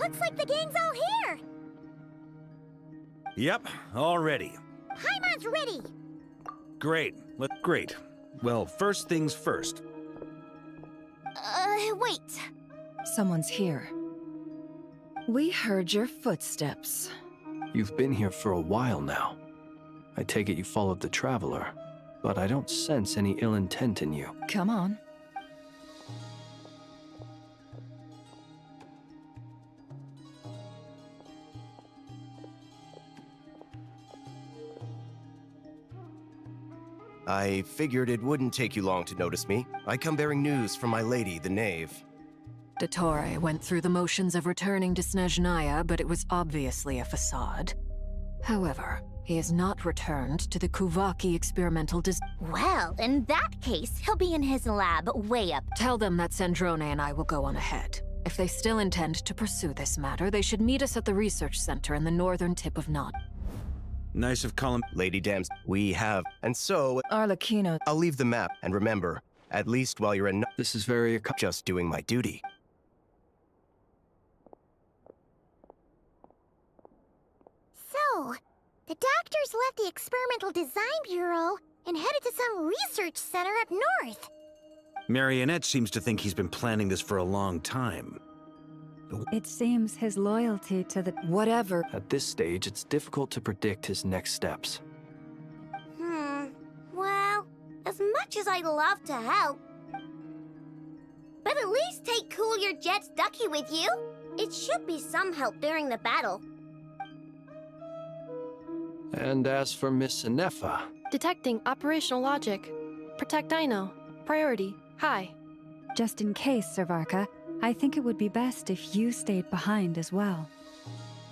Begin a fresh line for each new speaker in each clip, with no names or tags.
Looks like the gang's all here!
Yep, all ready.
Paimon's ready!
Great. Great. Well, first things first.
Wait.
Someone's here. We heard your footsteps.
You've been here for a while now. I take it you followed the Traveler, but I don't sense any ill intent in you.
Come on.
I figured it wouldn't take you long to notice me. I come bearing news from my lady, the Knave.
Dottore went through the motions of returning to Snezhnaya, but it was obviously a facade. However, he has not returned to the Kuvaki experimental
Well, in that case, he'll be in his lab way up.
Tell them that Sandrone and I will go on ahead. If they still intend to pursue this matter, they should meet us at the research center in the northern tip of Nod.
Nice of Colin.
Lady Dams, we have. And so,
Arlecchino.
I'll leave the map, and remember, at least while you're in
This is very
just doing my duty.
So, the doctors left the Experimental Design Bureau and headed to some research center up north.
Marionette seems to think he's been planning this for a long time.
It seems his loyalty to the...
Whatever.
At this stage, it's difficult to predict his next steps.
Well, as much as I'd love to help, but at least take Cool Your Jet's Ducky with you. It should be some help during the battle.
And as for Miss Inefa,
Detecting operational logic. Protect Dino. Priority. High.
Just in case, Servarka, I think it would be best if you stayed behind as well.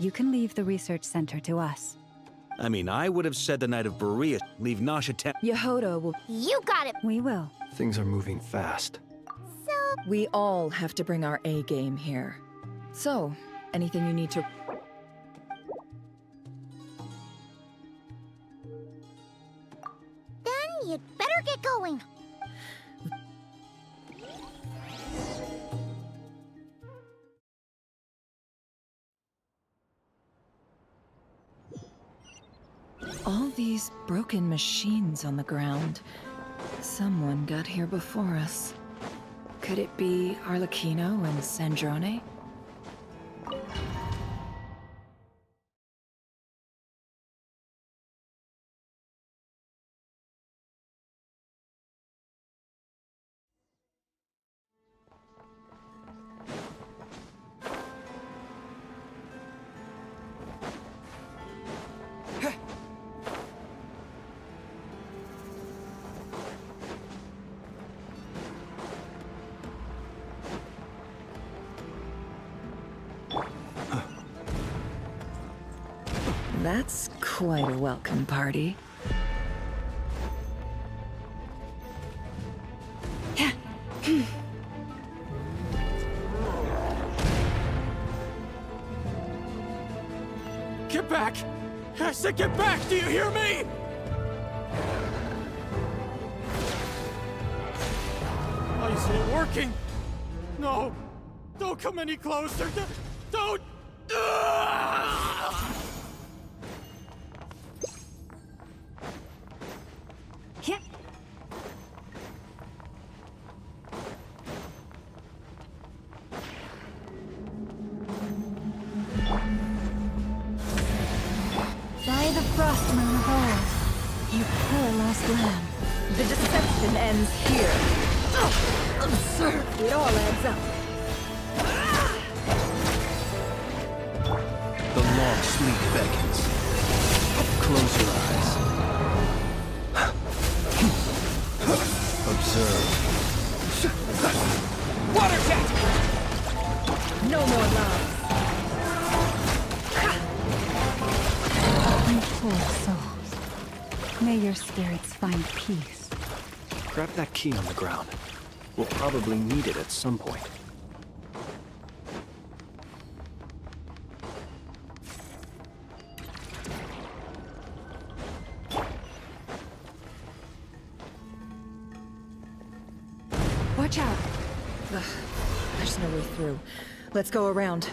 You can leave the research center to us.
I mean, I would have said the night of Berea, leave Nasha
Yehoda will...
You got it!
We will.
things are moving fast.
So,
We all have to bring our A game here. So, anything you need to...
then you'd better get going.
All these broken machines on the ground. Someone got here before us. Could it be Arlecchino and Sandrone? That's quite a welcome party.
Get back! I said get back! Do you hear me? Is it working? No! Don't come any closer! Don't!
Yeah. By the frost moon of old, you poor lost lamb.
The deception ends here. Absurd! It all adds up.
The long sleep beckons. Close your eyes. Observe.
Water jet! No more love.
You poor souls. May your spirits find peace.
Grab that key on the ground. We'll probably need it at some point.
Watch out. Ugh, there's no way through. Let's go around.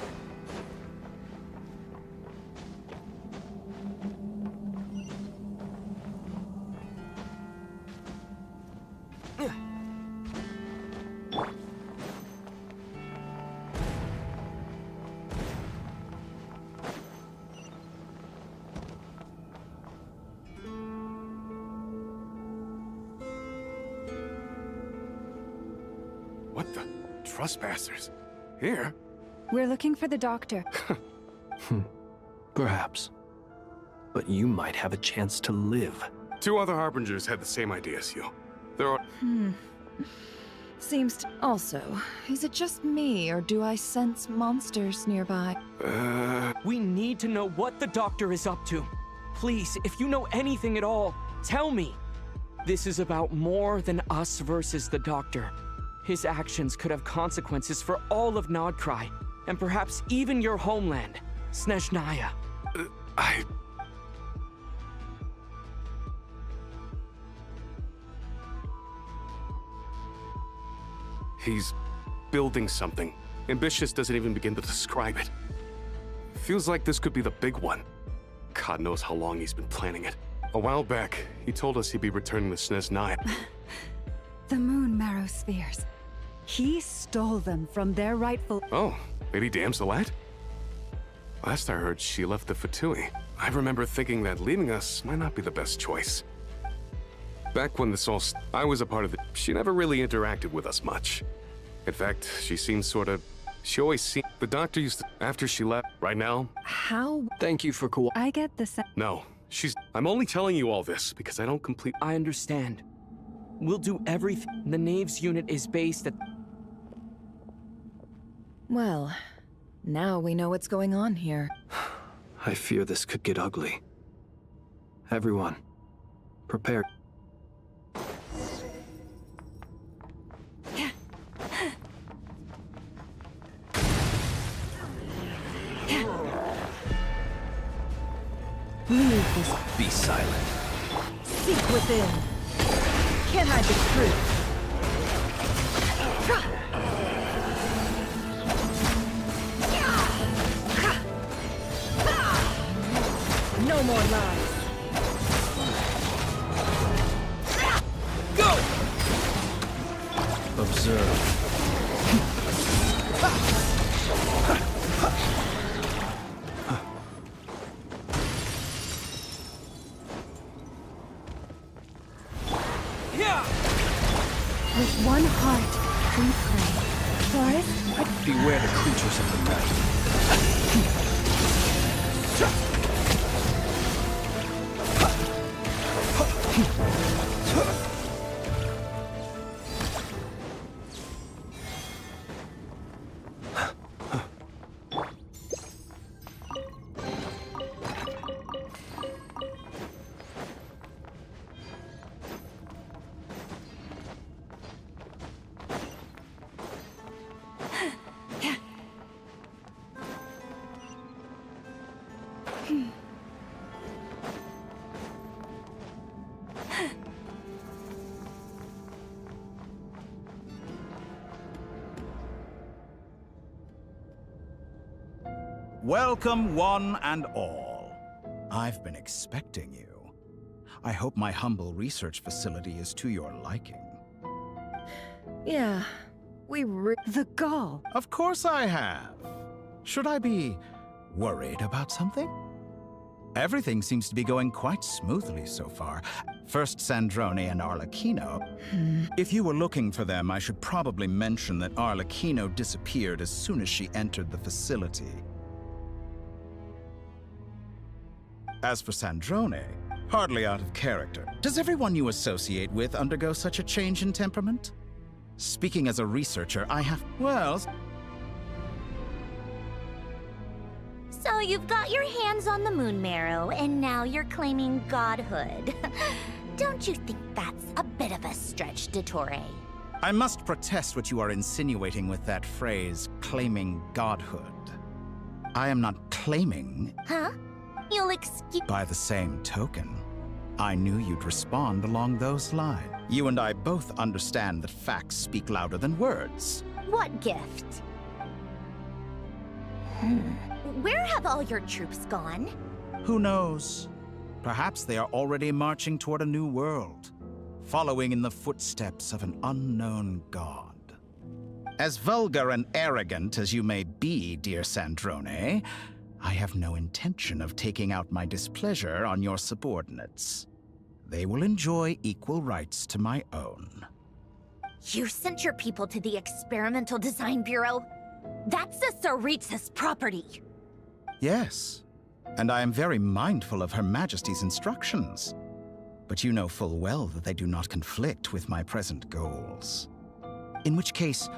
trespassers. Here?
We're looking for the doctor.
Perhaps. But you might have a chance to live.
2 other harbingers had the same idea as you. There are...
Seems to... Also, is it just me, or do I sense monsters nearby?
We need to know what the doctor is up to. Please, if you know anything at all, tell me. This is about more than us versus the doctor. His actions could have consequences for all of Nod Krai, and perhaps even your homeland, Snezhnaya.
He's building something. Ambitious doesn't even begin to describe it. Feels like this could be the big one. God knows how long he's been planning it. A while back, he told us he'd be returning to Snezhnaya.
The moon marrow spheres. He stole them from their rightful...
Oh, Lady Damselette? Last I heard, she left the Fatui. I remember thinking that leaving us might not be the best choice. Back when this all I was a part of it, she never really interacted with us much. In fact, she seemed sort of... She always seemed... The doctor used to... After she left, right now...
How?
Thank you for
I get the sense...
No, she's... I'm only telling you all this because I don't complete...
I understand. We'll do everything. The Knave's unit is based at...
Well, now we know what's going on here.
I fear this could get ugly. Everyone, prepare.
Leave this.
Be silent.
Seek within. Can't hide the truth. No more lies.
Go!
Observe.
With one heart, we pray. Forest,
Beware the creatures of the night.
Welcome, one and all. I've been expecting you. I hope my humble research facility is to your liking.
Yeah,
the gall.
Of course I have. Should I be worried about something? Everything seems to be going quite smoothly so far. First Sandrone and Arlecchino. If you were looking for them, I should probably mention that Arlecchino disappeared as soon as she entered the facility. As for Sandrone, hardly out of character. Does everyone you associate with undergo such a change in temperament? Speaking as a researcher, I have... well...
So you've got your hands on the moon marrow, and now you're claiming godhood. Don't you think that's a bit of a stretch, Dottore?
I must protest what you are insinuating with that phrase, claiming godhood. I am not claiming...
Huh? You'll excuse...
By the same token, I knew you'd respond along those lines. You and I both understand that facts speak louder than words.
What gift? Where have all your troops gone?
Who knows? Perhaps they are already marching toward a new world, following in the footsteps of an unknown god. As vulgar and arrogant as you may be, dear Sandrone, I have no intention of taking out my displeasure on your subordinates. They will enjoy equal rights to my own.
You sent your people to the Experimental Design Bureau? That's the Tsaritsa's property.
Yes, and I am very mindful of Her Majesty's instructions. But you know full well that they do not conflict with my present goals. In which case,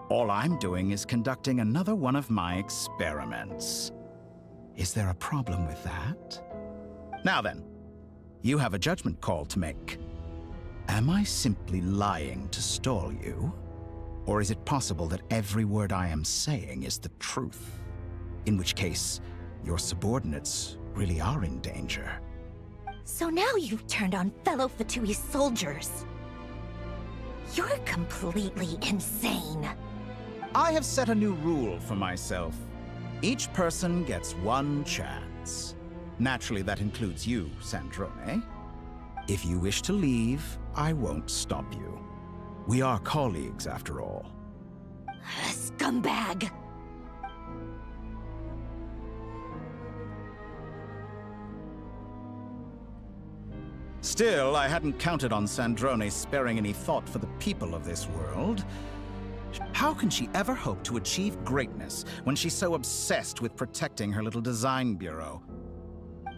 all I'm doing is conducting another one of my experiments. Is there a problem with that? Now then, you have a judgment call to make. Am I simply lying to stall you? Or is it possible that every word I am saying is the truth? In which case, your subordinates really are in danger.
So now you've turned on fellow Fatui soldiers. You're completely insane.
I have set a new rule for myself. Each person gets one chance. Naturally, that includes you, Sandrone. If you wish to leave, I won't stop you. We are colleagues, after all.
Scumbag!
Still, I hadn't counted on Sandrone sparing any thought for the people of this world. How can she ever hope to achieve greatness when she's so obsessed with protecting her little design bureau?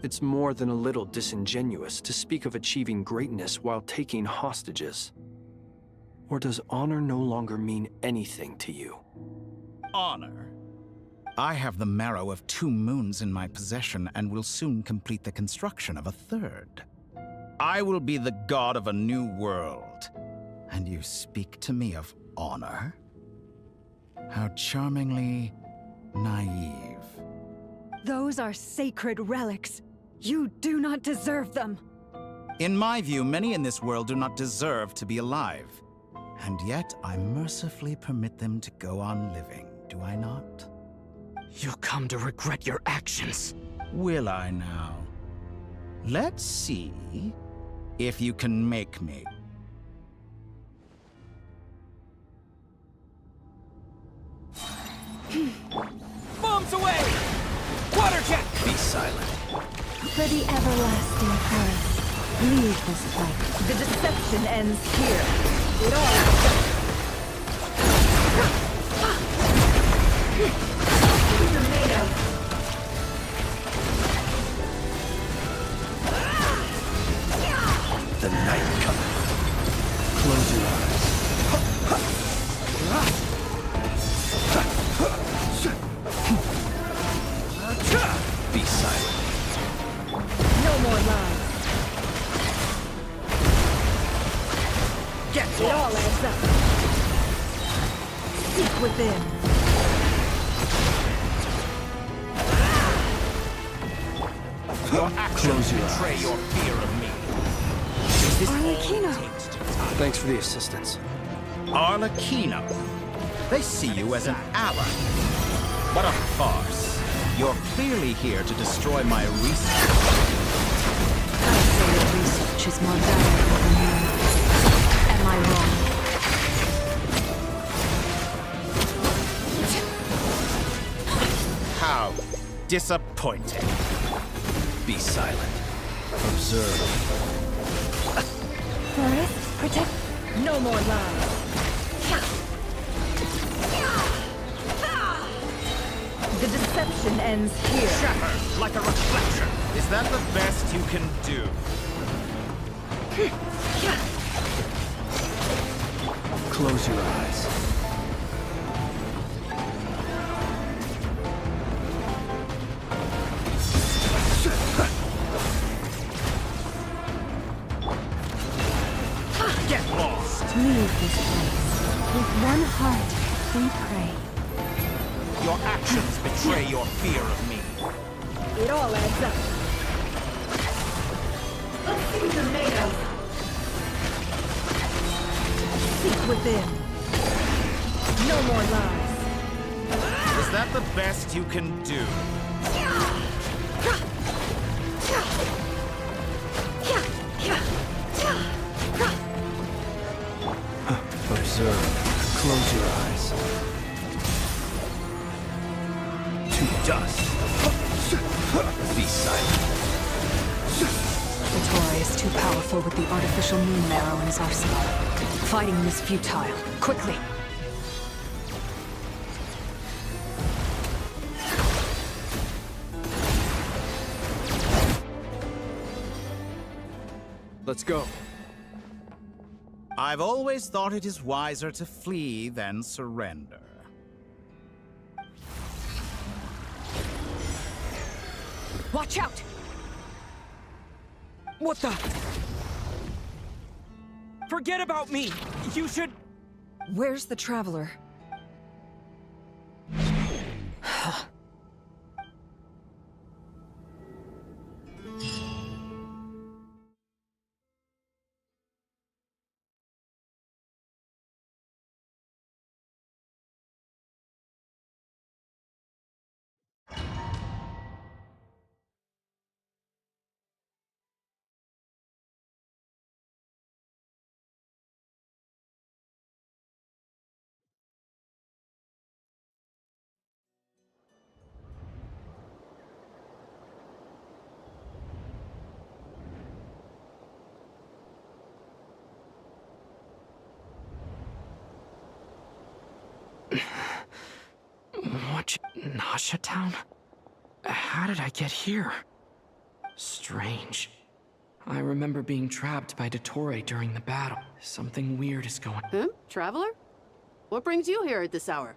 It's more than a little disingenuous to speak of achieving greatness while taking hostages. Or does honor no longer mean anything to you?
Honor? I have the marrow of 2 moons in my possession and will soon complete the construction of a 3rd. I will be the god of a new world. And you speak to me of honor? How charmingly naive.
Those are sacred relics. You do not deserve them.
In my view, many in this world do not deserve to be alive. And yet, I mercifully permit them to go on living, do I not?
You'll come to regret your actions.
Will I now? Let's see if you can make me.
Bombs away! Water jet!
Be silent.
For the everlasting forest, leave this place. The deception ends here. It all
The night cometh. Close your eyes. Be silent.
no more lies.
Get
It all
lost!
adds up. Seek within.
Your actions
your
betray
eyes.
your fear of me. Is this all
Arlecchino.
it takes to tie?
Thanks for the assistance.
Arlecchino. They see you as an ally. What a farce. You're clearly here to destroy my research.
I say your research is more valuable than mine. Am I wrong?
How disappointing.
Be silent. Observe.
Forest, protect. No more lies. The deception ends here.
Shatter like a reflection. Is that the best you can do?
Close your eyes.
Get lost.
Leave this place. With one heart, we pray.
Your actions betray your fear of me.
It all adds up. Let's see what you're made of. Seek within. No more lies.
Is that the best you can do?
Observe. Close your eyes. To dust. Be silent.
Dottore is too powerful with the artificial moon marrow in his arsenal. Fighting him is futile. Quickly!
Let's go.
I've always thought it is wiser to flee than surrender.
Watch out! What the? Forget about me! You should...
Where's the Traveler?
What? Nasha Town? How did I get here? Strange. I remember being trapped by Dottore during the battle. Something weird is going...
Traveler? What brings you here at this hour?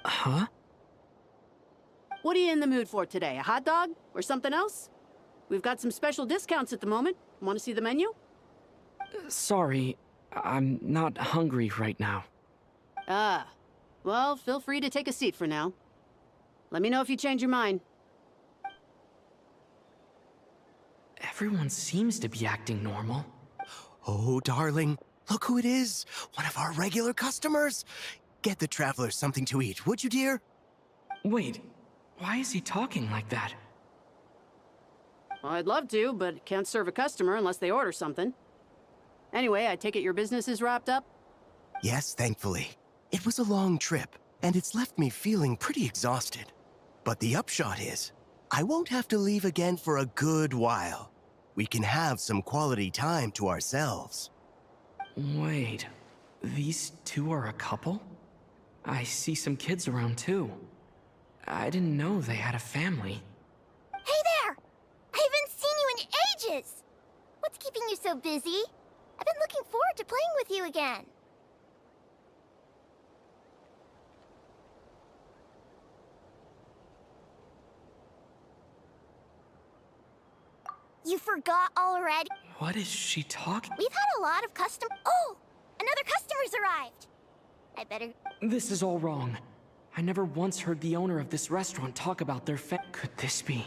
Huh?
What are you in the mood for today? A hot dog? Or something else? We've got some special discounts at the moment. Want to see the menu?
Sorry, I'm not hungry right now.
Ah. Well, feel free to take a seat for now. Let me know if you change your mind.
Everyone seems to be acting normal.
Oh, darling, look who it is. One of our regular customers. Get the traveler something to eat, would you, dear?
Wait, why is he talking like that?
Well, I'd love to, but can't serve a customer unless they order something. Anyway, I take it your business is wrapped up?
Yes, thankfully. It was a long trip, and it's left me feeling pretty exhausted. But the upshot is, I won't have to leave again for a good while. We can have some quality time to ourselves.
Wait, these two are a couple? I see some kids around too. I didn't know they had a family.
Hey there! I haven't seen you in ages! What's keeping you so busy? I've been looking forward to playing with you again. You forgot already?
What is she talking?
We've had a lot of Oh! Another customer's arrived! I better...
This is all wrong. I never once heard the owner of this restaurant talk about their Could this be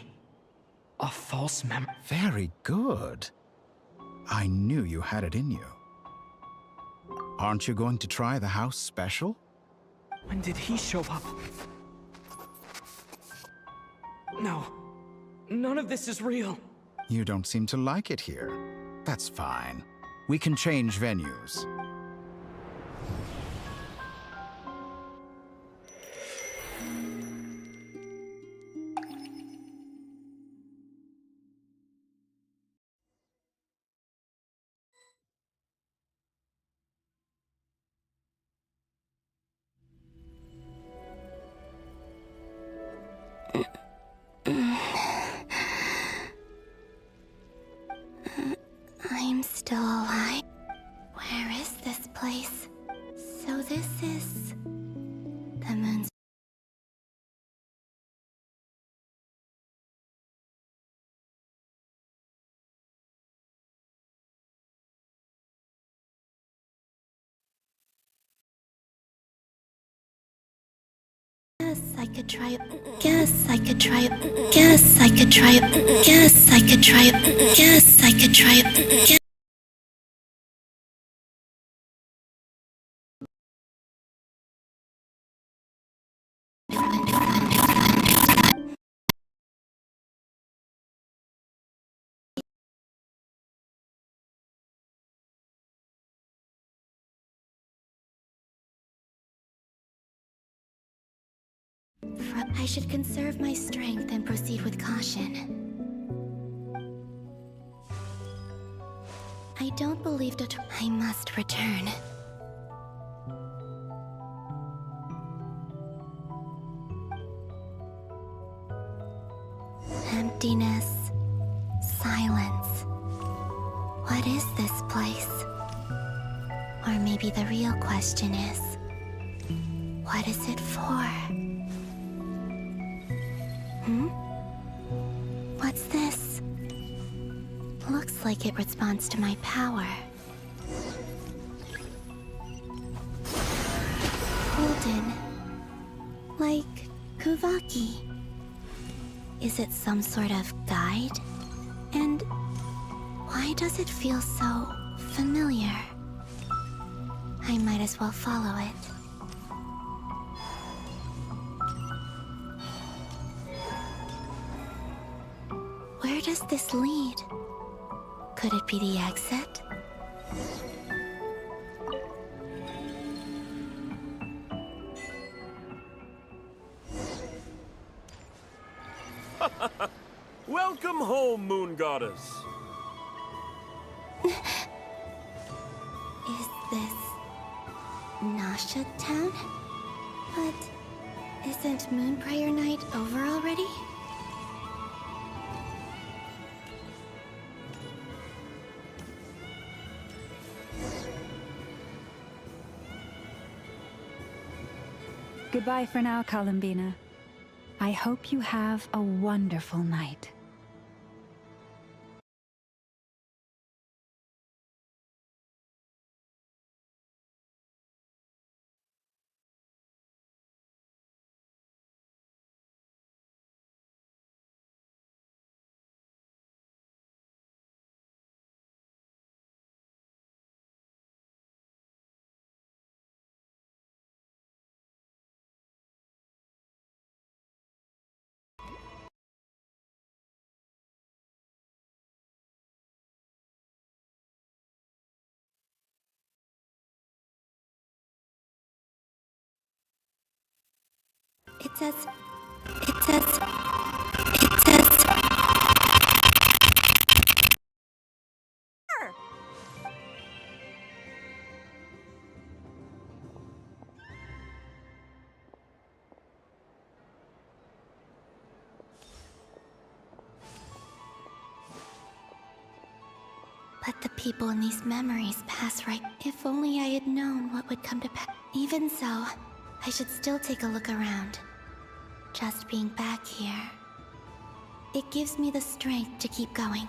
a false memory?
Very good. I knew you had it in you. Aren't you going to try the house special?
When did he show up? No. None of this is real.
You don't seem to like it here. That's fine. We can change venues.
I'm still alive. Where is this place? So this is... the moon's... Guess I could try it. Guess I could try it. Guess I could try it. Guess I could try it. Guess I could try it. I should conserve my strength and proceed with caution. I don't believe that I must return. Emptiness. Silence. What is this place? Or maybe the real question is, what is it for? What's this? Looks like it responds to my power. Golden. Like Kuvaki. Is it some sort of guide? And why does it feel so familiar? I might as well follow it. Where does this lead? Could it be the exit?
Welcome home, Moon Goddess.
Is this Nasha Town? But isn't Moon Prayer Night over already?
Goodbye for now, Columbina. I hope you have a wonderful night.
It says... But the people in these memories pass right... If only I had known what would come to pass. Even so, I should still take a look around. Just being back here, it gives me the strength to keep going.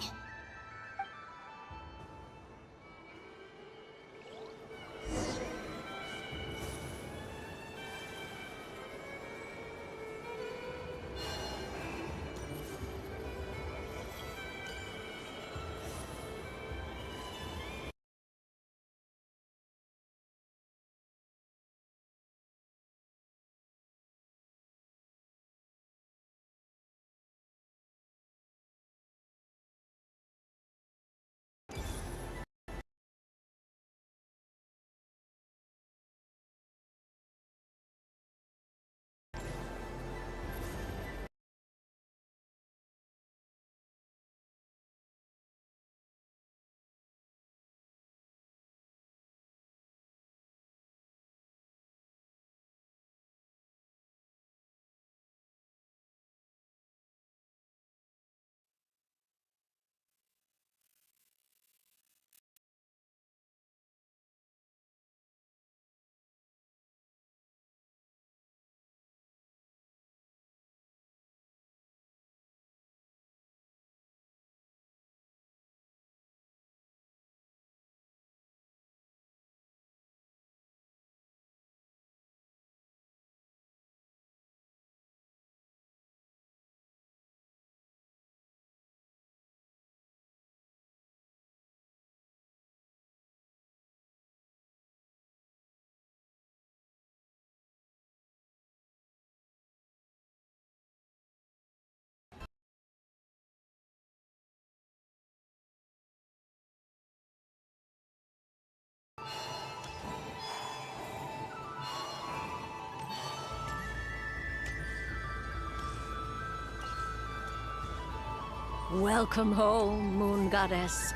Welcome home, Moon Goddess.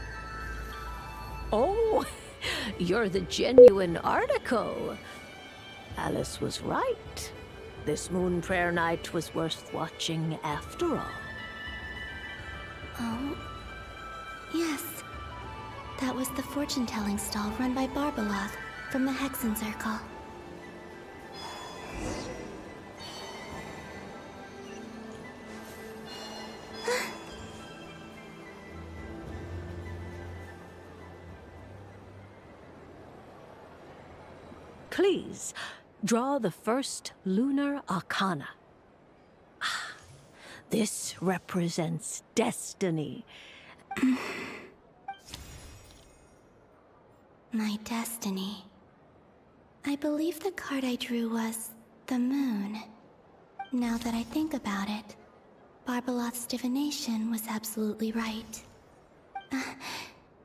Oh, you're the genuine article. Alice was right. This Moon Prayer Night was worth watching after all.
Oh, yes. That was the fortune-telling stall run by Barbalov from the Hexen Circle.
Please, draw the first lunar arcana. Ah, this represents destiny.
My destiny. I believe the card I drew was the moon. Now that I think about it, Barbalov's divination was absolutely right.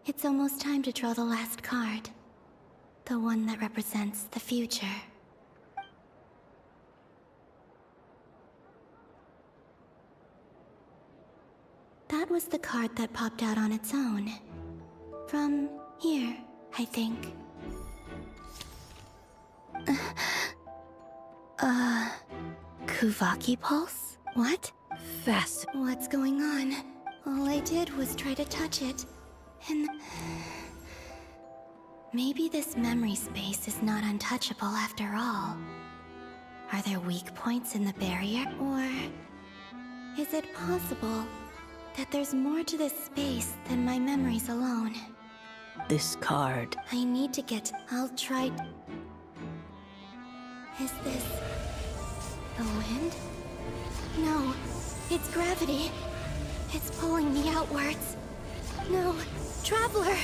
It's almost time to draw the last card. The one that represents the future. That was the card that popped out on its own. From here, I think. Kuvaki Pulse? What? What's going on? All I did was try to touch it, and... Maybe this memory space is not untouchable after all. Are there weak points in the barrier? Or... is it possible that there's more to this space than my memories alone?
This card.
I need to get... I'll try... Is this... the wind? No, it's gravity. It's pulling me outwards. No, Traveler!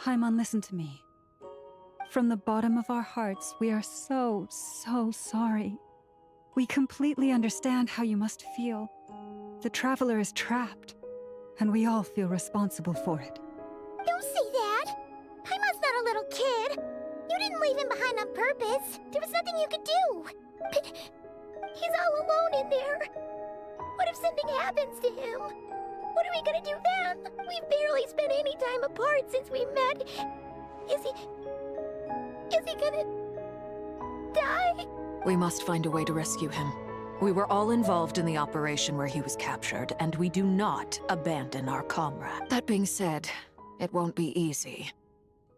Paimon, listen to me. From the bottom of our hearts, we are so sorry. We completely understand how you must feel. The Traveler is trapped, and we all feel responsible for it.
Don't say that! Paimon's not a little kid! You didn't leave him behind on purpose. There was nothing you could do. But he's all alone in there. What if something happens to him? What are we gonna do then? We've barely spent any time apart since we met. Is he gonna... die?
We must find a way to rescue him. We were all involved in the operation where he was captured, and we do not abandon our comrade. That being said, it won't be easy.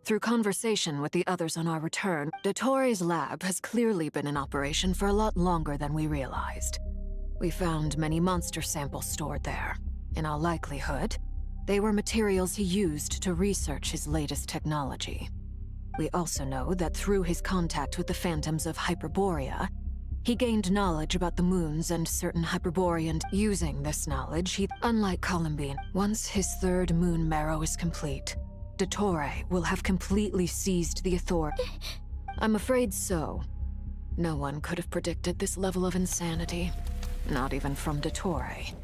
Through conversation with the others on our return, Dottore's lab has clearly been in operation for a lot longer than we realized. We found many monster samples stored there. In all likelihood, they were materials he used to research his latest technology. We also know that through his contact with the phantoms of Hyperborea, he gained knowledge about the moons and certain Hyperborean. Using this knowledge, unlike Columbine, once his third moon marrow is complete, Dottore will have completely seized the authority. I'm afraid so. No one could have predicted this level of insanity. Not even from Dottore.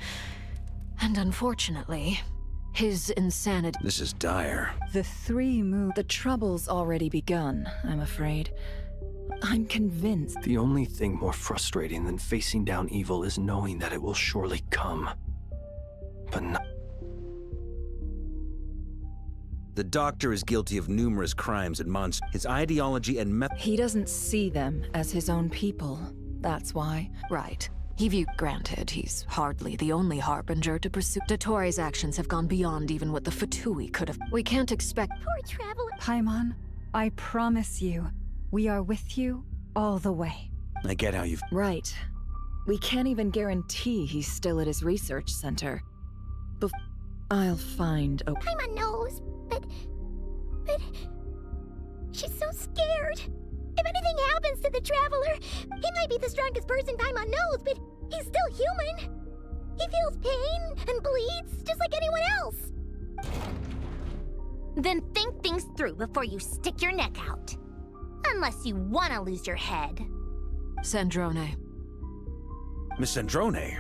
And unfortunately, his insanity...
This is dire.
The trouble's already begun, I'm afraid. I'm convinced.
The only thing more frustrating than facing down evil is knowing that it will surely come. But not...
The Doctor is guilty of numerous crimes and monsters. His ideology and method...
He doesn't see them as his own people. That's why.
Right. Granted, he's hardly the only harbinger to pursue. Dottore's actions have gone beyond even what the Fatui could have. We can't expect—
Poor Traveler.
Paimon, I promise you, we are with you all the way.
I get how you've...
Right. We can't even guarantee he's still at his research center. I'll find a...
Paimon knows, but... She's so scared. If anything happens to the Traveler, he might be the strongest person Paimon knows, but he's still human. He feels pain and bleeds just like anyone else.
Then think things through before you stick your neck out. Unless you want to lose your head.
Sandrone.
Miss Sandrone?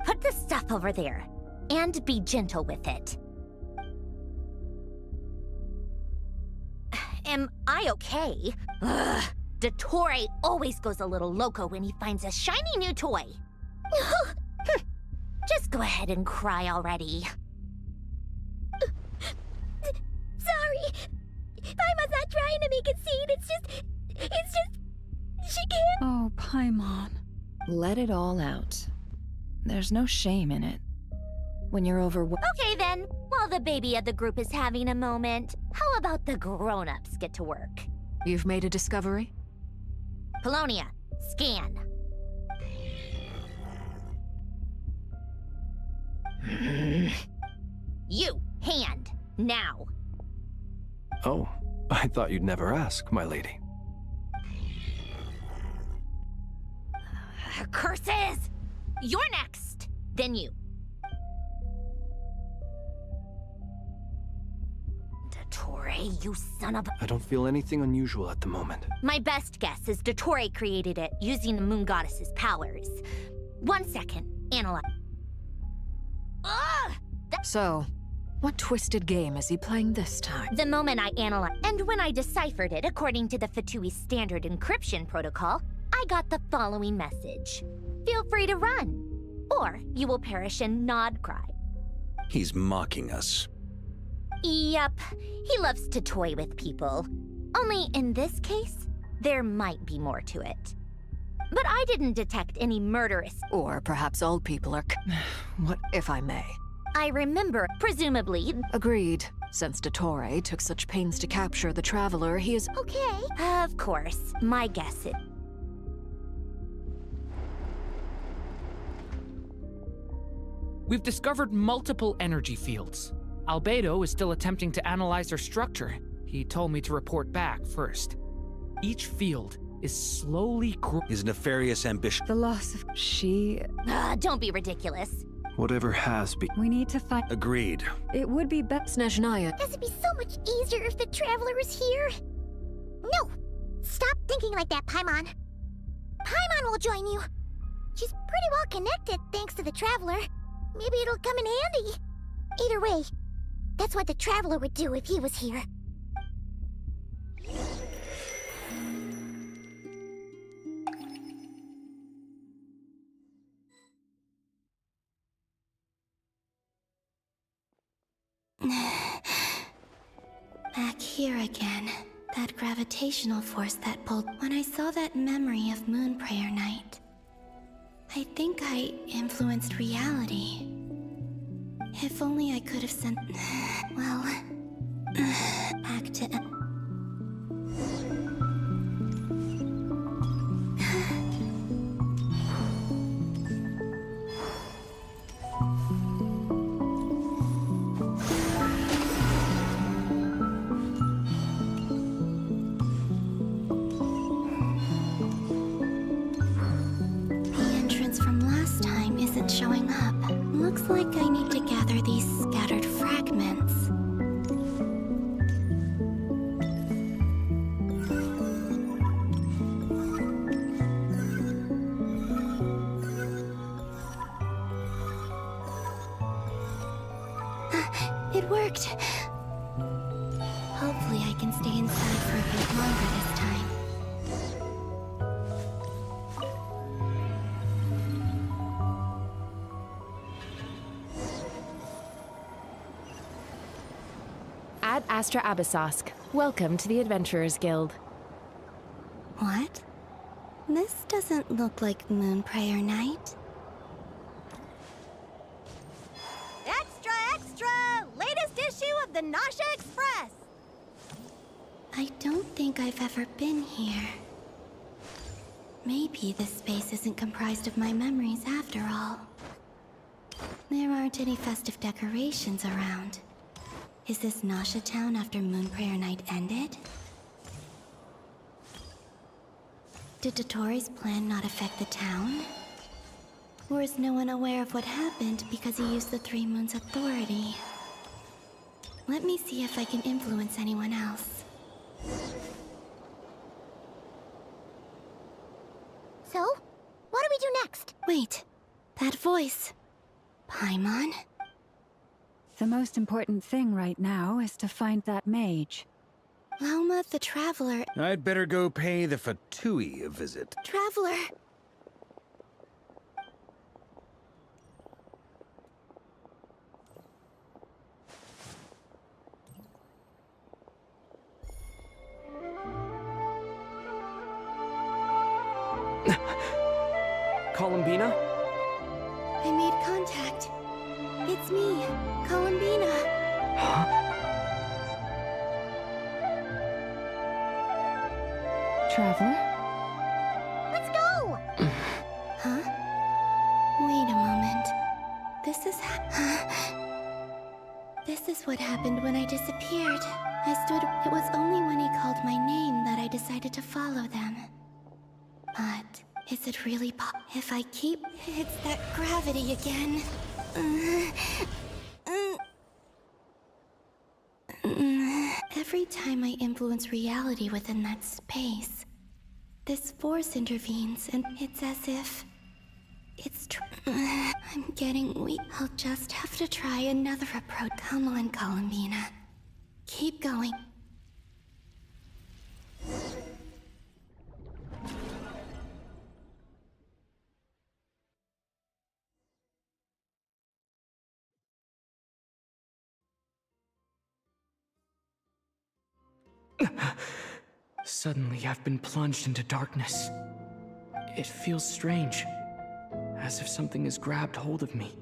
Put the stuff over there. And be gentle with it. Am I okay? Ugh. Dottore always goes a little loco when he finds a shiny new toy. Just go ahead and cry already.
Sorry. Paimon's not trying to make it seem. It's just... She can't...
Oh, Paimon.
Let it all out. There's no shame in it. When you're overwhelmed...
Okay then, while the baby of the group is having a moment, how about the grown-ups get to work?
You've made a discovery?
Polonia, scan. You, hand, now.
Oh, I thought you'd never ask, my lady.
Curses! You're next, then you. Dottore, you son of a...
I don't feel anything unusual at the moment.
My best guess is Dottore created it using the Moon Goddess's powers. 1 second, analyze. Ugh!
So, what twisted game is he playing this time?
The moment I analyzed, and when I deciphered it according to the Fatui standard encryption protocol, I got the following message. Feel free to run, or you will perish in Nod Krai.
He's mocking us.
Yep, he loves to toy with people. Only in this case, there might be more to it. But I didn't detect any murderous...
Or perhaps all people are... What if I may?
I remember, presumably...
Agreed. Since Dottore took such pains to capture the Traveler, he is...
Okay. Of course. My guess is...
We've discovered multiple energy fields. Albedo is still attempting to analyze their structure. He told me to report back first. Each field is slowly
His nefarious ambition.
The loss of... She...
don't be ridiculous.
Whatever has been...
We need to find...
Agreed.
It would be better...
Snezhnaya.
This would be so much easier if the Traveler was here. No! Stop thinking like that, Paimon. Paimon will join you. She's pretty well connected thanks to the Traveler. Maybe it'll come in handy. Either way, that's what the Traveler would do if he was here.
Back here again. That gravitational force that pulled... When I saw that memory of Moon Prayer Night, I think I influenced reality. If only I could have sent... Well... back to... showing up. Looks like I need to gather these scattered fragments. It worked. Hopefully I can stay inside for a bit longer this time.
Ad Astra Abyssosque. Welcome to the Adventurers Guild.
What? This doesn't look like Moon Prayer Night.
Extra, extra! Latest issue of the Nasha Express!
I don't think I've ever been here. Maybe this space isn't comprised of my memories after all. There aren't any festive decorations around. Is this Nasha Town after Moon Prayer Night ended? Did Dottoro's plan not affect the town? Or is no one aware of what happened because he used the Three Moons' authority? Let me see if I can influence anyone else.
So, what do we do next?
Wait, that voice. Paimon?
The most important thing right now is to find that mage.
Lauma the Traveler.
I'd better go pay the Fatui a visit.
Traveler!
Columbina?
I made contact. It's me, Columbina.
Huh?
Traveler?
Let's go!
Huh? Wait a moment. This is what happened when I disappeared. It was only when he called my name that I decided to follow them. But is it really if I keep... It's that gravity again. Every time I influence reality within that space, this force intervenes, and it's as if... I'm getting weak. I'll just have to try another approach. Come on, Columbina. Keep going.
Suddenly, I've been plunged into darkness. It feels strange, as if something has grabbed hold of me.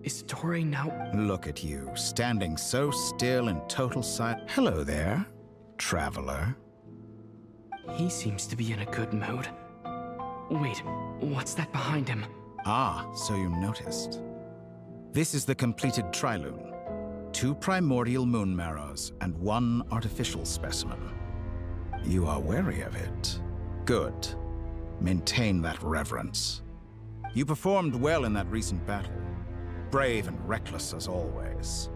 Is Dottore now...
Look at you, standing so still in total silence. Hello there, traveler.
He seems to be in a good mood. Wait, what's that behind him?
Ah, so you noticed. This is the completed Trilune. 2 primordial moon marrows and 1 artificial specimen. You are wary of it. Good. Maintain that reverence. You performed well in that recent battle. Brave and reckless as always.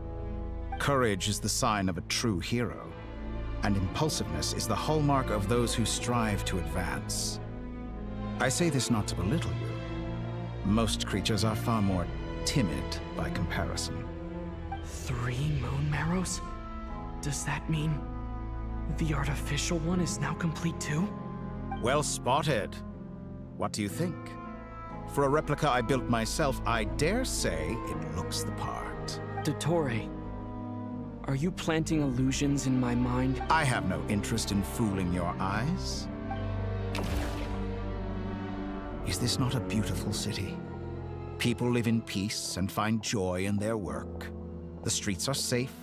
Courage is the sign of a true hero, and impulsiveness is the hallmark of those who strive to advance. I say this not to belittle you. Most creatures are far more timid by comparison.
3 moon marrows? Does that mean the artificial one is now complete too?
Well spotted. What do you think? For a replica I built myself, I dare say it looks the part.
Dottore, are you planting illusions in my mind?
I have no interest in fooling your eyes. Is this not a beautiful city? People live in peace and find joy in their work. The streets are safe.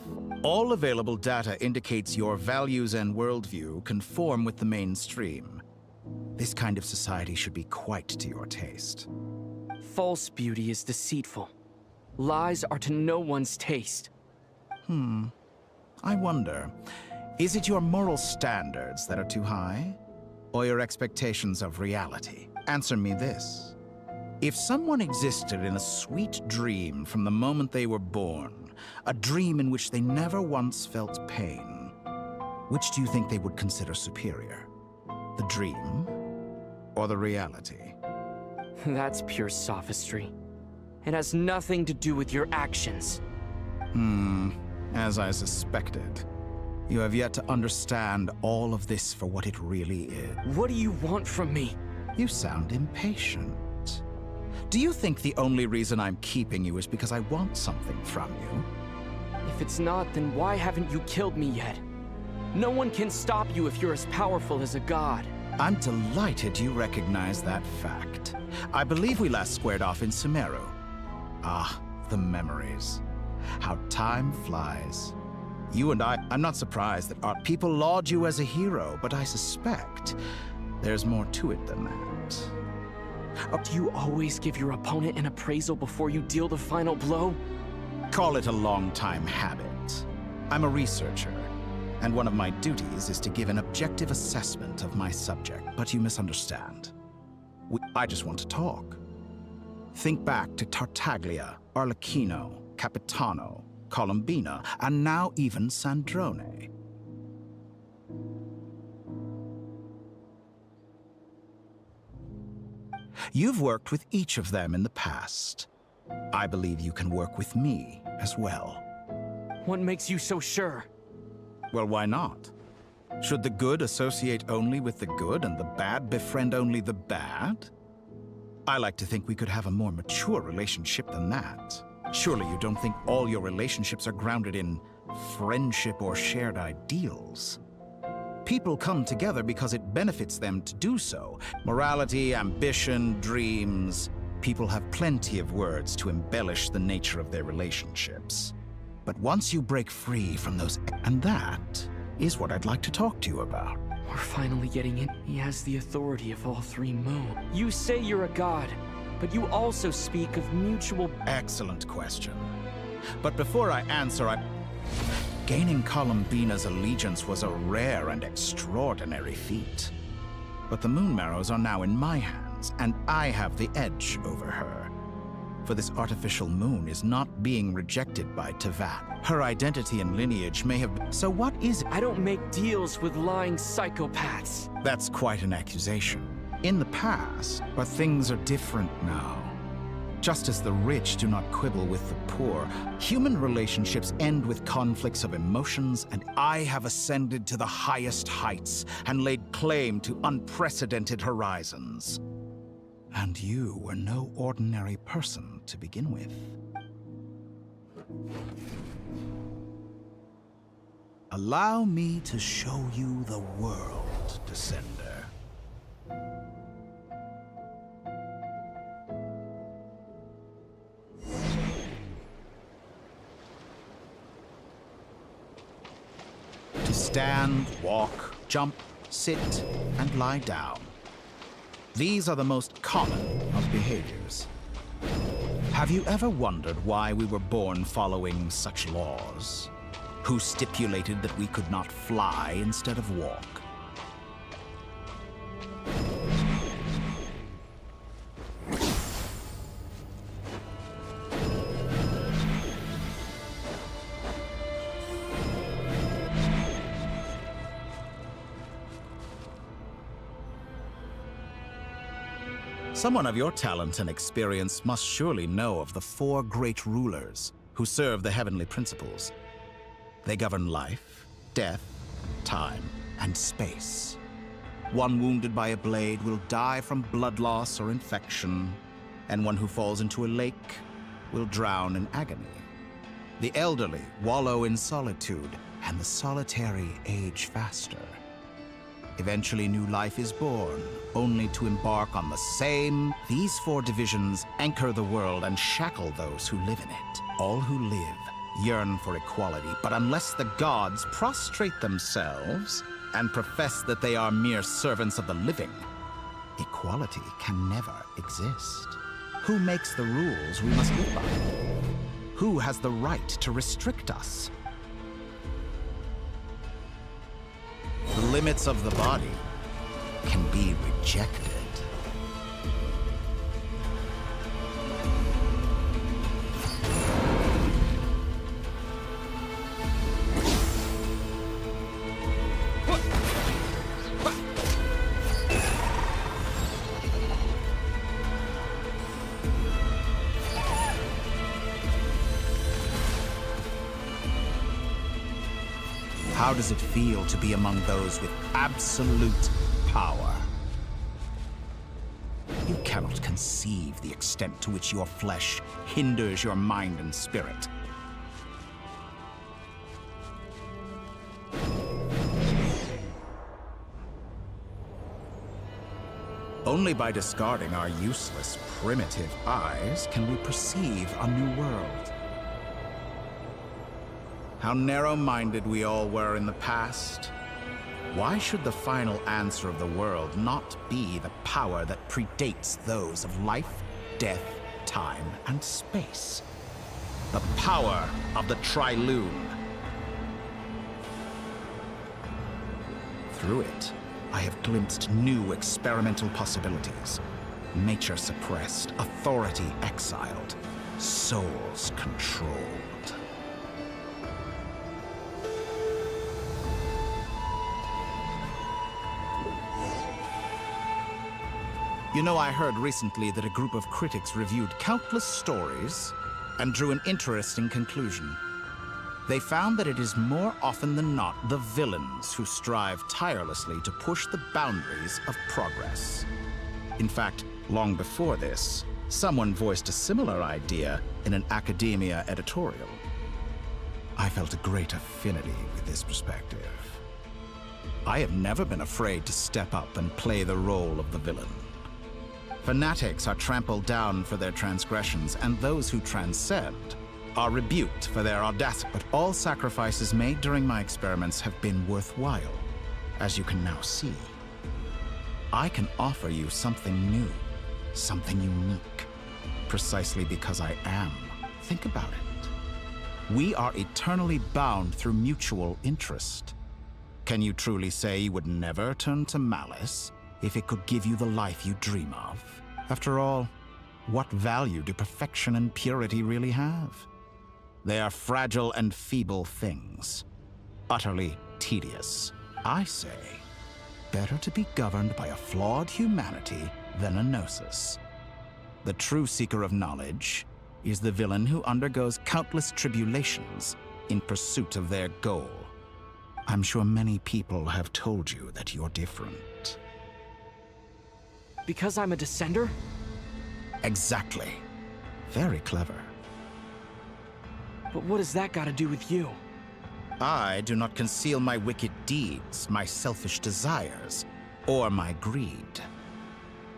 All available data indicates your values and worldview conform with the mainstream. This kind of society should be quite to your taste.
False beauty is deceitful. Lies are to no one's taste.
I wonder, is it your moral standards that are too high? Or your expectations of reality? Answer me this. If someone existed in a sweet dream from the moment they were born, a dream in which they never once felt pain, which do you think they would consider superior? The dream or the reality?
That's pure sophistry. It has nothing to do with your actions.
As I suspected. You have yet to understand all of this for what it really is.
What do you want from me?
You sound impatient. Do you think the only reason I'm keeping you is because I want something from you?
If it's not, then why haven't you killed me yet? No one can stop you if you're as powerful as a god.
I'm delighted you recognize that fact. I believe we last squared off in Sumeru. Ah, the memories. How time flies. You and I'm not surprised that our people laud you as a hero, but I suspect There's more to it than that.
Do you always give your opponent an appraisal before you deal the final blow?
Call it a long-time habit. I'm a researcher, and one of my duties is to give an objective assessment of my subject, but you misunderstand. I just want to talk. Think back to Tartaglia, Arlecchino, Capitano, Columbina, and now even Sandrone. You've worked with each of them in the past. I believe you can work with me as well.
What makes you so sure?
Well, why not? Should the good associate only with the good and the bad befriend only the bad? I like to think we could have a more mature relationship than that. Surely you don't think all your relationships are grounded in friendship or shared ideals? People come together because it benefits them to do so. Morality, ambition, dreams. People have plenty of words to embellish the nature of their relationships. But once you break free from those... And that is what I'd like to talk to you about.
We're finally getting in. He has the authority of all three moons. You say you're a god, but you also speak of mutual...
Excellent question. But before I answer, Gaining Columbina's allegiance was a rare and extraordinary feat. But the Moon Marrows are now in my hands, and I have the edge over her. For this artificial moon is not being rejected by Tevat. Her identity and lineage may have been... So what is it?
I don't make deals with lying psychopaths.
That's quite an accusation. In the past, but things are different now. Just as the rich do not quibble with the poor, human relationships end with conflicts of emotions, and I have ascended to the highest heights and laid claim to unprecedented horizons. And you were no ordinary person to begin with. Allow me to show you the world, Descender. To stand, walk, jump, sit, and lie down. These are the most common of behaviors. Have you ever wondered why we were born following such laws? Who stipulated that we could not fly instead of walk? Someone of your talent and experience must surely know of the 4 great rulers who serve the heavenly principles. They govern life, death, time, and space. One wounded by a blade will die from blood loss or infection, and one who falls into a lake will drown in agony. The elderly wallow in solitude, and the solitary age faster. Eventually, new life is born, only to embark on the same. These 4 divisions anchor the world and shackle those who live in it. All who live yearn for equality, but unless the gods prostrate themselves and profess that they are mere servants of the living, equality can never exist. Who makes the rules we must live by? Who has the right to restrict us? The limits of the body can be rejected. How does it feel to be among those with absolute power? You cannot conceive the extent to which your flesh hinders your mind and spirit. Only by discarding our useless, primitive eyes can we perceive a new world. How narrow-minded we all were in the past. Why should the final answer of the world not be the power that predates those of life, death, time, and space? The power of the Trilune. Through it, I have glimpsed new experimental possibilities. Nature suppressed, authority exiled, souls controlled. You know, I heard recently that a group of critics reviewed countless stories and drew an interesting conclusion. They found that it is more often than not the villains who strive tirelessly to push the boundaries of progress. In fact, long before this, someone voiced a similar idea in an academia editorial. I felt a great affinity with this perspective. I have never been afraid to step up and play the role of the villain. Fanatics are trampled down for their transgressions, and those who transcend are rebuked for their audacity. But all sacrifices made during my experiments have been worthwhile, as you can now see. I can offer you something new, something unique, precisely because I am. Think about it. We are eternally bound through mutual interest. Can you truly say you would never turn to malice if it could give you the life you dream of? After all, what value do perfection and purity really have? They are fragile and feeble things, utterly tedious. I say, better to be governed by a flawed humanity than a gnosis. The true seeker of knowledge is the villain who undergoes countless tribulations in pursuit of their goal. I'm sure many people have told you that you're different.
Because I'm a descender?
Exactly. Very clever.
But what does that got to do with you?
I do not conceal my wicked deeds, my selfish desires, or my greed.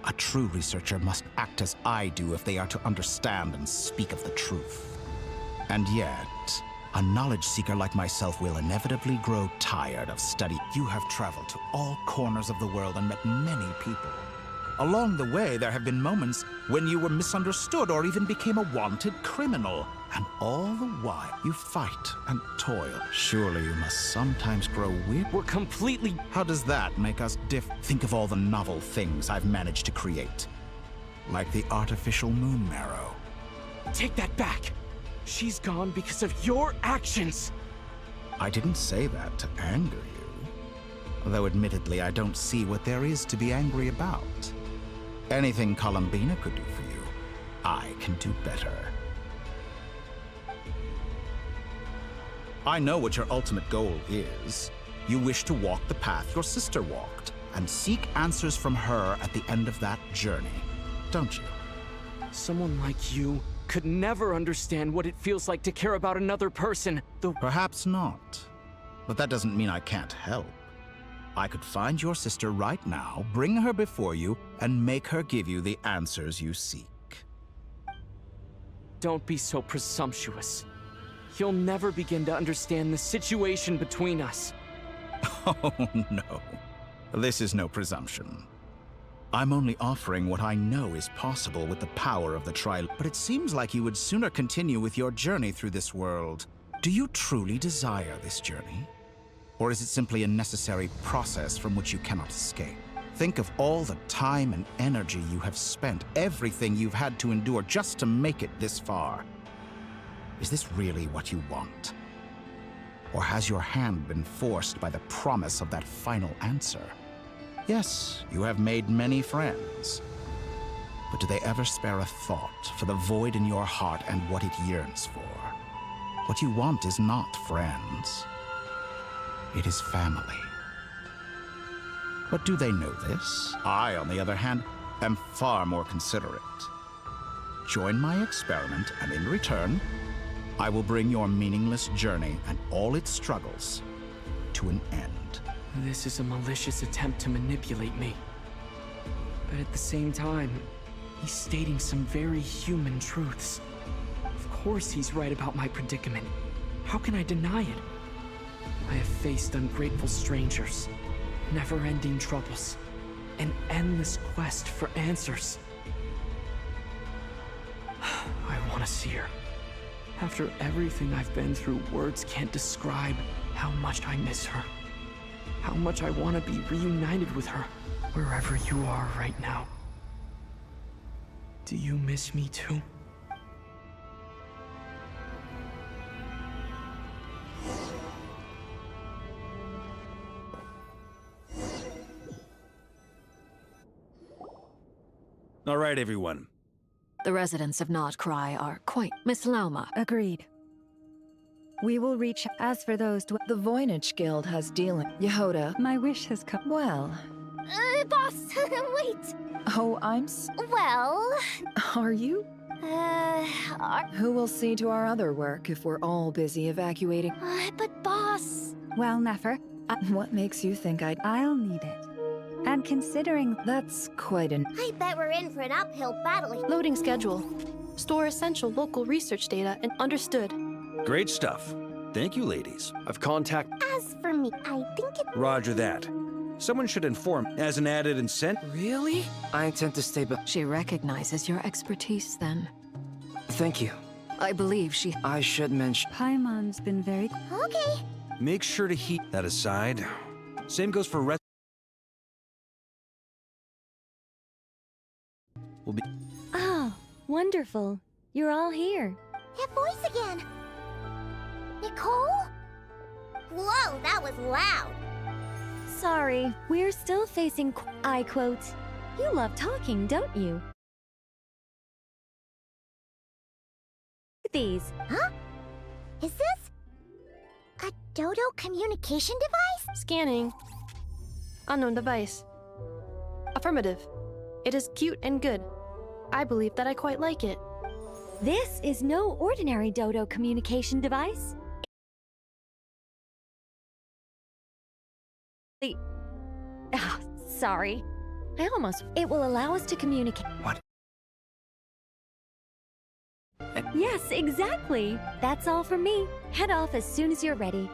A true researcher must act as I do if they are to understand and speak of the truth. And yet, a knowledge seeker like myself will inevitably grow tired of study. You have traveled to all corners of the world and met many people. Along the way, there have been moments when you were misunderstood or even became a wanted criminal. And all the while, you fight and toil. Surely you must sometimes grow weary.
We're completely...
How does that make us Think of all the novel things I've managed to create. Like the artificial moon marrow.
Take that back. She's gone because of your actions.
I didn't say that to anger you. Though admittedly, I don't see what there is to be angry about. Anything Columbina could do for you, I can do better. I know what your ultimate goal is. You wish to walk the path your sister walked, and seek answers from her at the end of that journey, don't you?
Someone like you could never understand what it feels like to care about another person.
Perhaps not. But that doesn't mean I can't help. I could find your sister right now, bring her before you, and make her give you the answers you seek.
Don't be so presumptuous. You'll never begin to understand the situation between us.
Oh, no. This is no presumption. I'm only offering what I know is possible with the power of the Trilune. But it seems like you would sooner continue with your journey through this world. Do you truly desire this journey? Or is it simply a necessary process from which you cannot escape? Think of all the time and energy you have spent, everything you've had to endure just to make it this far. Is this really what you want? Or has your hand been forced by the promise of that final answer? Yes, you have made many friends. But do they ever spare a thought for the void in your heart and what it yearns for? What you want is not friends. It is family. But do they know this? I, on the other hand, am far more considerate. Join my experiment, and in return, I will bring your meaningless journey and all its struggles to an end.
This is a malicious attempt to manipulate me. But at the same time, he's stating some very human truths. Of course he's right about my predicament. How can I deny it? I have faced ungrateful strangers, never-ending troubles, an endless quest for answers. I want to see her. After everything I've been through, words can't describe how much I miss her. How much I want to be reunited with her, wherever you are right now. Do you miss me too?
All right, everyone.
The residents of Nod Krai are quite... Miss Lauma.
Agreed. We will reach. As for those
The Voynich Guild has dealing. Yehoda.
My wish has come.
Well.
Boss, wait.
Oh,
Well...
Are you?
Are...
Who will see to our other work if we're all busy evacuating?
But boss...
Well, Nefer.
What makes you think
I'll need it. And considering...
That's quite an...
I bet we're in for an uphill battle.
Loading schedule. Store essential local research data and understood.
Great stuff. Thank you, ladies.
I've contacted...
As for me, I think it...
Roger that. Someone should inform as an added incentive.
Really?
I intend to stay but
She recognizes your expertise, then.
thank you.
I believe she...
I should mention...
Paimon's been very...
Okay.
Make sure to heat that aside. Same goes for rest. Will be...
Oh, wonderful. You're all here.
That voice again. Nicole? Whoa, that was loud.
Sorry, we're still facing I quote, "You love talking, don't you?" These.
Huh? Is this a Dodo communication device?
Scanning. Unknown device. Affirmative. It is cute and good. I believe that I quite like it.
This is no ordinary Dodo communication device. Sorry. I almost... It will allow us to communicate.
What?
Yes, exactly. That's all from me. Head off as soon as you're ready.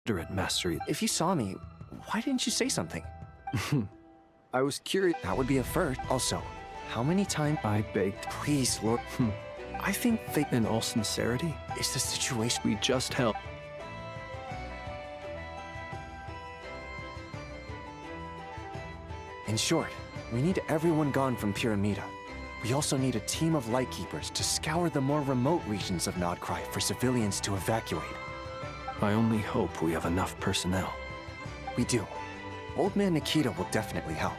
At mastery.
If you saw me, why didn't you say something?
I was curious.
That would be a first. Also, how many times...
I begged.
Please, Lord. I think they...
In all sincerity,
Is the situation...
we just helped.
In short, we need everyone gone from Pyramida. We also need a team of Lightkeepers to scour the more remote regions of Nod Krai for civilians to evacuate.
I only hope we have enough personnel.
We do. Old Man Nikita will definitely help.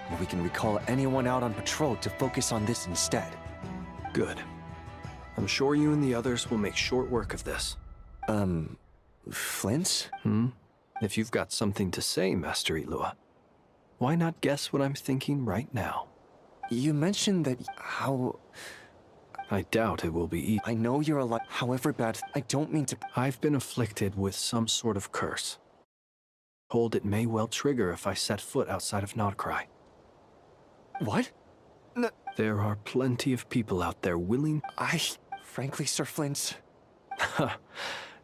And we can recall anyone out on patrol to focus on this instead.
Good. I'm sure you and the others will make short work of this.
Flint's?
If you've got something to say, Master Ilua, why not guess what I'm thinking right now?
You mentioned that how...
I doubt it will be easy.
I know you're alive, however bad, I don't mean to...
I've been afflicted with some sort of curse. Told it may well trigger if I set foot outside of Nod Krai.
What?
There are plenty of people out there willing...
Frankly, Sir Flint...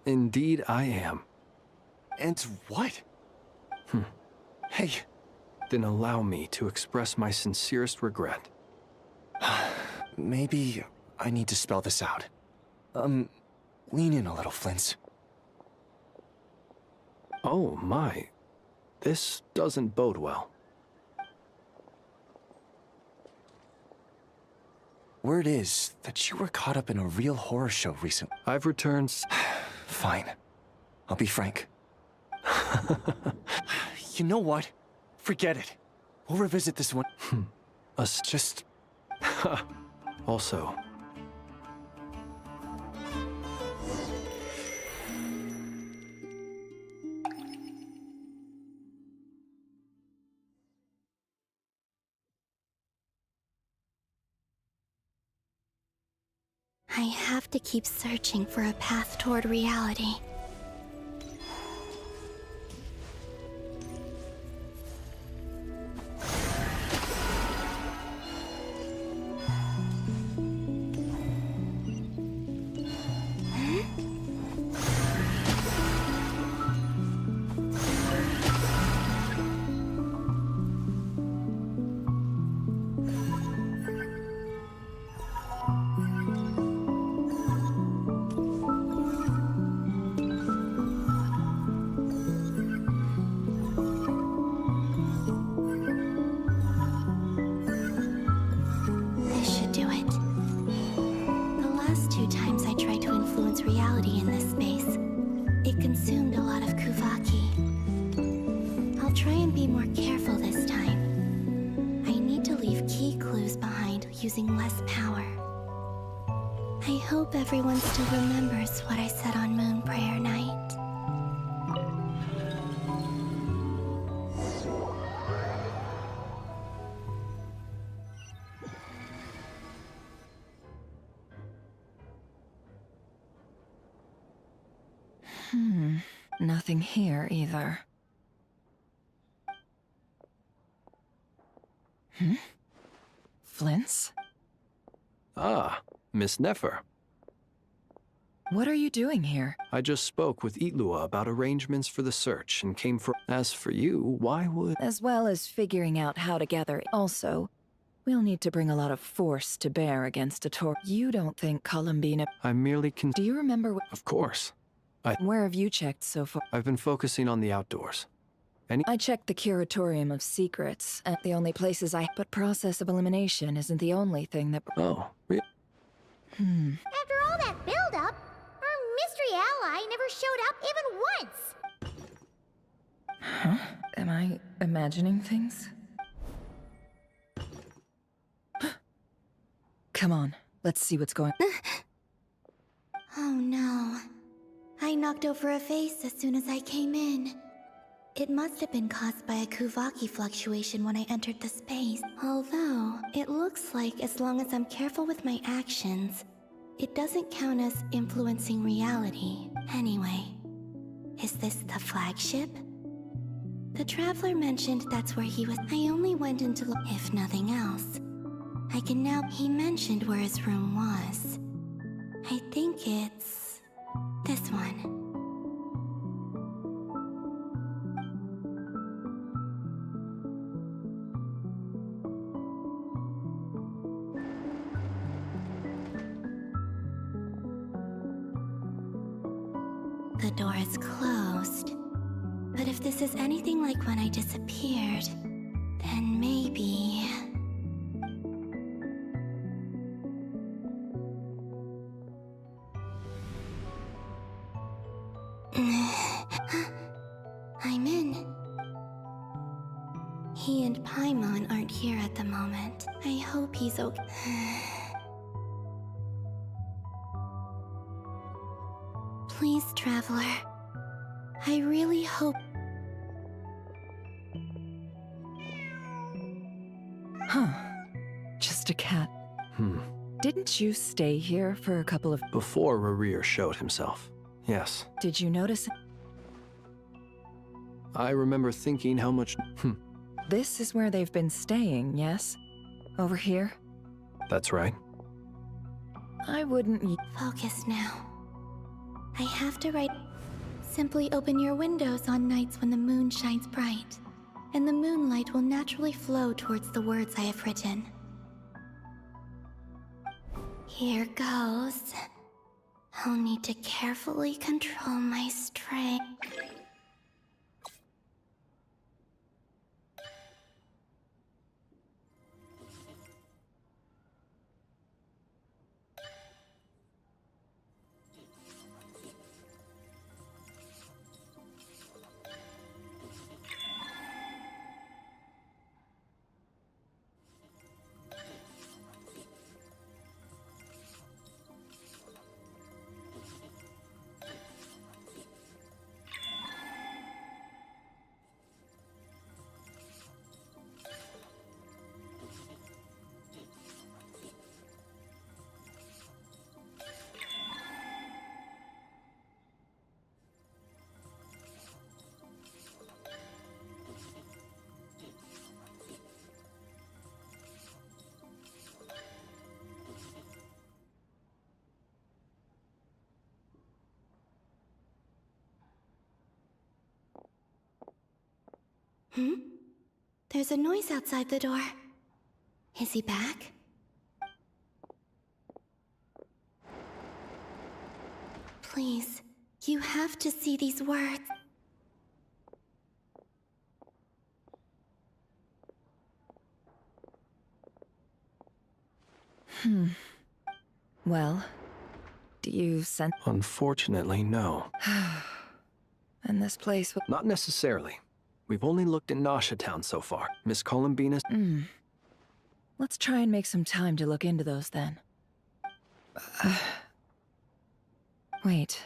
Indeed I am.
And what? Hey...
Then allow me to express my sincerest regret.
Maybe I need to spell this out. Lean in a little, Flint.
Oh my. This doesn't bode well.
Word is that you were caught up in a real horror show recently.
I've returned...
Fine. I'll be frank. You know what? Forget it. We'll revisit this one.
Just... Also...
I have to keep searching for a path toward reality. Reality in this space. It consumed a lot of Kuvaki. I'll try and be more careful this time. I need to leave key clues behind using less power. I hope everyone still remembers what I said on Moon Prayer Night.
Nothing here either. Flint's?
Ah, Miss Nefer.
What are you doing here?
I just spoke with Ilua about arrangements for the search and came for... As for you, why would...
As well as figuring out how to gather. Also, we'll need to bring a lot of force to bear against a Tor. You don't think Columbina...
I merely can...
Do you remember what...
Of course.
Where have you checked so far?
I've been focusing on the outdoors.
I checked the Curatorium of Secrets, and the only places But process of elimination isn't the only thing that...
Oh, really?
After all that build-up, our mystery ally never showed up even once!
Huh? Am I imagining things? Come on, let's see what's going...
Oh no. I knocked over a vase as soon as I came in. It must have been caused by a Kuvaki fluctuation when I entered the space. Although, it looks like as long as I'm careful with my actions, it doesn't count as influencing reality. Anyway, is this the flagship? The Traveler mentioned that's where he was. I only went into if nothing else. I can now... He mentioned where his room was. I think it's... this one. The door is closed. But if this is anything like when I disappeared, then maybe... I'm in. He and Paimon aren't here at the moment. I hope he's okay. Please, Traveler. I really hope...
Huh. Just a cat. Didn't you stay here for a couple of...
Before Rerir showed himself, yes.
Did you notice...
I remember thinking how much...
This is where they've been staying, yes? Over here?
That's right.
I wouldn't...
Focus now. I have to write... Simply open your windows on nights when the moon shines bright, and the moonlight will naturally flow towards the words I have written. Here goes. I'll need to carefully control my strength. There's a noise outside the door. Is he back? Please, you have to see these words.
Well, do you sense...
Unfortunately, no.
And this place...
Not necessarily. We've only looked in Nasha Town so far. Miss Columbina's...
Let's try and make some time to look into those then. Wait.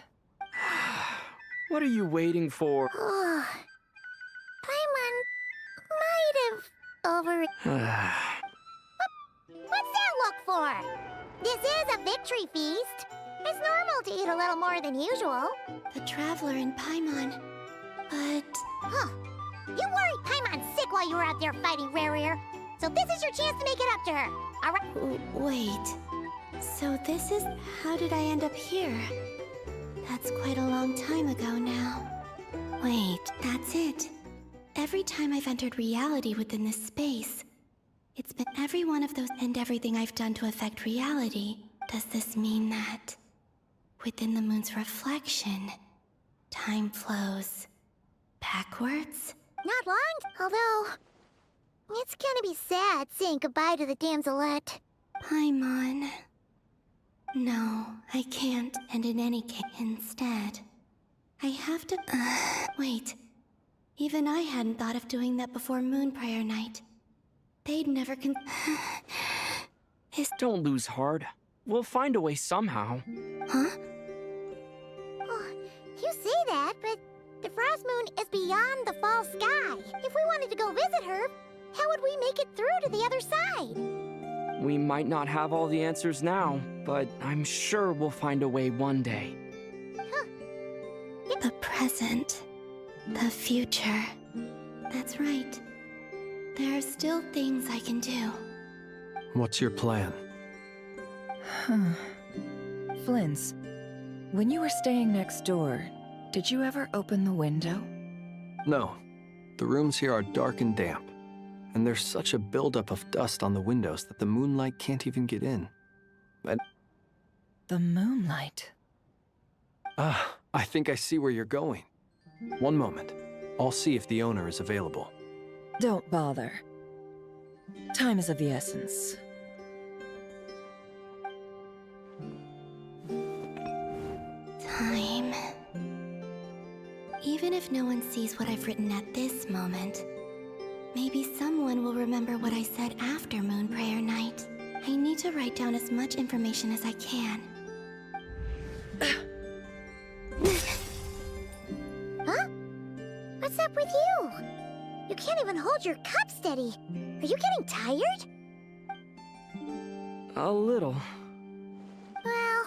What are you waiting for?
Paimon might have over... What's that look for? This is a victory feast. It's normal to eat a little more than usual.
The Traveler and Paimon. But...
Huh. You worried Paimon's sick while you were out there fighting Rerir, so this is your chance to make it up to her, alright?
Wait. So this is... How did I end up here? That's quite a long time ago now. Wait, that's it. Every time I've entered reality within this space, it's been every one of those and everything I've done to affect reality. Does this mean that within the moon's reflection, time flows backwards?
Not long, although it's gonna be sad saying goodbye to the damselette.
Paimon. No, I can't, and in any case, instead, I have to... wait. Even I hadn't thought of doing that before Moon Prayer Night. They'd never
Don't lose heart. We'll find a way somehow.
Huh?
Oh, you say that, but the Frost Moon is beyond the fall sky. If we wanted to go visit her, how would we make it through to the other side?
We might not have all the answers now, but I'm sure we'll find a way one day.
Huh.
The present. The future. That's right. There are still things I can do.
What's your plan?
Flins, when you were staying next door, did you ever open the window?
No. The rooms here are dark and damp, and there's such a buildup of dust on the windows that the moonlight can't even get in.
The moonlight?
Ah, I think I see where you're going. One moment. I'll see if the owner is available.
Don't bother. Time is of the essence.
Time. Even if no one sees what I've written at this moment, maybe someone will remember what I said after Moon Prayer Night. I need to write down as much information as I can.
Huh? What's up with you? You can't even hold your cup steady. Are you getting tired?
A little.
Well,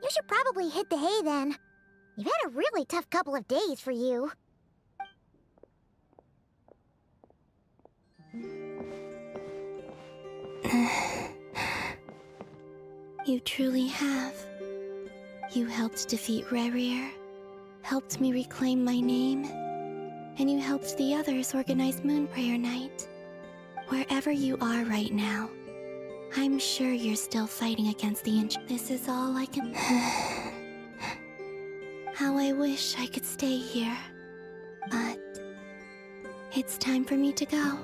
you should probably hit the hay then. You've had a really tough couple of days for you.
You truly have. You helped defeat Rerir, helped me reclaim my name, and you helped the others organize Moon Prayer Night. Wherever you are right now, I'm sure you're still fighting against the This is all I can... How I wish I could stay here. But... it's time for me to go.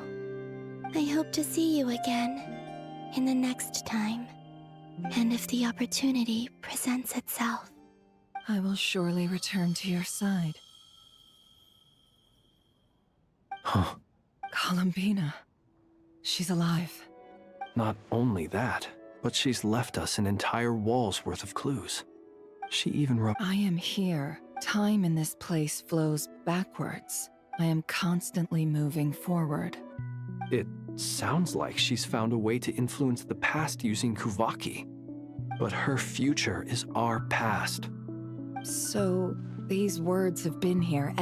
I hope to see you again, in the next time. And if the opportunity presents itself.
I will surely return to your side.
Huh.
Columbina. She's alive.
Not only that, but she's left us an entire wall's worth of clues. She even wrote...
I am here. Time in this place flows backwards. I am constantly moving forward.
It sounds like she's found a way to influence the past using Kuvaki. But her future is our past.
So, these words have been here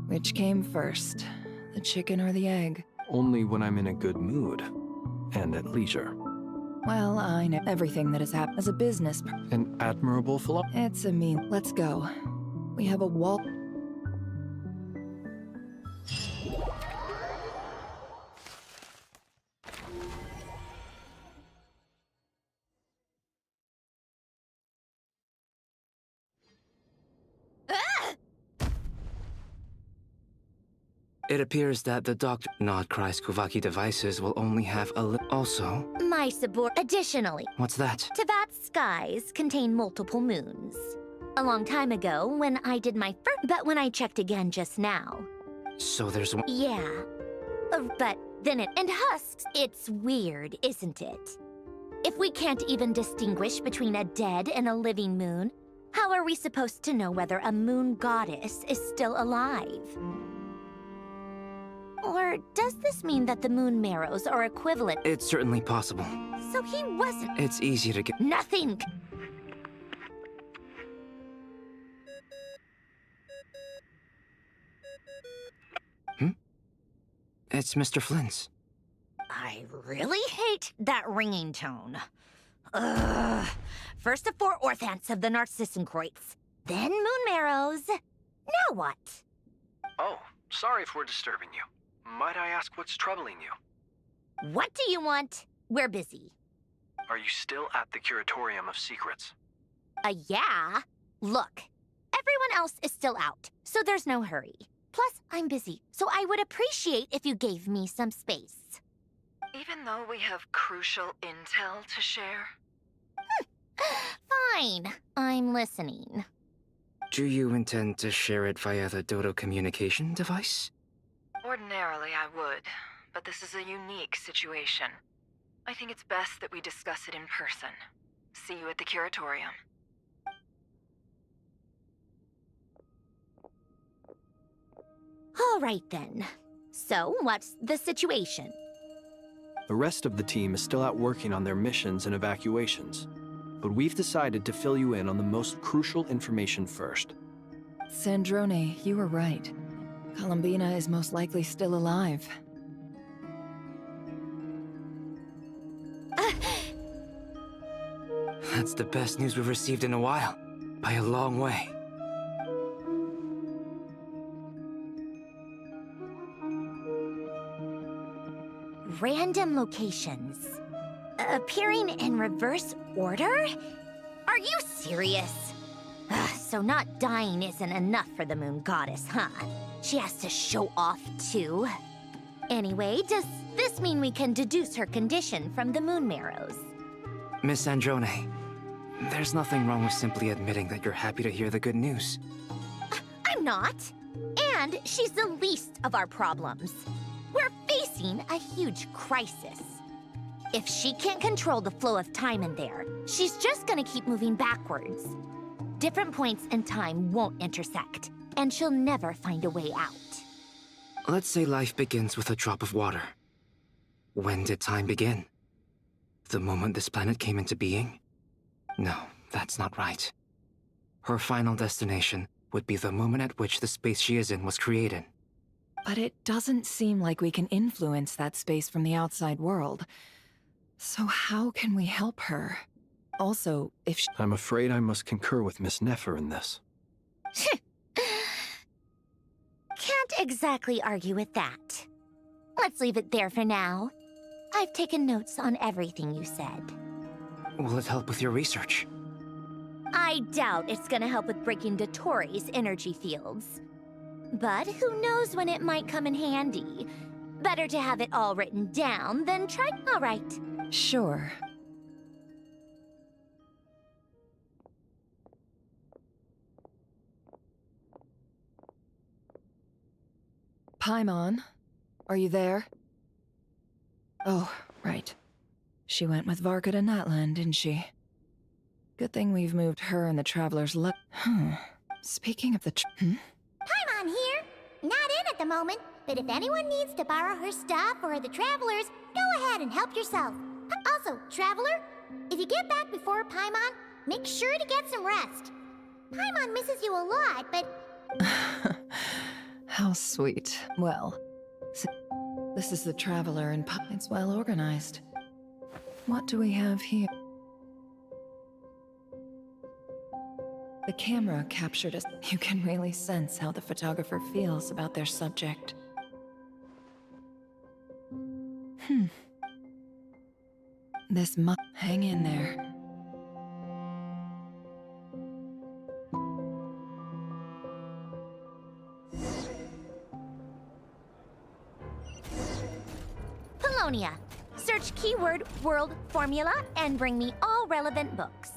Which came first, the chicken or the egg?
Only when I'm in a good mood. And at leisure.
Well, I know everything that has happened as a business
An admirable philosophy.
It's a mean... Let's go. We have a wall...
It appears that the Dr. Nod Krai's Kuvaki devices will only have a Also...
My Additionally,
What's that?
Teyvat's skies contain multiple moons. A long time ago, when I did my first... But when I checked again just now...
So there's one...
Yeah. But then it... And husks, it's weird, isn't it? If we can't even distinguish between a dead and a living moon, how are we supposed to know whether a moon goddess is still alive? Or does this mean that the moon marrows are equivalent?
It's certainly possible.
So he wasn't...
It's easy to get...
Nothing!
It's Mr. Flynn's.
I really hate that ringing tone. Ugh. First the 4 orthants of the Narcissenkreuz, then moon marrows. Now what?
Oh, sorry if we're disturbing you. Might I ask what's troubling you?
What do you want? We're busy.
Are you still at the Curatorium of Secrets?
Yeah. Look, everyone else is still out, so there's no hurry. Plus, I'm busy, so I would appreciate if you gave me some space.
Even though we have crucial intel to share?
Fine. I'm listening.
Do you intend to share it via the Dodo communication device?
Ordinarily, I would, but this is a unique situation. I think it's best that we discuss it in person. See you at the Curatorium.
All right, then. So, what's the situation?
The rest of the team is still out working on their missions and evacuations. But we've decided to fill you in on the most crucial information first.
Sandrone, you were right. Columbina is most likely still alive.
That's the best news we've received in a while. By a long way.
Random locations. Appearing in reverse order? Are you serious? So not dying isn't enough for the moon goddess, huh? She has to show off too. Anyway, does this mean we can deduce her condition from the moon marrows?
Miss Androne, there's nothing wrong with simply admitting that you're happy to hear the good news.
I'm not. And she's the least of our problems. We're facing a huge crisis. If she can't control the flow of time in there, she's just gonna keep moving backwards. Different points in time won't intersect. and she'll never find a way out.
Let's say life begins with a drop of water. When did time begin? The moment this planet came into being? No, that's not right. Her final destination would be the moment at which the space she is in was created.
But it doesn't seem like we can influence that space from the outside world. So how can we help her? Also, if she—
I'm afraid I must concur with Miss Nefer in this.
Can't exactly argue with that. Let's leave it there for now. I've taken notes on everything you said.
Will it help with your research?
I doubt it's gonna help with breaking Dottoro's energy fields. But who knows when it might come in handy. Better to have it all written down than try— All right.
Sure. Paimon, are you there? Oh, right. She went with Varka to Natlan, didn't she? Good thing we've moved her and the Traveler's luck. Speaking of the
Paimon here. Not in at the moment, but if anyone needs to borrow her stuff or the Travelers, go ahead and help yourself. Also, Traveler, if you get back before Paimon, make sure to get some rest. Paimon misses you a lot, but...
How sweet. Well, this is the Traveler, and it's well organized. What do we have here? The camera captured us. You can really sense how the photographer feels about their subject. This must hang in there.
Polonia. Search keyword world formula and bring me all relevant books.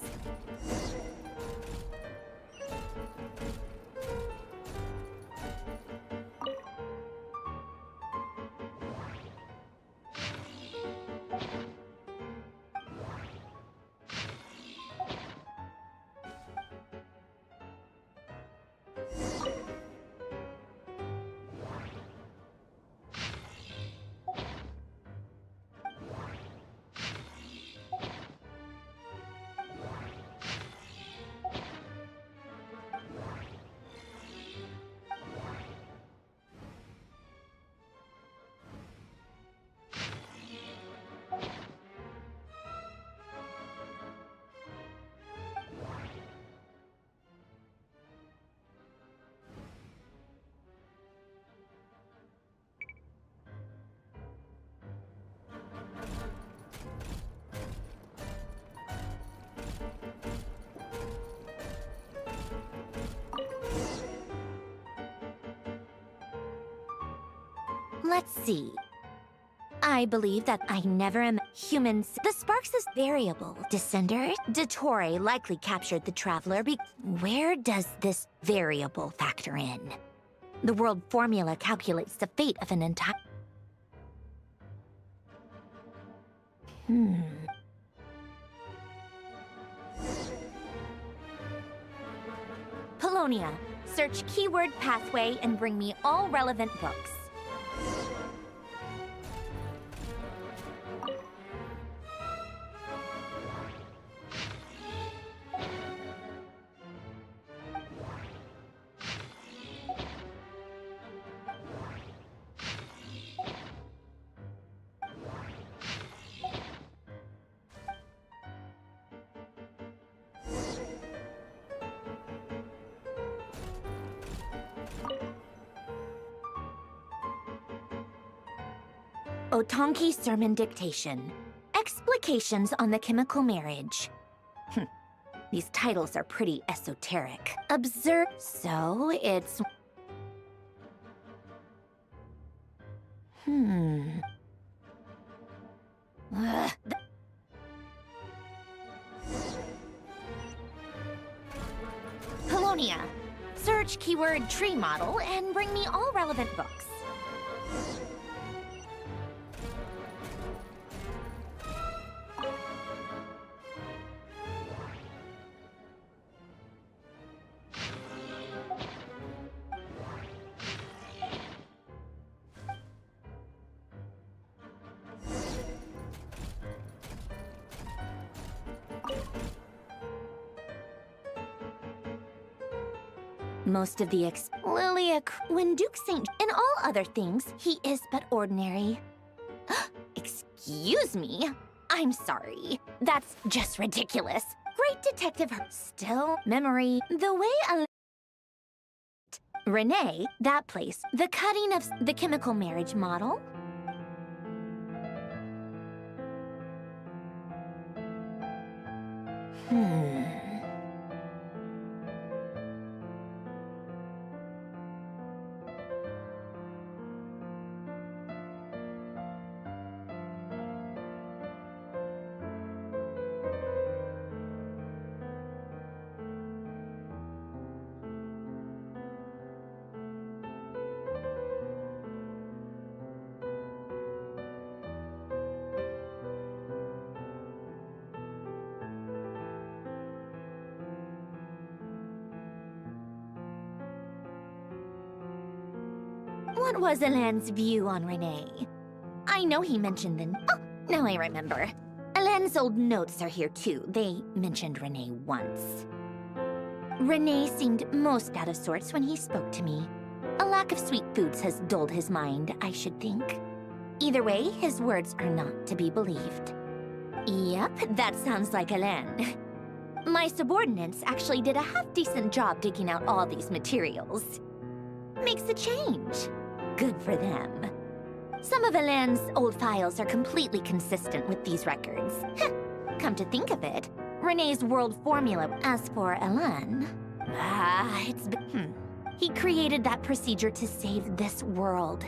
Let's see. I believe that I never am humans. The Sparks is variable. Descender? Dottore likely captured the Traveler. Where does this variable factor in? The world formula calculates the fate of an entire... Polonia. Search keyword pathway and bring me all relevant books. Otonki Sermon Dictation. Explications on the Chemical Marriage. These titles are pretty esoteric. Observe. So it's... Polonia. Search keyword tree model and bring me all relevant books. Most of the Lilia, when Duke St. In all other things, he is but ordinary. Excuse me? I'm sorry. That's just ridiculous. Great detective, still memory. The way Renee, that place, the cutting of the chemical marriage model. What was Alain's view on Renee? I know he mentioned the... Oh, now I remember. Alain's old notes are here too. They mentioned Renee once. Renee seemed most out of sorts when he spoke to me. A lack of sweet foods has dulled his mind, I should think. Either way, his words are not to be believed. Yep, that sounds like Alain. My subordinates actually did a half-decent job digging out all these materials. Makes a change. Good for them. Some of Alain's old files are completely consistent with these records. Come to think of it, Renee's world formula. As for Alain, he created that procedure to save this world.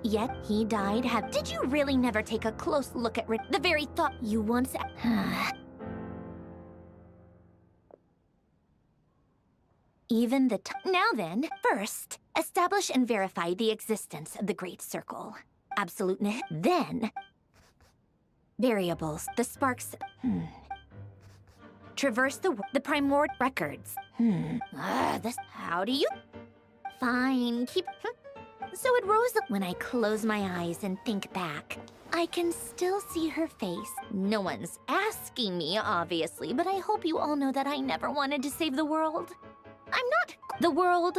Yet he died. Did you really never take a close look at the very thought you once? Even the now then, first, establish and verify the existence of the Great Circle. Absolute then, variables, the sparks, traverse the primordial records. How do you? Fine, keep, So it rose up when I close my eyes and think back. I can still see her face. No one's asking me, obviously, but I hope you all know that I never wanted to save the world. I'm not. The world.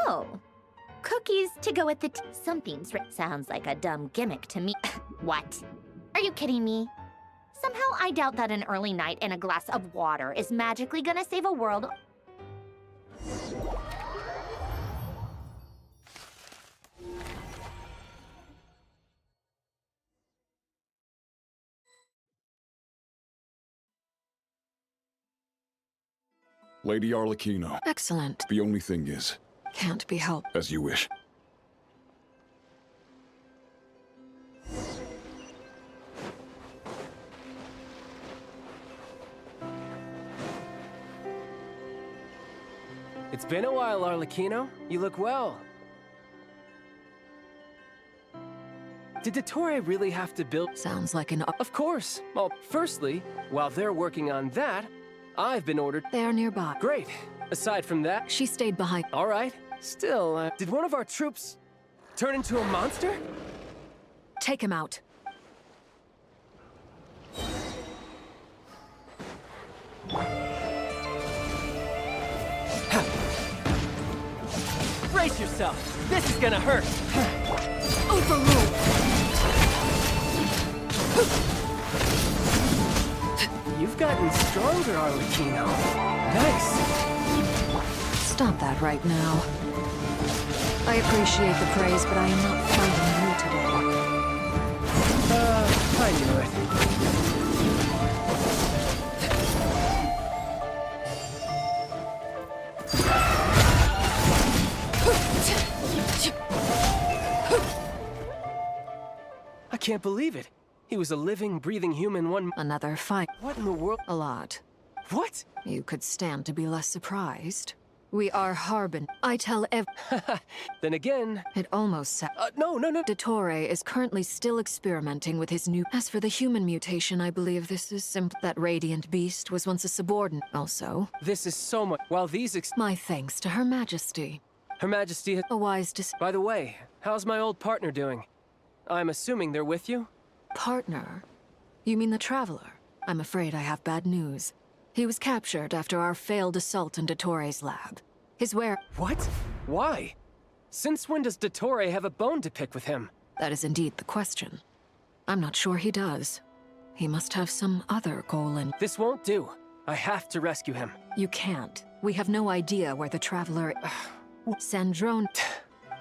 Oh, cookies to go with the something's sounds like a dumb gimmick to me. What? Are you kidding me? Somehow I doubt that an early night and a glass of water is magically gonna save a world.
Lady Arlecchino.
Excellent.
The only thing is...
Can't be helped.
As you wish.
It's been a while, Arlecchino. You look well. Did Dottore really have to build...
Sounds like an...
Of course. Well, firstly, while they're working on that, I've been ordered...
They're nearby.
Great. Aside from that...
She stayed behind.
All right. Still, did one of our troops turn into a monster?
Take him out.
Brace yourself. This is gonna hurt.
Overruled.
You've gotten stronger, Arlecchino. Nice.
Stop that right now. I appreciate the praise, but I am not fighting you today.
I I knew it. I can't believe it. He was a living, breathing human one.
Another fight.
What in the world?
A lot.
What?
You could stand to be less surprised. We are Harbin. I tell
Then again...
It almost said...
No.
Dottore is currently still experimenting with his new... As for the human mutation, I believe this is simple. That radiant beast was once a subordinate. Also...
This is so much... While these
My thanks to Her Majesty.
Her Majesty has...
A wise
By the way, how's my old partner doing? I'm assuming they're with you?
Partner? You mean the Traveler? I'm afraid I have bad news. He was captured after our failed assault in Dottore's lab. His
What? Why? Since when does Dottore have a bone to pick with him?
That is indeed the question. I'm not sure he does. He must have some other goal in...
This won't do. I have to rescue him.
You can't. We have no idea where the Traveler... Sandrone...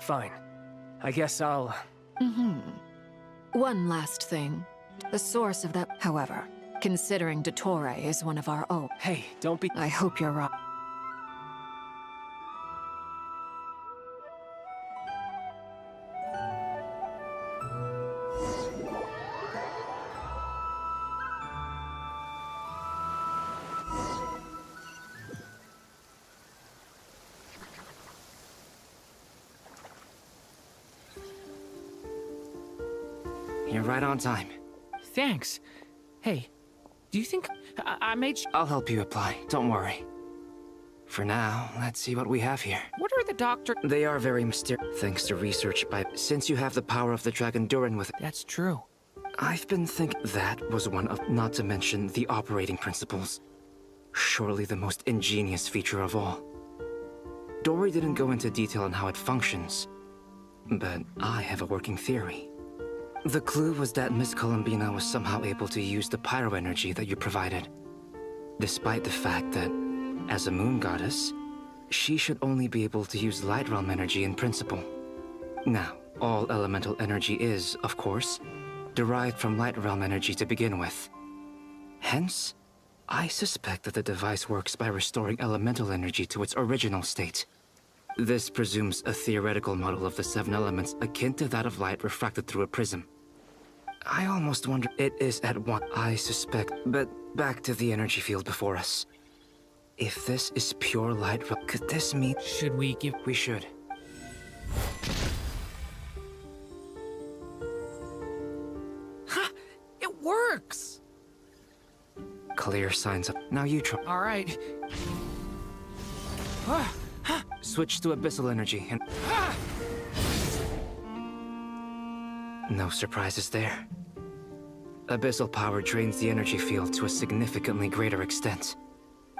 Fine. I guess I'll...
One last thing. The source of that... However, considering Dottore is one of our own...
Hey, don't be...
I hope you're right.
You're right on time.
Thanks. Hey, do you think I made
I'll help you apply, don't worry. For now, let's see what we have here.
What are the doctor...
They are very mysterious, thanks to research by... Since you have the power of the Dragon Durin with it.
That's true.
I've been thinking that was one of... Not to mention the operating principles. Surely the most ingenious feature of all. Dory didn't go into detail on how it functions, but I have a working theory. The clue was that Miss Columbina was somehow able to use the pyro energy that you provided. Despite the fact that, as a moon goddess, she should only be able to use light realm energy in principle. Now, all elemental energy is, of course, derived from light realm energy to begin with. Hence, I suspect that the device works by restoring elemental energy to its original state. This presumes a theoretical model of the 7 elements akin to that of light refracted through a prism. I almost wonder it is at one, I suspect, but back to the energy field before us. If this is pure light, could this mean...
Should we give...
We should.
Ha! It works!
Clear signs of... Now you try.
All right.
Switch to abyssal energy and... No surprises there. Abyssal power drains the energy field to a significantly greater extent.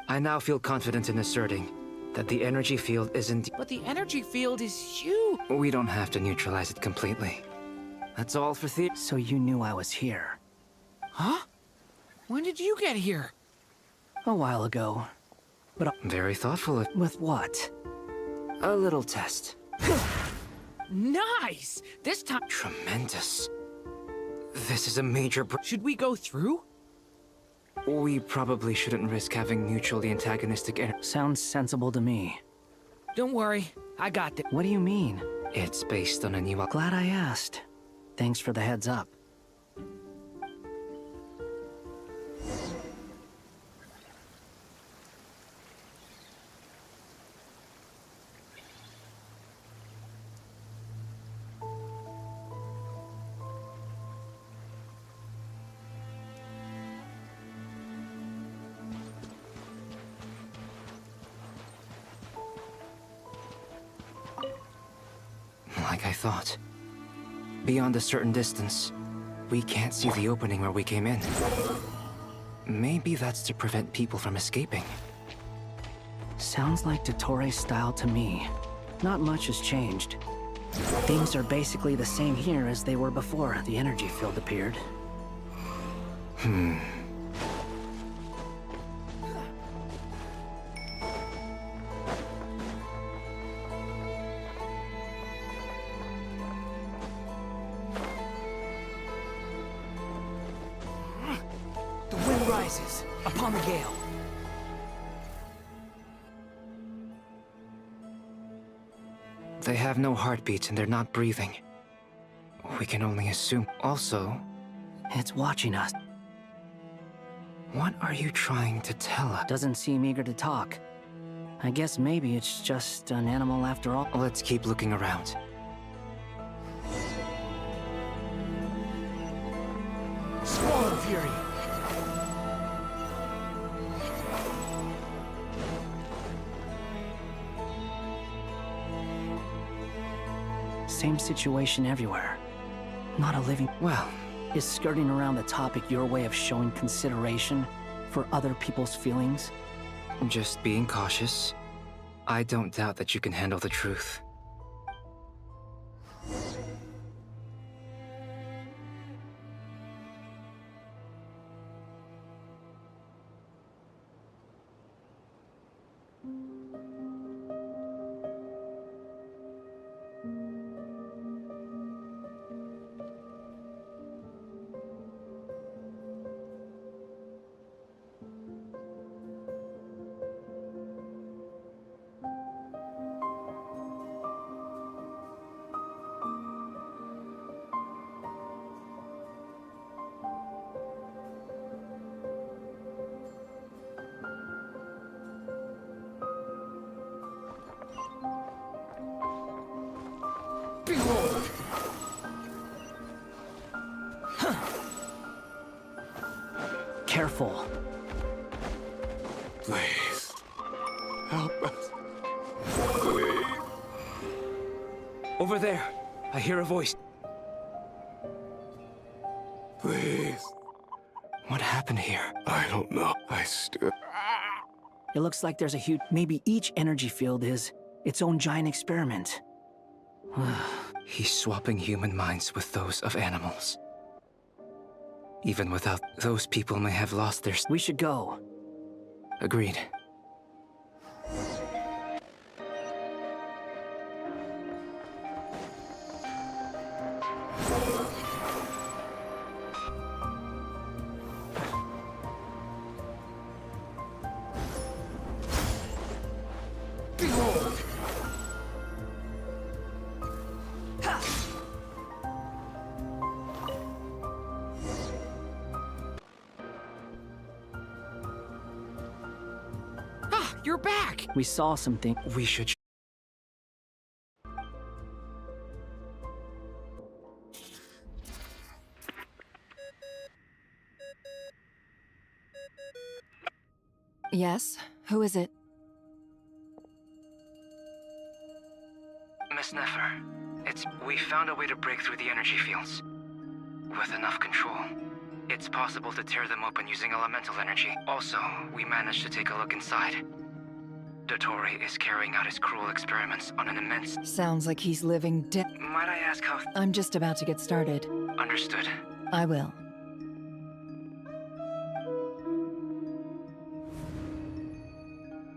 I now feel confident in asserting that the energy field isn't...
But the energy field is you!
We don't have to neutralize it completely. That's all for the...
So you knew I was here?
Huh? When did you get here?
A while ago. But
very thoughtful of...
With what?
A little test.
Nice! This time...
Tremendous. This is a major...
Should we go through?
We probably shouldn't risk having mutually antagonistic...
Sounds sensible to me.
Don't worry, I got this.
What do you mean?
It's based on a new...
Glad I asked. Thanks for the heads up.
Like I thought. Beyond a certain distance, we can't see the opening where we came in. Maybe that's to prevent people from escaping.
Sounds like Dottore's style to me. Not much has changed. Things are basically the same here as they were before the energy field appeared. rises upon the gale.
They have no heartbeats and they're not breathing. We can only assume. Also,
it's watching us.
What are you trying to tell us?
Doesn't seem eager to talk. I guess maybe it's just an animal after all.
Let's keep looking around.
Squall Fury! Same situation everywhere. Not a living...
Well,
is skirting around the topic your way of showing consideration for other people's feelings?
Just being cautious. I don't doubt that you can handle the truth.
Behold! Careful.
Please. Help us. Please.
Over there. I hear a voice.
Please.
What happened here?
I don't know. I stood.
It looks like there's a huge... Maybe each energy field is its own giant experiment.
He's swapping human minds with those of animals. Even without... Those people may have lost their...
We should go.
Agreed.
Behold!
You're back!
We saw something.
We should...
Yes? Who is it?
Miss Nefer, we found a way to break through the energy fields. With enough control, it's possible to tear them open using elemental energy. Also, we managed to take a look inside. Dottore is carrying out his cruel experiments on an immense...
Sounds like he's living
Might I ask how...
I'm just about to get started.
Understood.
I will.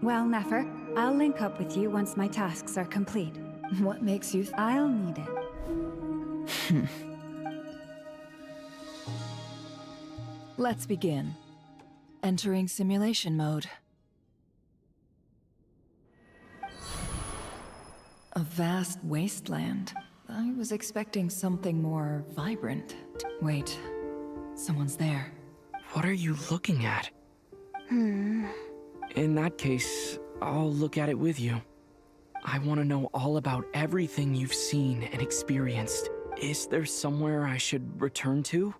Well, Nefer, I'll link up with you once my tasks are complete.
What makes you...
I'll need it.
Let's begin. Entering simulation mode. A vast wasteland. I was expecting something more vibrant. Wait, someone's there.
What are you looking at? In that case, I'll look at it with you. I want to know all about everything you've seen and experienced. Is there somewhere I should return to?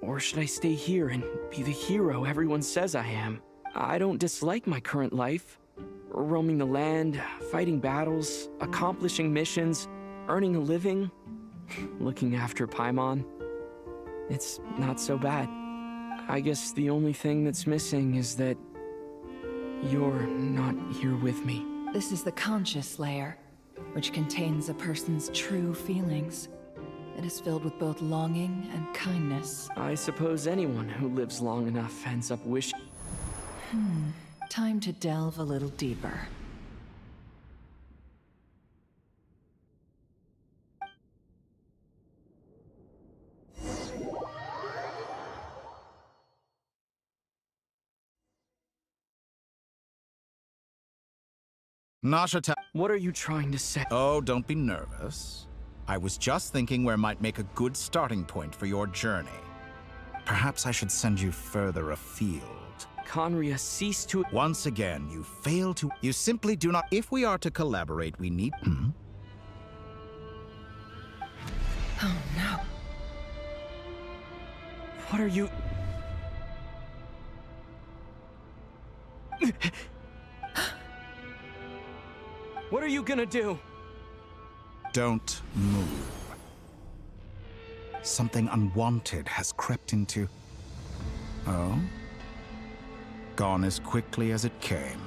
Or should I stay here and be the hero everyone says I am? I don't dislike my current life. Roaming the land, fighting battles, accomplishing missions, earning a living, looking after Paimon. It's not so bad. I guess the only thing that's missing is that you're not here with me.
This is the conscious layer, which contains a person's true feelings. It is filled with both longing and kindness.
I suppose anyone who lives long enough ends up wishing...
Time to delve a little deeper.
Nasha,
what are you trying to say?
Oh, don't be nervous. I was just thinking where might make a good starting point for your journey. Perhaps I should send you further afield.
Conria, cease to...
Once again, you fail to... You simply do not... If we are to collaborate, we need...
Oh, no.
What are you... What are you gonna do?
Don't move. Something unwanted has crept into... Oh? Gone as quickly as it came.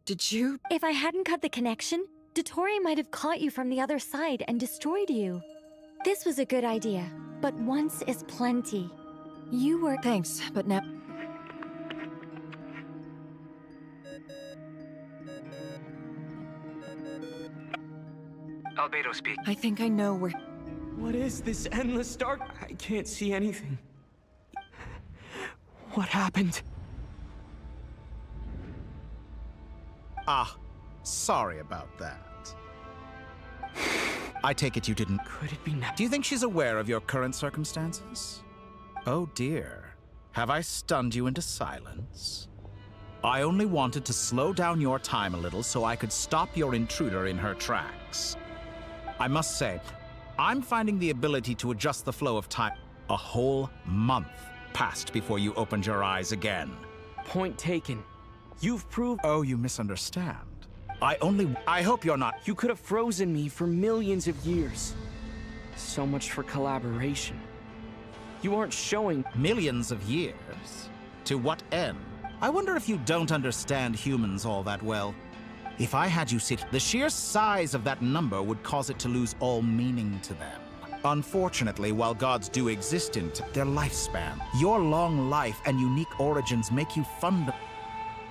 Did you?
If I hadn't cut the connection, Dottore might have caught you from the other side and destroyed you. This was a good idea, but once is plenty. You were...
Thanks, but now...
Albedo speak.
I think I know where...
What is this endless dark? I can't see anything. What happened?
Ah, sorry about that. I take it you didn't...
Could it be now?
Do you think she's aware of your current circumstances? Oh dear. Have I stunned you into silence? I only wanted to slow down your time a little so I could stop your intruder in her tracks. I must say, I'm finding the ability to adjust the flow of time. A whole month passed before you opened your eyes again.
Point taken. You've proved...
Oh, you misunderstand. I hope you're not...
You could have frozen me for millions of years. So much for collaboration. You aren't showing...
Millions of years? To what end? I wonder if you don't understand humans all that well. If I had you sit... The sheer size of that number would cause it to lose all meaning to them. Unfortunately, while gods do exist in their lifespan, your long life and unique origins make you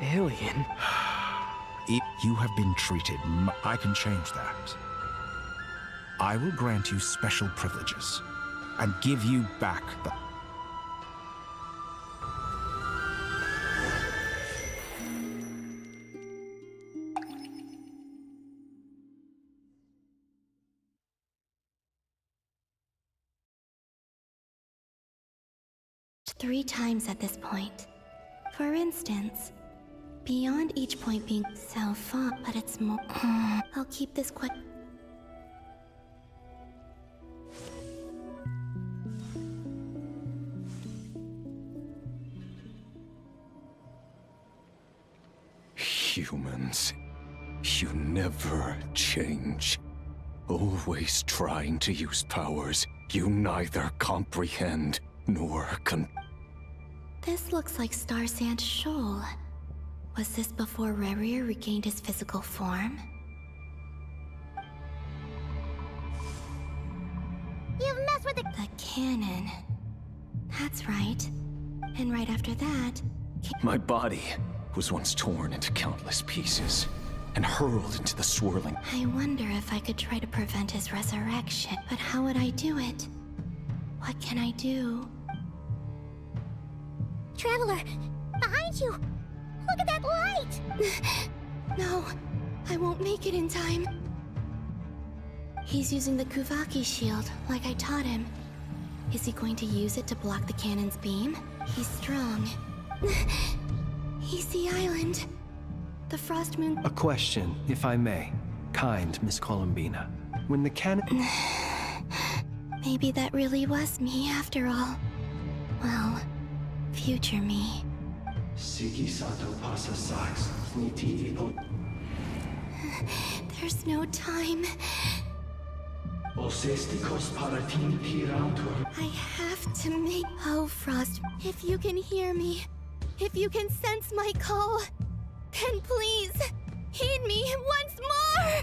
Alien?
You have been treated. I can change that. I will grant you special privileges and give you back the...
Three times at this point. For instance, beyond each point being so far, but it's more... I'll keep this quick.
Humans, you never change. Always trying to use powers you neither comprehend nor
This looks like Star Sand Shoal. Was this before Rerir regained his physical form?
You've messed with
the cannon. That's right. And right after that...
My body was once torn into countless pieces and hurled into the swirling...
I wonder if I could try to prevent his resurrection. But how would I do it? What can I do?
Traveler, behind you! Look at that light!
No, I won't make it in time. He's using the Kuvaki shield, like I taught him. Is he going to use it to block the cannon's beam? He's strong. He's the island. The Frost Moon...
A question, if I may. Kind Miss Columbina. When the cannon...
Maybe that really was me after all. Well, future me. There's no time. I have to make... Oh, Frost, if you can hear me, if you can sense my call, then please, heed me once more!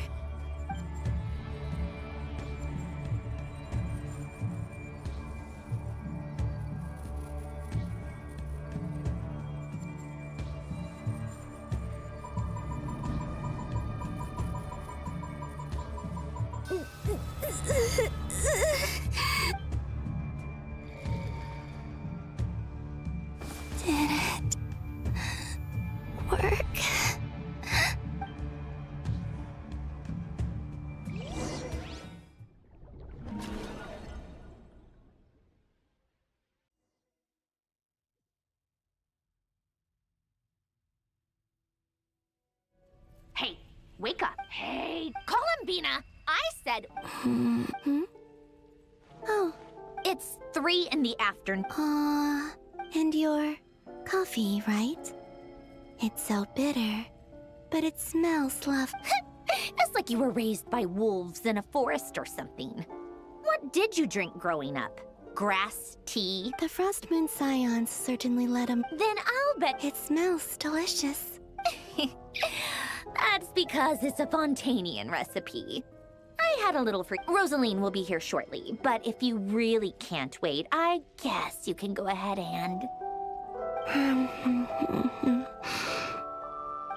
wake up. Hey, Columbina! I said...
Oh.
It's 3 in the afternoon.
And your coffee, right? It's so bitter, but it smells lovely.
It's like you were raised by wolves in a forest or something. What did you drink growing up? Grass tea?
The Frost Moon Scions certainly let him.
Then I'll bet
it smells delicious.
That's because it's a Fontanian recipe. I had a little free. Rosaline will be here shortly, but if you really can't wait, I guess you can go ahead and...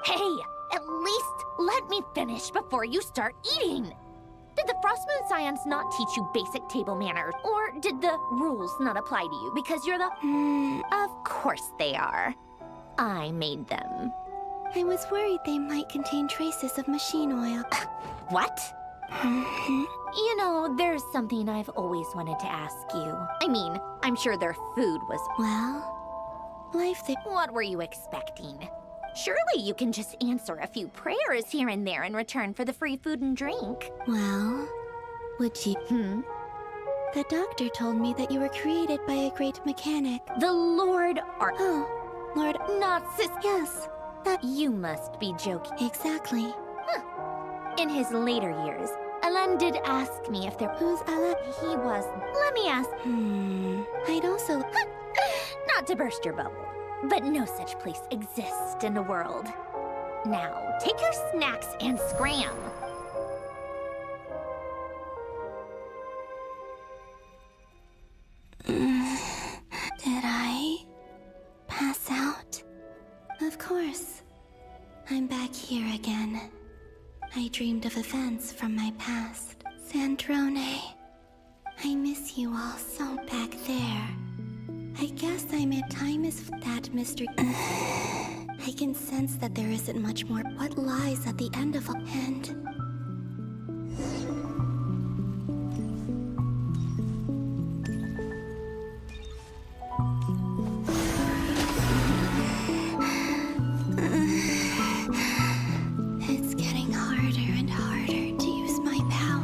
Hey, at least let me finish before you start eating. Did the Frost Moon Scions not teach you basic table manners? Or did the rules not apply to you because you're the... Of course they are. I made them.
I was worried they might contain traces of machine oil.
What? You know, there's something I've always wanted to ask you. I mean, I'm sure their food was...
Well, life they...
What were you expecting? Surely you can just answer a few prayers here and there in return for the free food and drink.
Well, would you... The doctor told me that you were created by a great mechanic.
The Lord
Oh, Lord...
Not sis...
Yes, that...
You must be joking.
Exactly.
In his later years, Alan did ask me if there...
Who's Alan?
He was... Let me ask...
I'd also...
Not to burst your bubble, but no such place exists in the world. Now, take your snacks and scram.
Did I pass out? Of course. I'm back here again. I dreamed of events from my past. Sandrone, I miss you all so back there. I guess I'm at time is that mystery. I can sense that there isn't much more. What lies at the end of a end? It's getting harder and harder to use my power.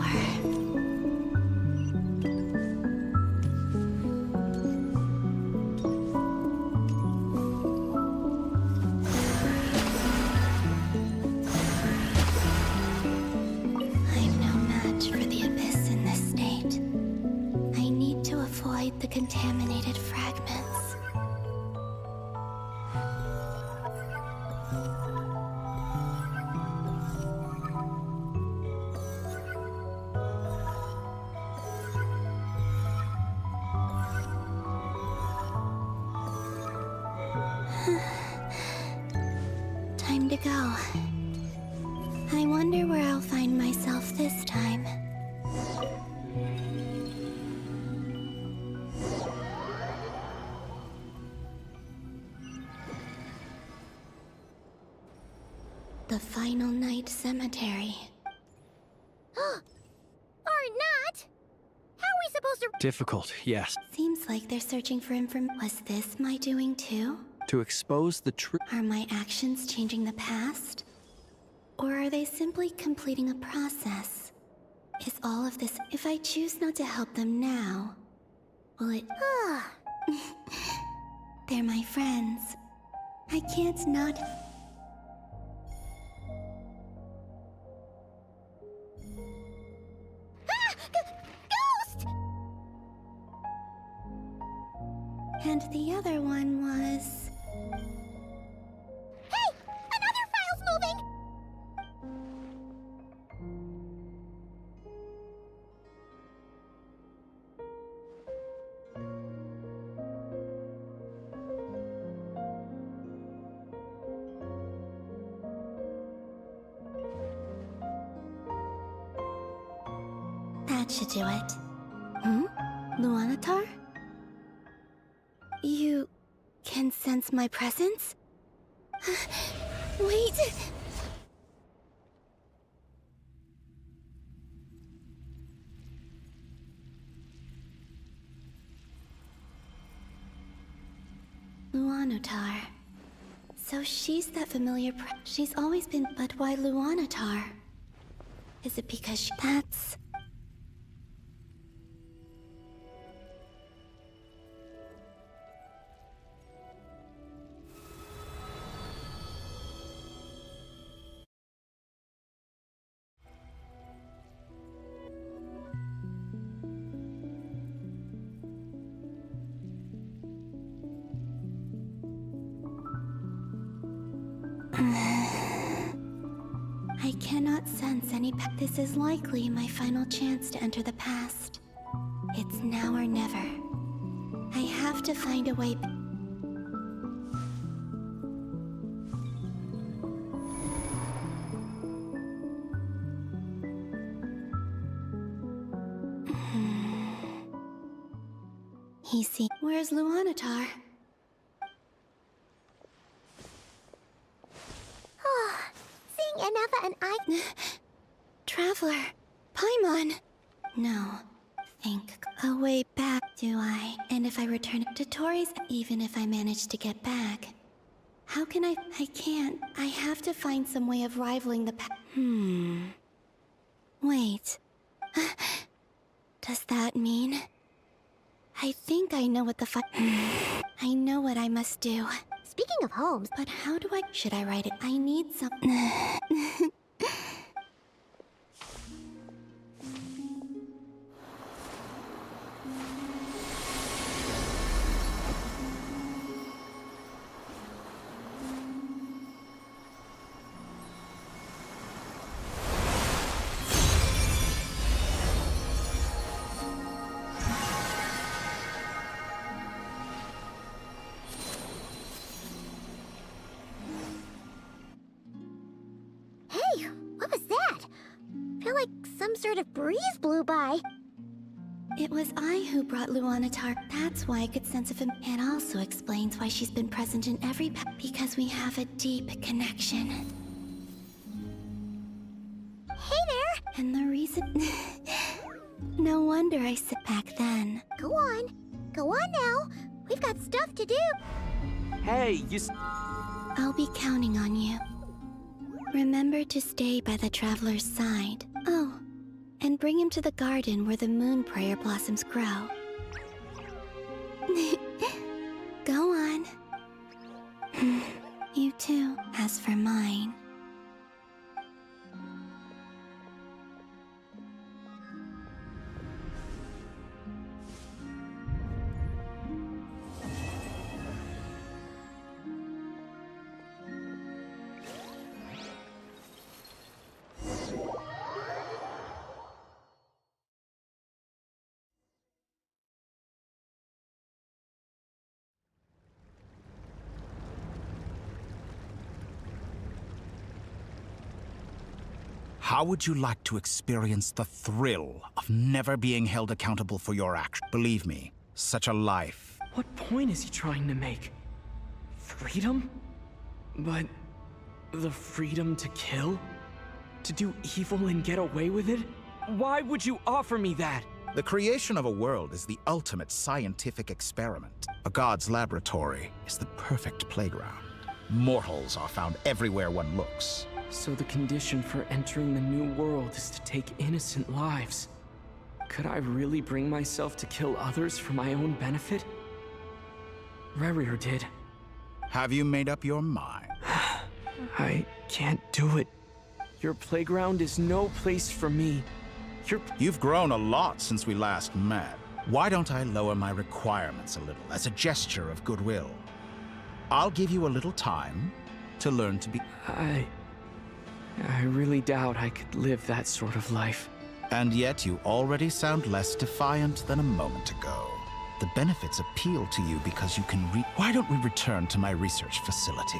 I'm no match for the abyss in this state. I need to avoid the contaminated fragments. Time to go. I wonder where I'll find myself this time. The Final Night Cemetery.
Or not? How are we supposed to...
Difficult, yes.
Seems like they're searching for information. Was this my doing too?
To expose the truth.
Are my actions changing the past? Or are they simply completing a process? Is all of this... If I choose not to help them now, will it... They're my friends. I can't not...
Ghost!
And the other one was...
Hey! Another file's moving!
That should do it. Luanatar? You can sense my presence? Wait! Luanatar. So she's that familiar she's always been, but why Luanatar? Is it because that's... I cannot sense any This is likely my final chance to enter the past. It's now or never. I have to find a way. Where's Luanatar?
Seeing Anafa and I...
Traveler, Paimon. No, think a way back, do I? And if I return to Tori's, even if I manage to get back, how can I can't. I have to find some way of rivaling the Wait. Does that mean? I think I know what the I know what I must do.
Speaking of homes...
But how do I... Should I write it? I need some...
Hey, what was that? Feel like some sort of breeze blew by.
It was I who brought Luanatar. That's why I could sense of him. It also explains why she's been present in every because we have a deep connection.
Hey there!
And the reason... No wonder I sit back then.
Go on. Go on now. We've got stuff to do.
Hey,
I'll be counting on you. Remember to stay by the traveler's side. Oh, and bring him to the garden where the moon prayer blossoms grow. Go on. You too. As for mine...
How would you like to experience the thrill of never being held accountable for your actions? Believe me, such a life.
What point is he trying to make? Freedom? But the freedom to kill? To do evil and get away with it? Why would you offer me that?
The creation of a world is the ultimate scientific experiment. A god's laboratory is the perfect playground. Mortals are found everywhere one looks.
So the condition for entering the new world is to take innocent lives. Could I really bring myself to kill others for my own benefit? Rerir did.
Have you made up your mind?
I can't do it. Your playground is no place for me.
You've grown a lot since we last met. Why don't I lower my requirements a little as a gesture of goodwill? I'll give you a little time to learn to be...
I really doubt I could live that sort of life.
And yet you already sound less defiant than a moment ago. The benefits appeal to you because you can Why don't we return to my research facility?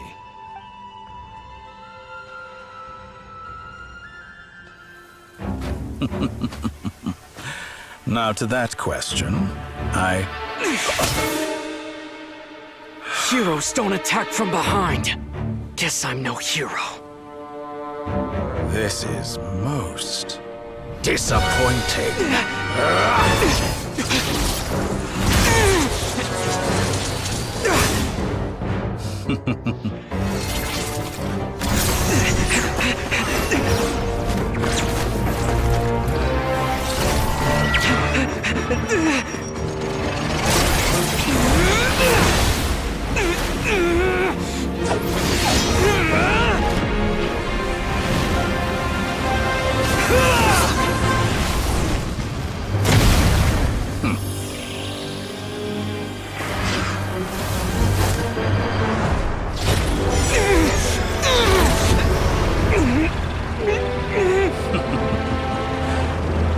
Now to that question,
Heroes don't attack from behind. Guess I'm no hero.
This is most disappointing.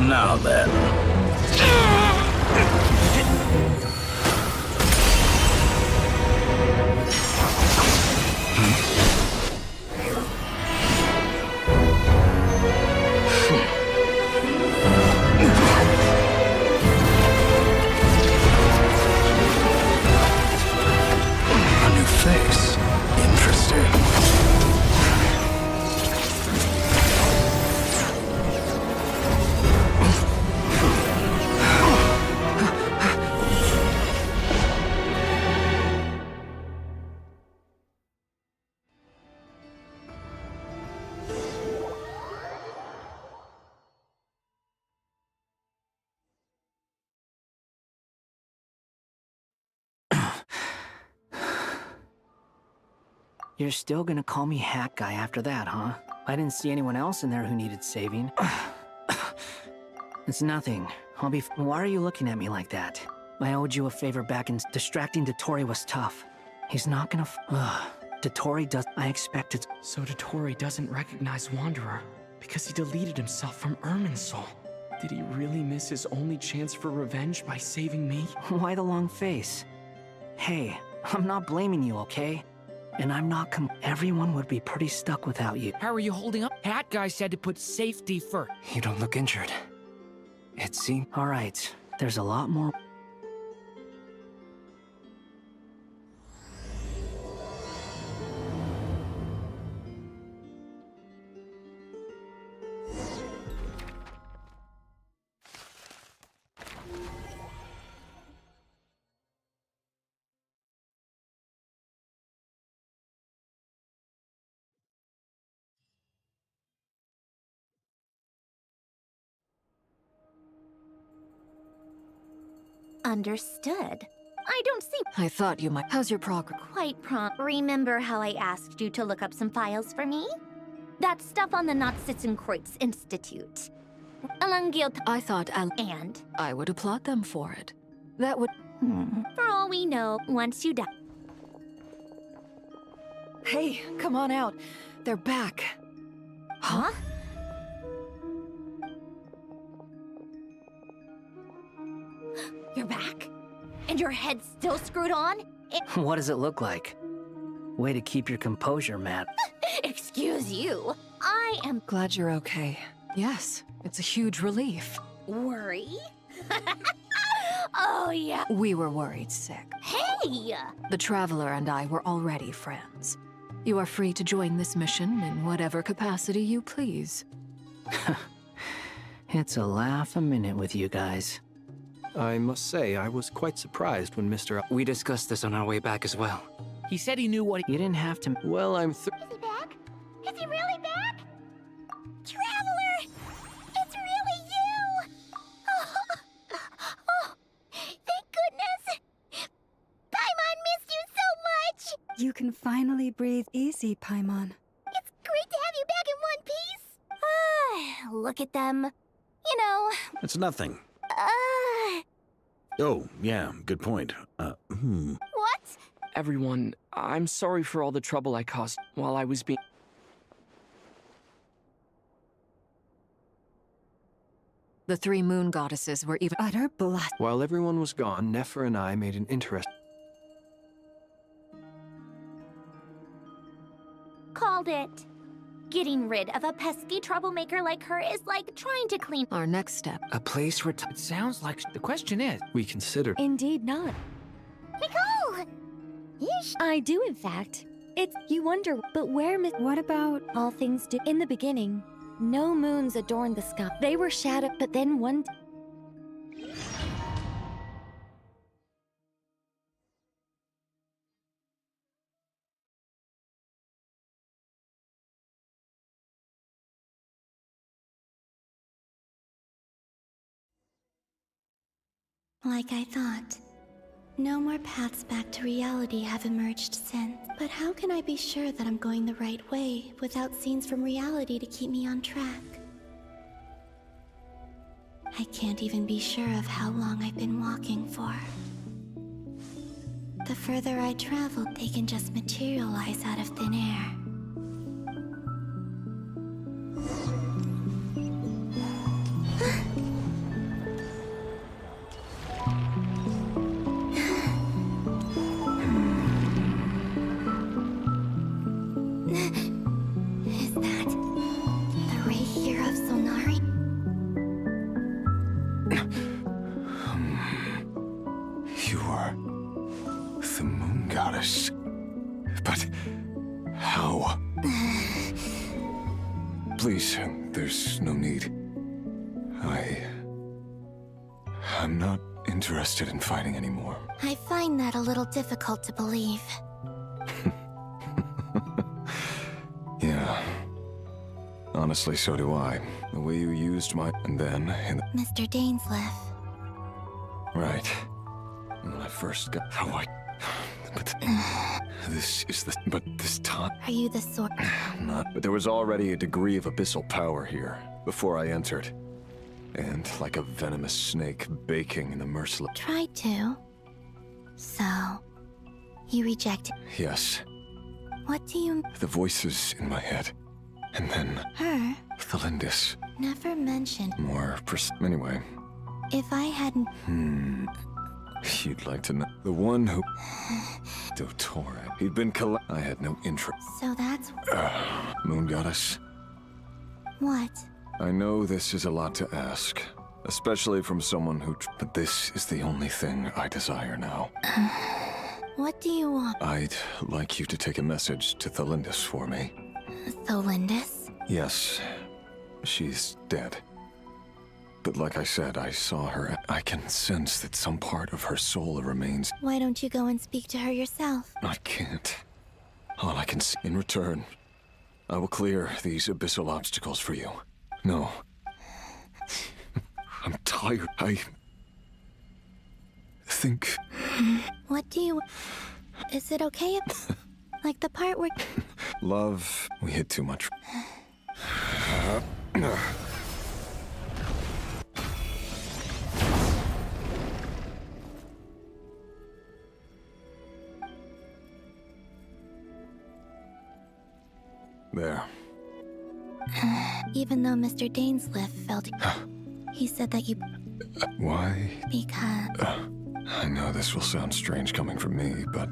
Now then. A new face. Interesting.
You're still gonna call me Hat Guy after that, huh? I didn't see anyone else in there who needed saving. It's nothing. I'll be. Why are you looking at me like that? I owed you a favor back, and distracting Dottore was tough. He's not gonna. Dottore does. I expected.
So Dottore doesn't recognize Wanderer because he deleted himself from Irminsul. Did he really miss his only chance for revenge by saving me?
Why the long face? Hey, I'm not blaming you, okay? And I'm not everyone would be pretty stuck without you.
How are you holding up? Hat Guy said to put safety first.
You don't look injured. It seems...
Alright, there's a lot more.
Understood. I don't see
I thought you might. How's your progress?
quite prompt. Remember how I asked you to look up some files for me? That stuff on the Nazi-Kreuz Institute.
I thought
And?
I would applaud them for it. That would...
For all we know, once you die...
Hey, come on out. They're back.
Huh? You're back? And your head's still screwed on?
What does it look like? Way to keep your composure, Matt.
Excuse you. I am
Glad you're okay. Yes, it's a huge relief.
worry. Oh, yeah.
We were worried sick.
Hey!
The Traveler and I were already friends. You are free to join this mission in whatever capacity you please.
It's a laugh a minute with you guys.
I must say, I was quite surprised when Mr.
We discussed this on our way back as well.
He said he knew what
You didn't have to.
Well, I'm
Is he back? Is he really back? Traveler! It's really you! Oh, thank goodness! Paimon missed you so much!
You can finally breathe easy, Paimon.
It's great to have you back in one piece! Look at them. You know,
It's nothing.
uh...
Oh, yeah, good point.
What?
Everyone, I'm sorry for all the trouble I caused while I was being...
The three moon goddesses were even
utter bluff.
While everyone was gone, Nefer and I made an interest.
Called it. Getting rid of a pesky troublemaker like her is like trying to clean...
Our next step.
A place where...
It sounds like the question is.
We considered.
Indeed not.
Nicole! Yeesh.
I do, in fact. It's you wonder, but where
What about...
all things do? In the beginning, no moons adorned the sky. They were shadowed, but then one...
Like I thought. No more paths back to reality have emerged since. But how can I be sure that I'm going the right way without scenes from reality to keep me on track? I can't even be sure of how long I've been walking for. The further I travel, they can just materialize out of thin air. Is that the ray here of Solnari?
You are the moon goddess. But how? Please, there's no need. I'm not interested in fighting anymore.
I find that a little difficult to believe.
Yeah. Honestly, so do I. The way you used my... And then...
Mr. Dainsleif.
Right. When I first got... How I... But... This is the... But this time...
Are you the sort...
Not... But there was already a degree of abyssal power here, before I entered. And like a venomous snake baking in the merciless...
Tried to. So... You rejected...
Yes.
What do you...
The voices in my head. And then...
Her?
Thalindis.
Never mentioned...
More Anyway.
If I hadn't...
You'd like to know. The one who... Dottore. He'd been I had no interest.
So that's...
Moon Goddess.
What?
I know this is a lot to ask. Especially from someone who... But this is the only thing I desire now.
What do you want?
I'd like you to take a message to Thalindis for me.
Thalindis?
Yes. She's dead. But like I said, I saw her. I can sense that some part of her soul remains.
Why don't you go and speak to her yourself?
I can't. All I can see. In return, I will clear these abyssal obstacles for you. No. I'm tired. I... think...
What do you... Is it okay if... like the part where...
Love, we hit too much. There.
Even though Mr. Dainsleif felt... he said that you...
Why?
Because...
I know this will sound strange coming from me, but...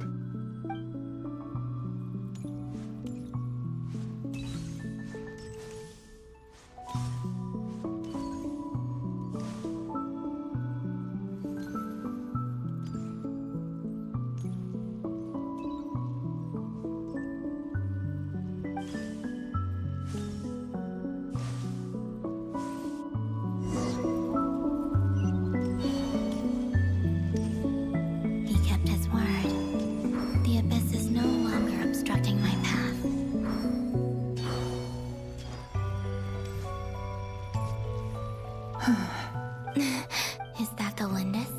Is that Thalindis?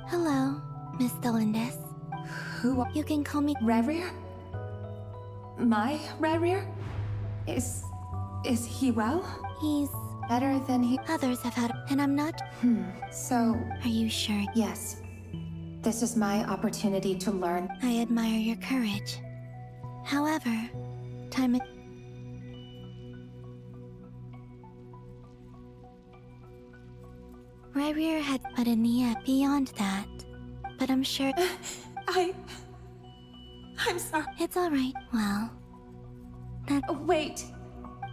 Hello, Miss Thalindis.
Who?
You can call me
Rerir? My Rerir? Is he well?
He's
better than he...
Others have had... And I'm not...
So...
Are you sure?
Yes. This is my opportunity to learn.
I admire your courage. However, time... Rerir had put in the end beyond that. But I'm sure...
I'm sorry.
It's alright. Well... That...
Wait.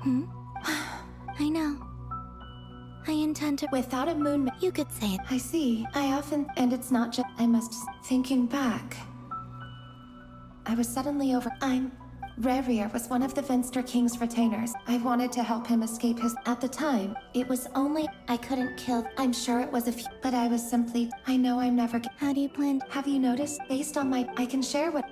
I know. I intend to...
Without a moon...
You could say it.
I see. I often... And it's not just... I must... Thinking back... I was suddenly over... Rerir was one of the Venster King's retainers. I wanted to help him escape his... At the time, it was only... I couldn't kill... I'm sure it was a few... But I was simply... I know I'm never...
How do you plan...
Have you noticed? Based on my... I can share what...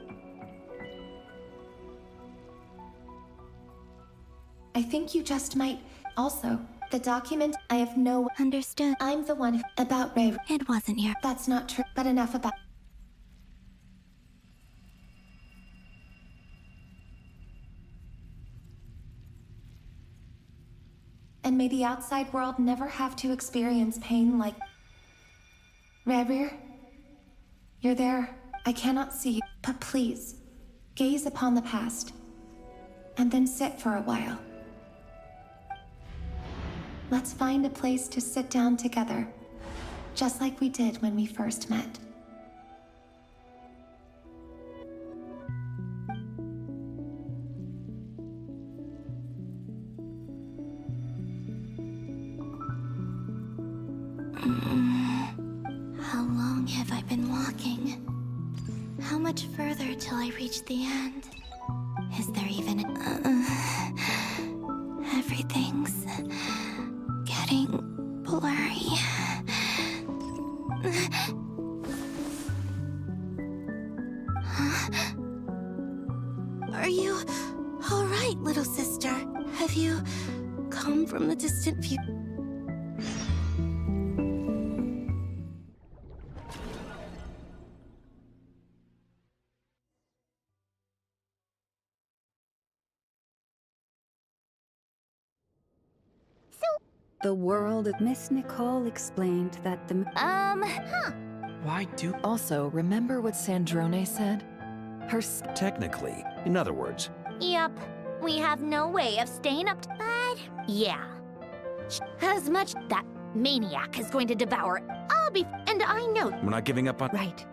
I think you just might... Also, The document, I have no...
Understood.
I'm the one about Ray.
It wasn't your...
That's not true, but enough about... And may the outside world never have to experience pain like... Rerir? You're there. I cannot see you, but please, gaze upon the past, and then sit for a while. Let's find a place to sit down together, just like we did when we first met.
How long have I been walking? How much further till I reach the end? Is there even everything's getting blurry. Are you all right, little sister? Have you come from the distant future?
The world of Miss Nicole explained that the...
Why do...
Also, remember what Sandrone said?
Technically, in other words.
Yep. We have no way of staying up to... But... Yeah. As much that maniac is going to devour, I'll be... And I know...
We're not giving up on...
Right.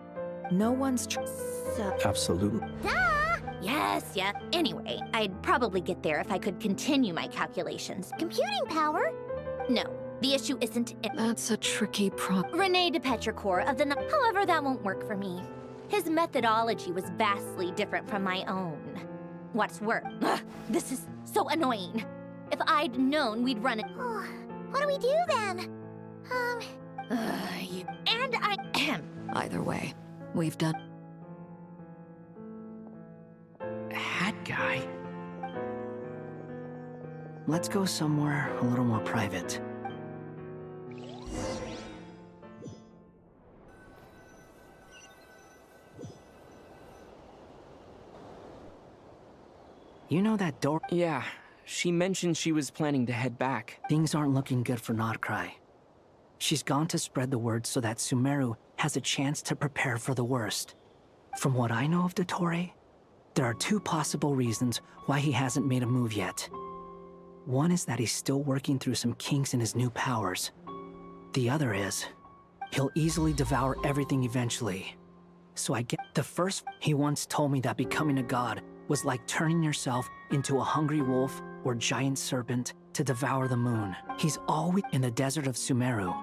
No one's...
So...
Absolutely.
Duh! Yes, yeah. Anyway, I'd probably get there if I could continue my calculations. Computing power? No, the issue isn't it.
That's a tricky
Rene de Petrichor of the... However, that won't work for me. His methodology was vastly different from my own. What's worse, this is so annoying. If I'd known we'd run it...
Oh, what do we do then?
And I...
Either way, we've done...
Hat guy? Let's go somewhere a little more private. You know that door?
Yeah, she mentioned she was planning to head back.
Things aren't looking good for Nod Krai. She's gone to spread the word so that Sumeru has a chance to prepare for the worst. From what I know of Dottore, there are two possible reasons why he hasn't made a move yet. One is that he's still working through some kinks in his new powers. The other is, he'll easily devour everything eventually. So I get the first. He once told me that becoming a god was like turning yourself into a hungry wolf or giant serpent to devour the moon. He's always in the desert of Sumeru.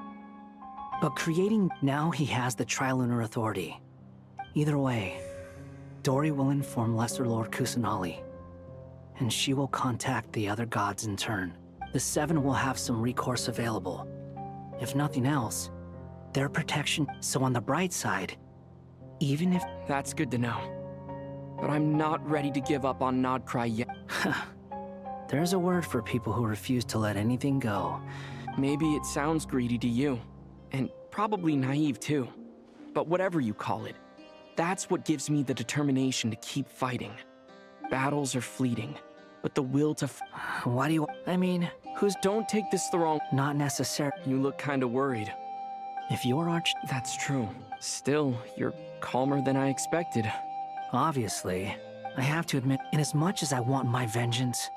But creating, now he has the Trilunar Authority. Either way, Dori will inform Lesser Lord Kusanali, and she will contact the other gods in turn. The Seven will have some recourse available. If nothing else, their protection. So on the bright side, even if...
That's good to know. But I'm not ready to give up on Nod Krai yet.
There's a word for people who refuse to let anything go.
Maybe it sounds greedy to you, and probably naive too. But whatever you call it, that's what gives me the determination to keep fighting. Battles are fleeting, but the will to...
Why do you... I mean,
Don't take this the wrong...
Not necessary.
You look kinda worried.
If you're
That's true. Still, you're calmer than I expected.
Obviously. I have to admit, inasmuch as I want my vengeance,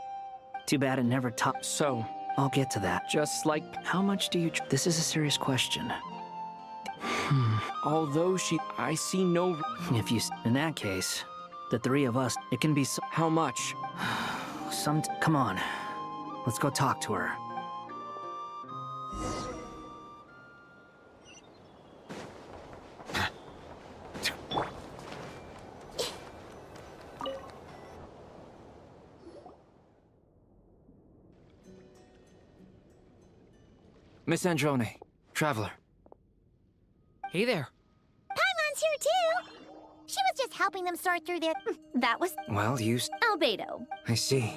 too bad it never taught.
So...
I'll get to that.
Just like...
How much do you... This is a serious question.
Although I see no...
If you... In that case, the three of us, it can be so...
How much?
Come on. Let's go talk to her.
Miss Androne, Traveler.
Hey there.
Paimon's here too! She was just helping them sort through their...
That was...
Well, you...
Albedo.
I see.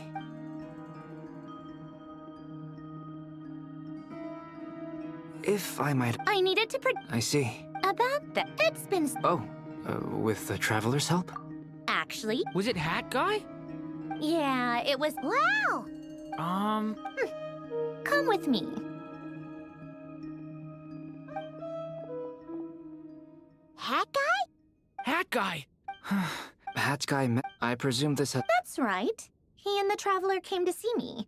If I might...
I needed to
I see.
about that. It's been...
Oh, with the Traveler's help?
Actually...
Was it Hat Guy?
Yeah, it was... Wow! Come with me. Hat Guy?
Hat Guy!
Hat Guy, I presume this had...
That's right. He and the Traveler came to see me.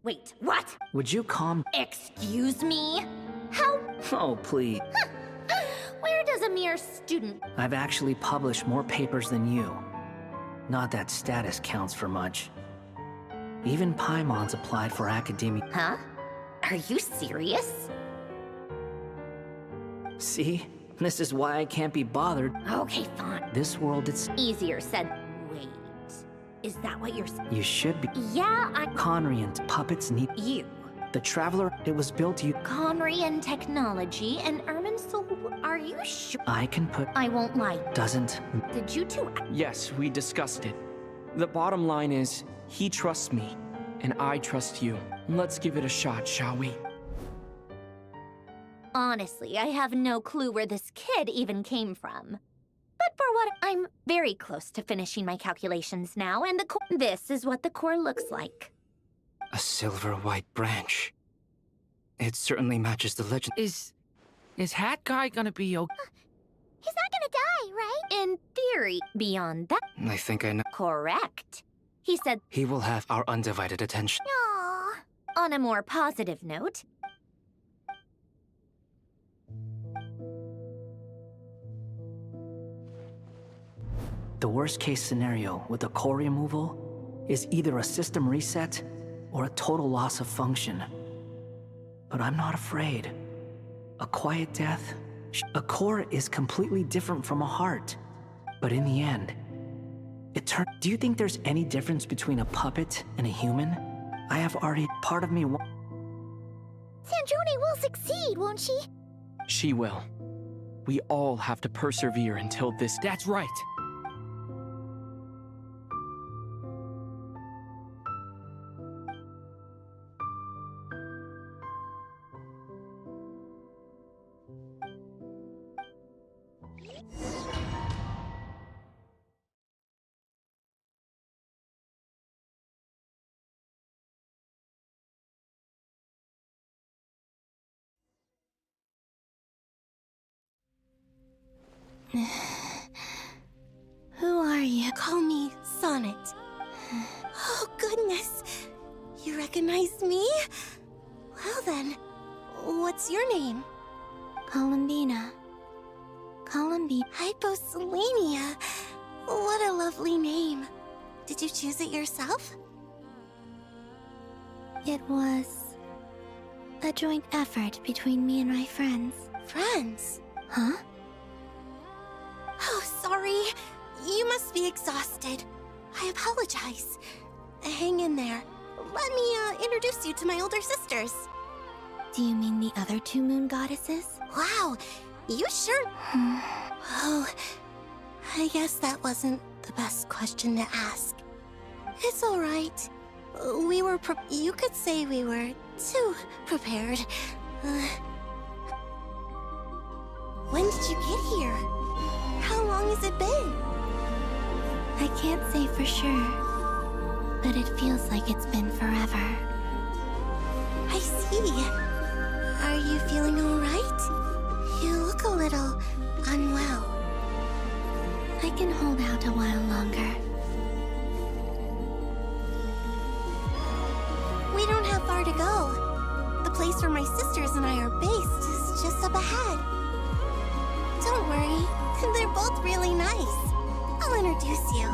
Wait, what?
Would you calm...
Excuse me? How?
Oh, please.
Where does a mere student...
I've actually published more papers than you. Not that status counts for much. Even Paimon's applied for academia.
Huh? Are you serious?
See? This is why I can't be bothered.
Okay, fine.
This world, it's...
Easier said. Wait. Is that what you're saying?
You should be...
Yeah,
Conry and puppets need...
You.
The Traveler, it was built you...
Conry and technology and Irminsul, are you sure?
I can put...
I won't lie.
Doesn't...
Did you two...
Yes, we discussed it. The bottom line is, he trusts me, and I trust you. Let's give it a shot, shall we?
Honestly, I have no clue where this kid even came from. But for what... I'm very close to finishing my calculations now, and the core... This is what the core looks like.
A silver-white branch. It certainly matches the legend.
Is Hat Guy gonna be okay?
He's not gonna die, right?
In theory. Beyond that...
I think I know.
Correct. He said...
He will have our undivided attention.
Aww. On a more positive note...
The worst-case scenario with the core removal is either a system reset or a total loss of function. But I'm not afraid. A quiet death... A core is completely different from a heart. But in the end, Do you think there's any difference between a puppet and a human? I have already... Part of me...
Sandrone will succeed, won't she?
She will. We all have to persevere until this...
That's right.
Who are you?
Call me Sonnet. Oh, goodness. You recognize me? Well then, what's your name?
Columbina.
Hyposelenia. What a lovely name. Did you choose it yourself?
It was a joint effort between me and my friends.
Friends?
Huh?
Oh, sorry. You must be exhausted. I apologize. Hang in there. Let me introduce you to my older sisters.
Do you mean the other two moon goddesses?
Wow, you sure... Oh, I guess that wasn't the best question to ask. It's all right. We were you could say we were too prepared. When did you get here? How long has it been?
I can't say for sure, but it feels like it's been forever.
I see. Are you feeling all right? You look a little unwell.
I can hold out a while longer.
We don't have far to go. The place where my sisters and I are based is just up ahead. Don't worry, they're both really nice. I'll introduce you.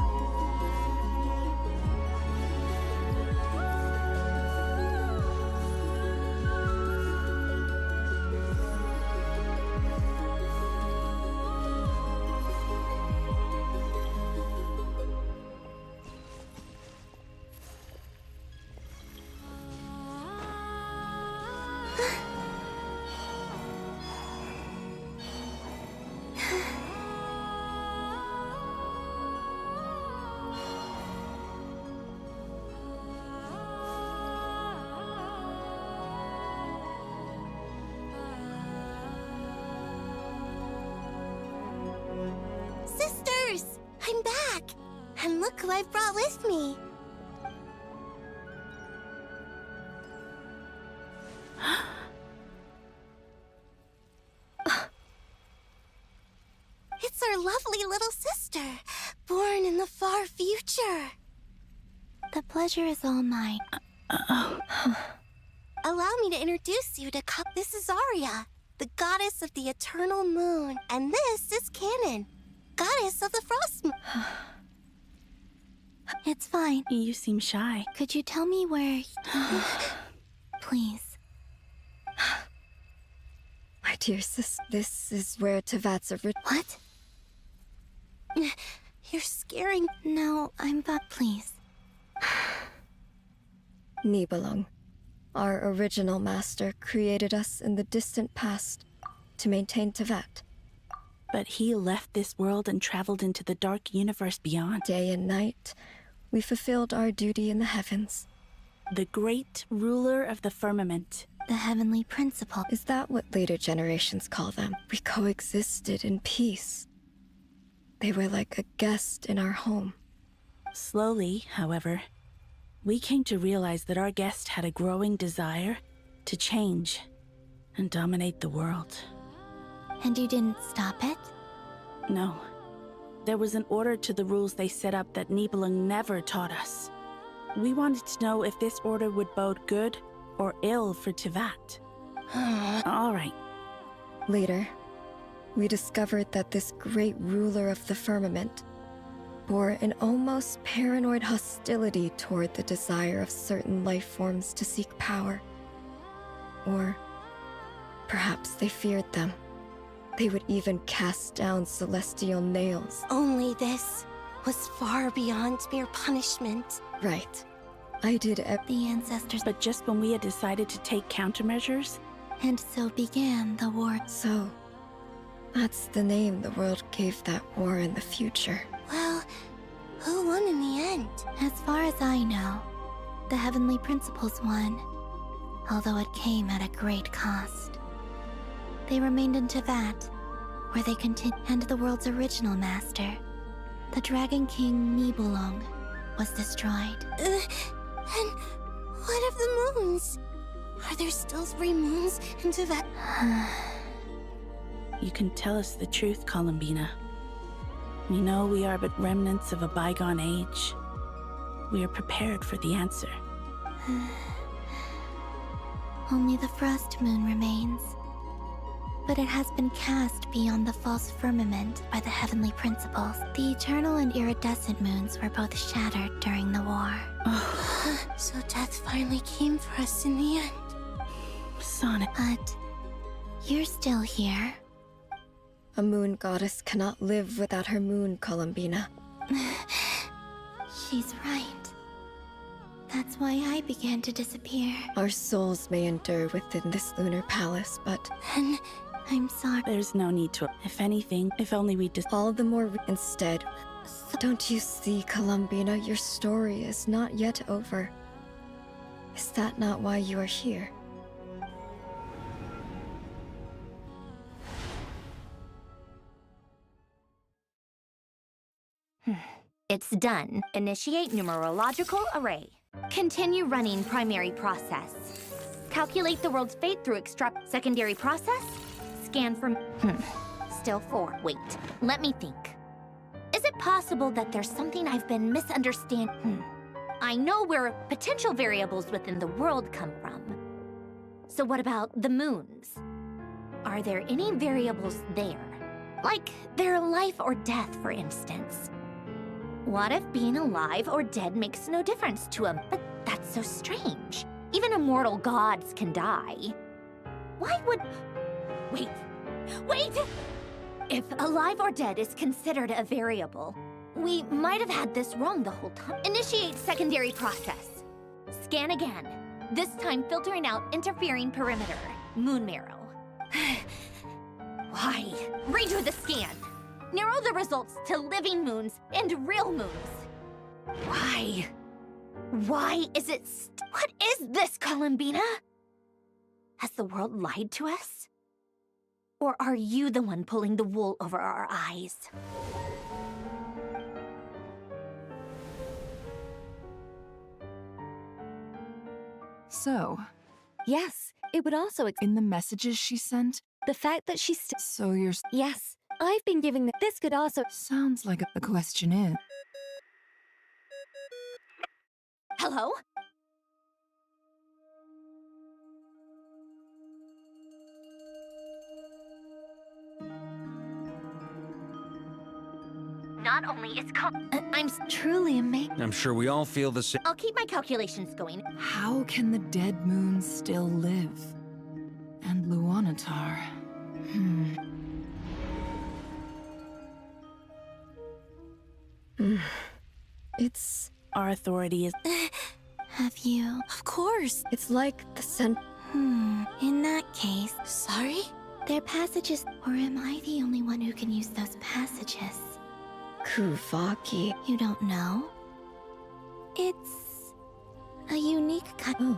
I'm back! And look who I've brought with me! It's our lovely little sister, born in the far future.
The pleasure is all mine.
Allow me to introduce you to This is Arya, the goddess of the eternal moon. And this is Canon, goddess of the frost moon.
It's fine.
You seem shy.
Could you tell me where... Please.
My dear sis, this is where Tevat's
What?
You're scaring...
No, I'm fine. Please.
Nibelung, our original master, created us in the distant past to maintain Tevat.
But he left this world and traveled into the dark universe beyond.
Day and night, we fulfilled our duty in the heavens.
The great ruler of the firmament.
The heavenly principle.
Is that what later generations call them? We coexisted in peace. They were like a guest in our home.
Slowly, however, we came to realize that our guest had a growing desire to change and dominate the world.
And you didn't stop it?
No. There was an order to the rules they set up that Nibelung never taught us. We wanted to know if this order would bode good or ill for Tevat. All right.
Later, we discovered that this great ruler of the firmament bore an almost paranoid hostility toward the desire of certain life forms to seek power. Or perhaps they feared them. They would even cast down celestial nails.
Only this was far beyond mere punishment.
Right. I did
the ancestors.
But just when we had decided to take countermeasures?
And so began the war.
So, that's the name the world gave that war in the future.
Well, who won in the end?
As far as I know, the heavenly principles won, although it came at a great cost. They remained in Tevat, where they continued, and the world's original master, the Dragon King Nibelung, was destroyed.
And what of the moons? Are there still 3 moons in Tevat?
You can tell us the truth, Columbina. We know we are but remnants of a bygone age. We are prepared for the answer.
Only the frost moon remains. But it has been cast beyond the false firmament by the heavenly principles. The eternal and iridescent moons were both shattered during the war.
So death finally came for us in the end.
Sonic.
But you're still here.
A moon goddess cannot live without her moon, Columbina.
She's right. That's why I began to disappear.
Our souls may endure within this lunar palace, but...
And I'm sorry.
There's no need to. If anything, if only we just...
All the more instead. Don't you see, Columbina? Your story is not yet over. Is that not why you are here?
It's done. Initiate numerological array. Continue running primary process. Calculate the world's fate through extract secondary process. Scan from... Still 4. Wait, let me think. Is it possible that there's something I've been misunderstanding? I know where potential variables within the world come from. So what about the moons? Are there any variables there? Like their life or death, for instance. What if being alive or dead makes no difference to them? But that's so strange. Even immortal gods can die. Why would... Wait! If alive or dead is considered a variable, we might have had this wrong the whole time. Initiate secondary process. Scan again. This time filtering out interfering perimeter. Moon marrow. Why? Redo the scan. Narrow the results to living moons and real moons. Why? Why is it What is this, Columbina? Has the world lied to us? Or are you the one pulling the wool over our eyes?
So,
Yes, it would also
in the messages she sent,
the fact that she's
so you're.
Yes, I've been giving this could also.
Sounds like the question is.
Hello? Not only is
I'm truly amazed.
I'm sure we all feel the same.
I'll keep my calculations going.
How can the dead moon still live? And Luanatar.
It's
Our authority is.
Have you?
Of course.
it's like the scent.
In that case,
Sorry?
their passages. Or am I the only one who can use those passages?
Kuvaki.
You don't know? It's a unique kind.
Oh.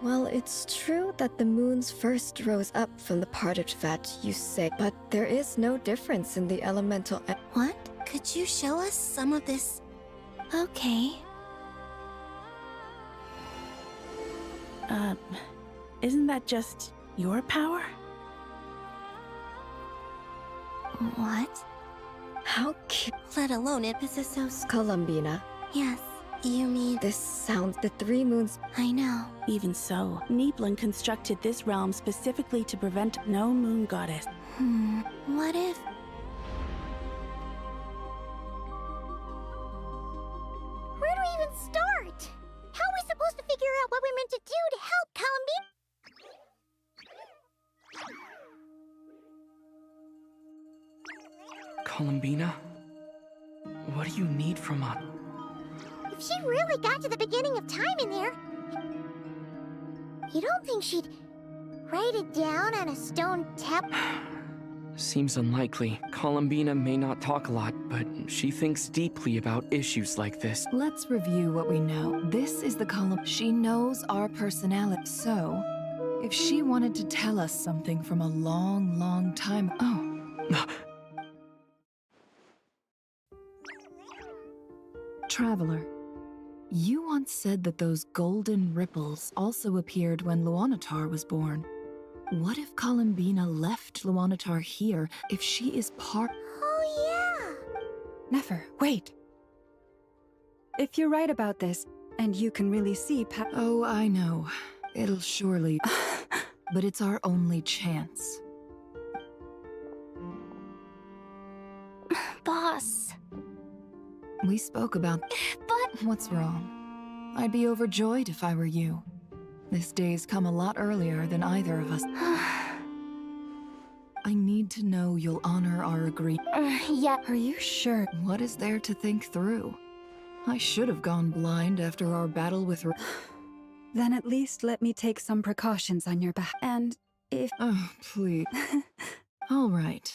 Well, it's true that the moons first rose up from the part of Tvat you say, but there is no difference in the elemental.
What?
Could you show us some of this?
Okay.
Isn't that just your power?
What?
How cute.
Let alone it.
This is so.
Columbina.
Yes,
You mean
This sounds the three moons.
I know.
Even so, Nibelung constructed this realm specifically to prevent no moon goddess.
What if?
Where do we even start? How are we supposed to figure out what we're meant to do to help Columbine?
Columbina? What do you need from us?
If she really got to the beginning of time in there, you don't think she'd write it down on a stone tab?
Seems unlikely. Columbina may not talk a lot, but she thinks deeply about issues like this.
Let's review what we know. This is the column. She knows our personality. So, if she wanted to tell us something from a long, long time. Oh. Traveler, you once said that those golden ripples also appeared when Luanatar was born. What if Columbina left Luanatar here if she is part—
Oh, yeah!
Never. Wait. If you're right about this, and you can really see
Oh, I know. It'll surely— but it's our only chance.
Boss.
We spoke about—
But—
What's wrong? I'd be overjoyed if I were you. This day's come a lot earlier than either of us. I need to know you'll honor our agreement.
Yeah.
Are you sure?
What is there to think through? I should have gone blind after our battle with—
Then at least let me take some precautions on your back. And if—
Oh, please. All right.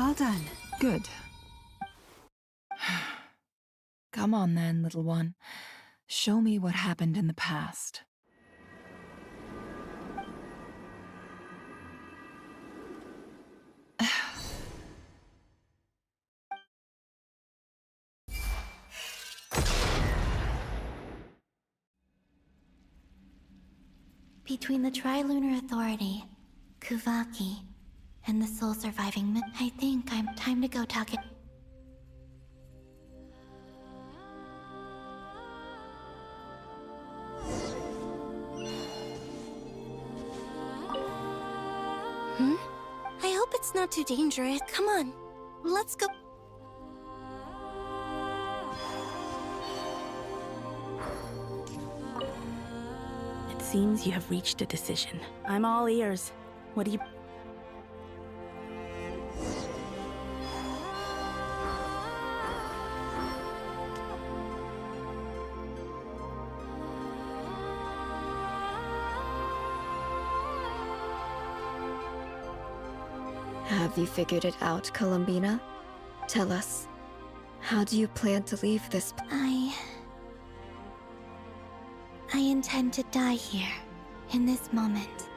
All done.
Good. Come on then, little one. Show me what happened in the past.
Between the Trilunar Authority, Kuvaki, and the sole surviving I think I'm time to go talk it.
I hope it's not too dangerous. Come on, let's go.
It seems you have reached a decision. I'm all ears. What do you...
Have you figured it out, Columbina?
Tell us, how do you plan to leave this?
I intend to die here, in this moment,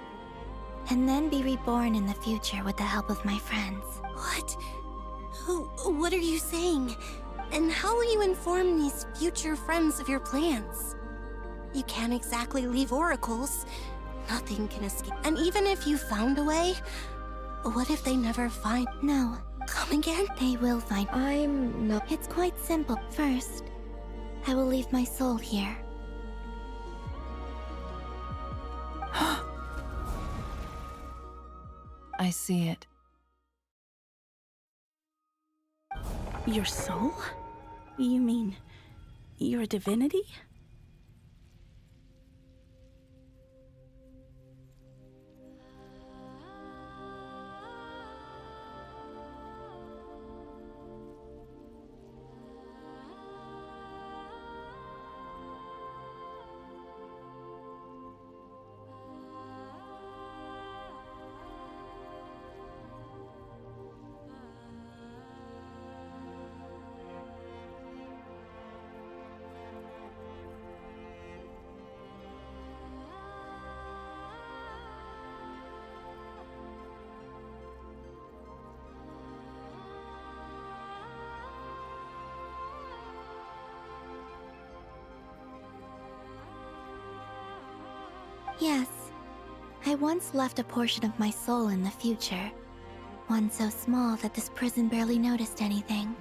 and then be reborn in the future with the help of my friends.
What? What are you saying? And how will you inform these future friends of your plans? You can't exactly leave oracles. Nothing can escape. And even if you found a way, what if they never find?
No.
Come again?
They will find.
I'm not.
It's quite simple. First, I will leave my soul here.
I see it.
Your soul? You mean you're a divinity?
Yes. I once left a portion of my soul in the future. One so small that this prison barely noticed anything.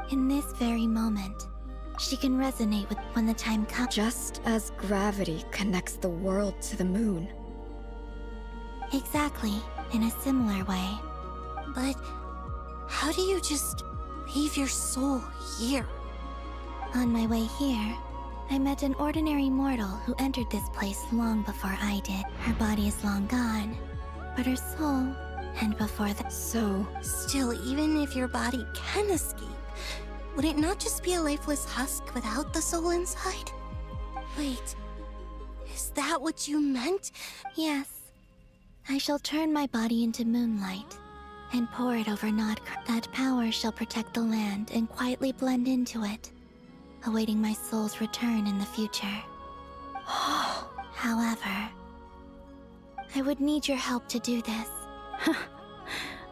In this very moment, she can resonate with when the time comes.
Just as gravity connects the world to the moon.
Exactly, in a similar way.
But how do you just leave your soul here?
On my way here, I met an ordinary mortal who entered this place long before I did. Her body is long gone, but her soul, and before that.
So,
still, even if your body can escape, would it not just be a lifeless husk without the soul inside? Wait, is that what you meant?
Yes. I shall turn my body into moonlight and pour it over Nod Krai. That power shall protect the land and quietly blend into it, awaiting my soul's return in the future. However, I would need your help to do this.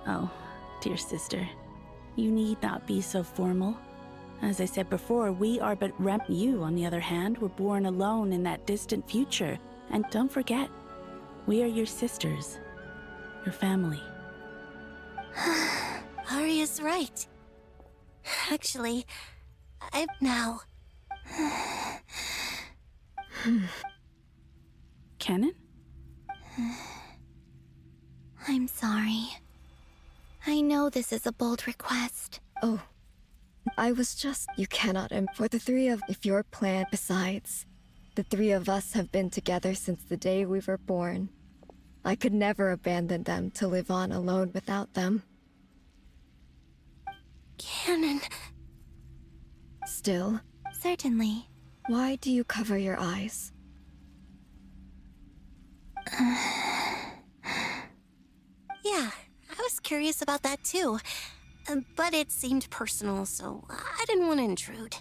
Oh, dear sister, you need not be so formal. As I said before, we are but You, on the other hand, were born alone in that distant future. And don't forget, we are your sisters, your family.
Arya's right. Actually, I'm now.
Kennen?
I'm sorry. I know this is a bold request.
Oh. I was just... You cannot... For the three of... If your plan... Besides, the three of us have been together since the day we were born. I could never abandon them to live on alone without them.
Kennen...
Still?
Certainly.
Why do you cover your eyes?
Yeah, I was curious about that too. But it seemed personal, so I didn't want to intrude.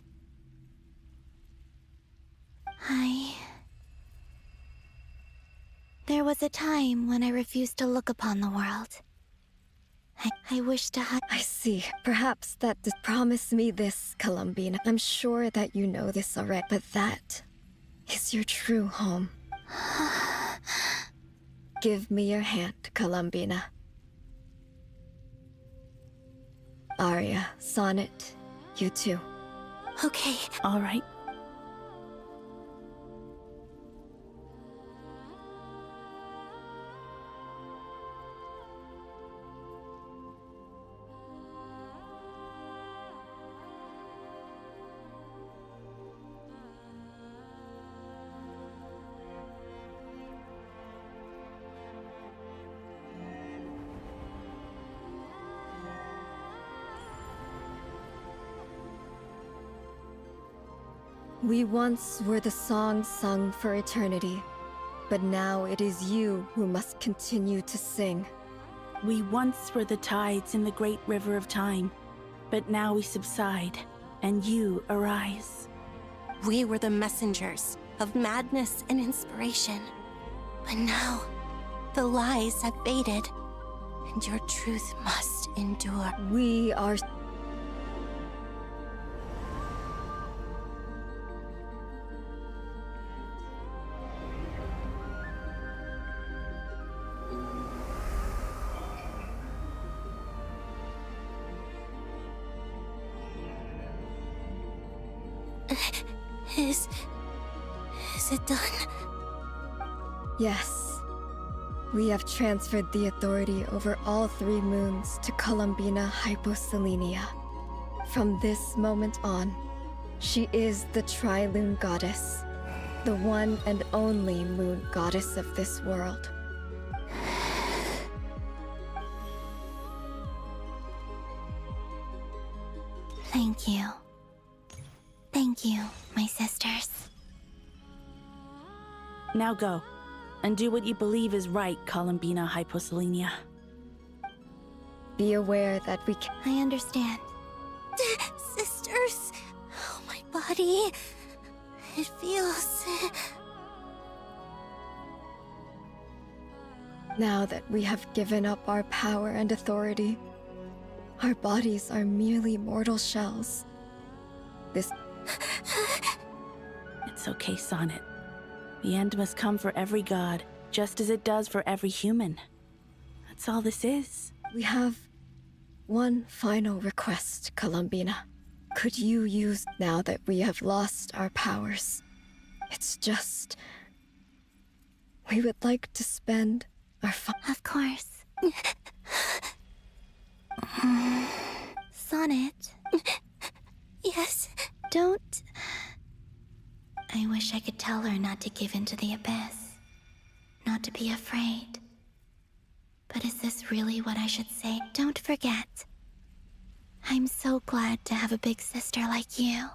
There was a time when I refused to look upon the world. I wished to hide.
I see. Perhaps that promise me this, Columbina. I'm sure that you know this already, but that is your true home. Give me your hand, Columbina. Arya, Sonnet, you too.
Okay.
All right.
We once were the song sung for eternity, but now it is you who must continue to sing.
We once were the tides in the great river of time, but now we subside, and you arise.
We were the messengers of madness and inspiration. But now, the lies have faded, and your truth must endure.
We are...
Is it done?
Yes. We have transferred the authority over all 3 moons to Columbina Hyposelenia. From this moment on, she is the Tri-Lune Goddess, the one and only moon goddess of this world.
Thank you. Thank you, my sisters.
Now go, and do what you believe is right, Columbina Hyposelenia.
Be aware that we can...
I understand.
Sisters, oh, my body. It feels...
Now that we have given up our power and authority, our bodies are merely mortal shells. This...
It's okay, Sonnet. The end must come for every god, just as it does for every human. That's all this is.
We have one final request, Columbina. Could you use, now that we have lost our powers? It's just... we would like to spend our
Of course. Sonnet.
Yes?
Don't... I wish I could tell her not to give in to the abyss. Not to be afraid. But is this really what I should say? Don't forget. I'm so glad to have a big sister like you.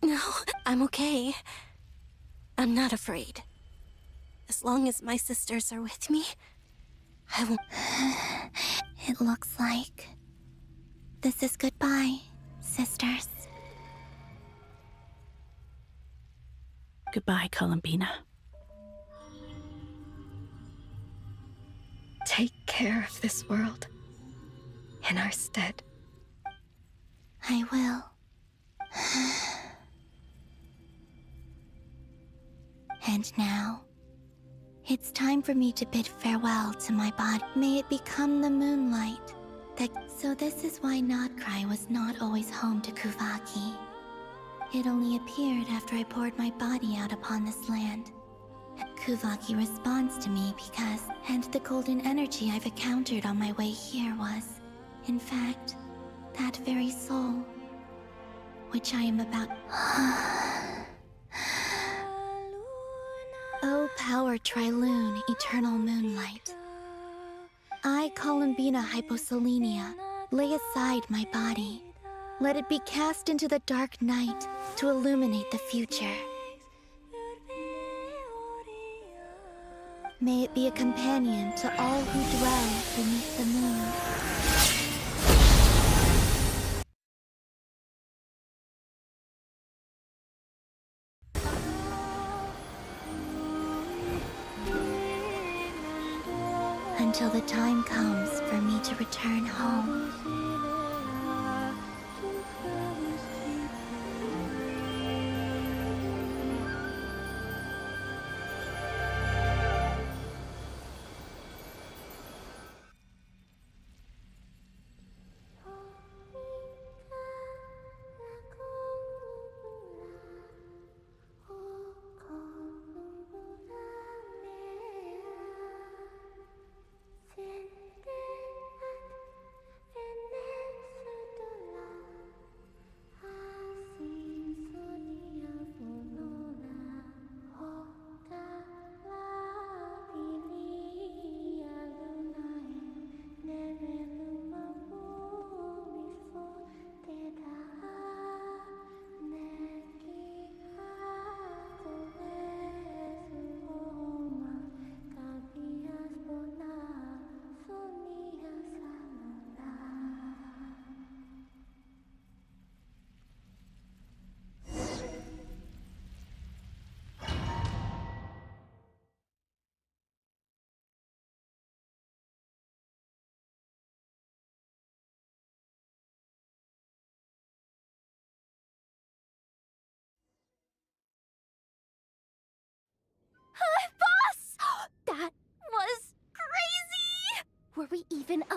No, I'm okay. I'm not afraid. As long as my sisters are with me, I won't...
It looks like... this is goodbye, sisters.
Goodbye, Columbina.
Take care of this world in our stead.
I will. And now, it's time for me to bid farewell to my body. May it become the moonlight that... So this is why Nod Krai was not always home to Kuvaki. It only appeared after I poured my body out upon this land. Kuvaki responds to me because... And the golden energy I've encountered on my way here was, in fact, that very soul, which I am about... O power Tri-Lune, eternal moonlight. I, Columbina Hyposelenia, lay aside my body. Let it be cast into the dark night to illuminate the future. May it be a companion to all who dwell beneath the moon. Until the time comes for me to return home.